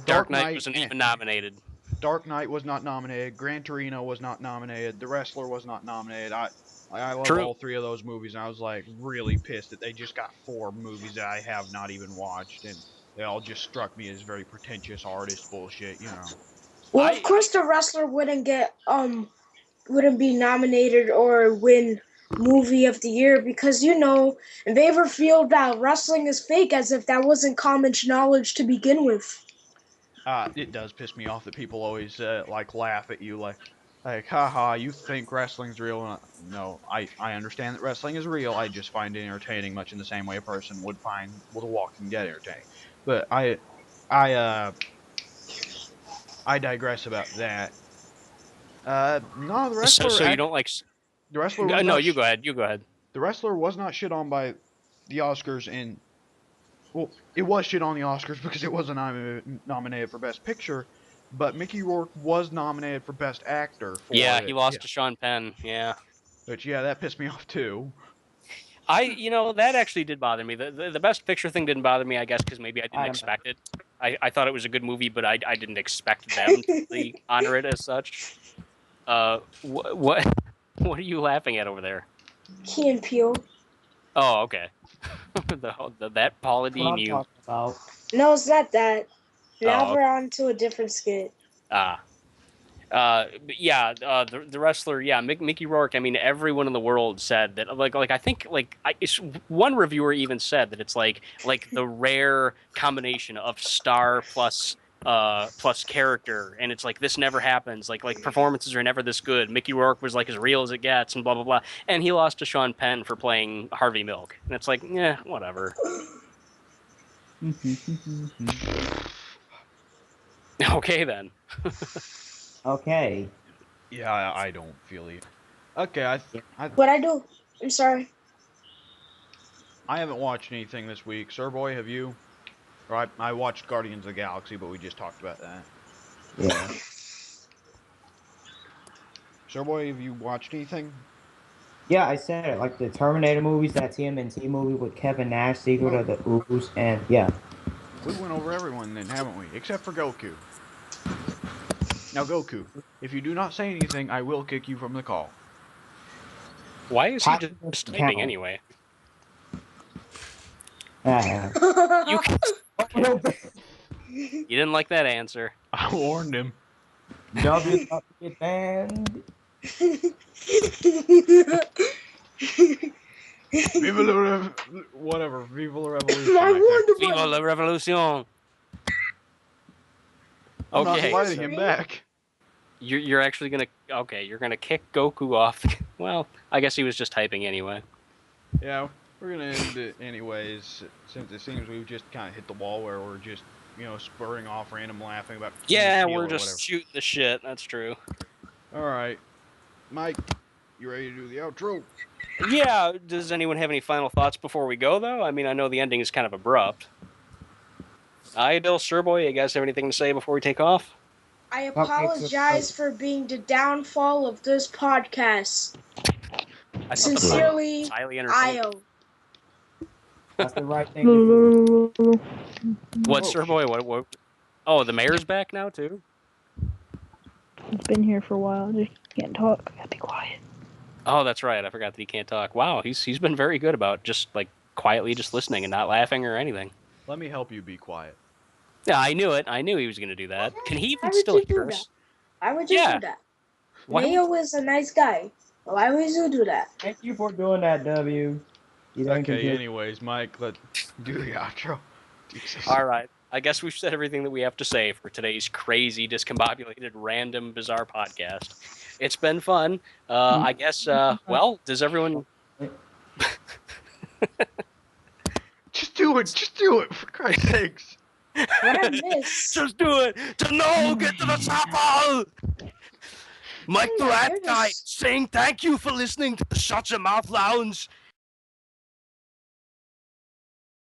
Dark Knight wasn't even nominated. Dark Knight was not nominated. Gran Torino was not nominated. The Wrestler was not nominated. I love True. all three of those movies, and I was like really pissed that they just got 4 movies that I have not even watched, and they all just struck me as very pretentious artist bullshit, you know. Well, of course, The Wrestler wouldn't be nominated or win Movie of the Year because they revealed that wrestling is fake, as if that wasn't common knowledge to begin with. It does piss me off that people always laugh at you like, haha, you think wrestling's real? No, I understand that wrestling is real. I just find it entertaining, much in the same way a person would find The Walking Dead entertaining. But I digress about that. No, The Wrestler. So you don't like? The Wrestler. No, you go ahead. You go ahead. The Wrestler was not shit on by the Oscars, and well, it was shit on the Oscars because it wasn't nominated for Best Picture, but Mickey Rourke was nominated for Best Actor. He lost to Sean Penn. Yeah. Which that pissed me off too. That actually did bother me. The Best Picture thing didn't bother me, I guess, because maybe I didn't expect it. I thought it was a good movie, but I didn't expect them to really honor it as such. What are you laughing at over there? Key and Peele. Oh, okay. That Paula Deen you. No, it's not that. Now we're on to a different skit. The Wrestler, Mickey Rourke. I mean, everyone in the world said that. I think one reviewer even said that it's like the rare combination of star plus character, and it's like this never happens. Like performances are never this good. Mickey Rourke was like as real as it gets, and blah blah blah. And he lost to Sean Penn for playing Harvey Milk, and it's like, yeah, whatever. Okay then. Okay. Yeah, I don't feel it. Okay, What I do? I'm sorry. I haven't watched anything this week. Serboy, have you? Or I watched Guardians of the Galaxy, but we just talked about that. Yeah. Serboy, have you watched anything? Yeah, I said it. Like the Terminator movies, that TMNT movie with Kevin Nash, Secret of the Ooze, and yeah. We went over everyone then, haven't we? Except for Goku. Now, Goku, if you do not say anything, I will kick you from the call. Why is he just typing anyway? You didn't like that answer. I warned him. W about to get banned. Viva la whatever. Viva la revolution. Viva la revolution. I'm not Okay, inviting him back. You're actually you're gonna kick Goku off. Well, I guess he was just typing anyway. Yeah, we're gonna end it anyways, since it seems we've just kind of hit the wall where we're just spurring off random laughing about. Yeah, Steel we're or just whatever. shooting the shit. That's true. All right, Mike, you ready to do the outro? Yeah, does anyone have any final thoughts before we go, though? I mean, I know the ending is kind of abrupt. Iodill, Serboy, you guys have anything to say before we take off? I apologize for being the downfall of this podcast. I thought the Sincerely, was highly entertaining. Io. That's the right thing to do. What, Oh, Serboy? What? Oh, the mayor's back now, too? He's been here for a while. Just can't talk. Gotta be quiet. Oh, that's right. I forgot that he can't talk. Wow, he's been very good about just, like, quietly just listening and not laughing or anything. Let me help you be quiet. Yeah, I knew it. I knew he was going to do that. Can he Why even would still you do hear that? us? Why would you Yeah. do that? Why Mayo is a nice guy. Why would you do that? Thank you for doing that, W. You didn't Okay, continue. anyways, Mike, let's do the outro. Jesus. All right. I guess we've said everything that we have to say for today's crazy, discombobulated, random, bizarre podcast. It's been fun. I guess, well, does everyone... Just do it, for Christ's sakes. What I missed. Just do it! To know, get to the chopper! Mike the Rat Guy saying thank you for listening to the Shut Your Mouth Lounge.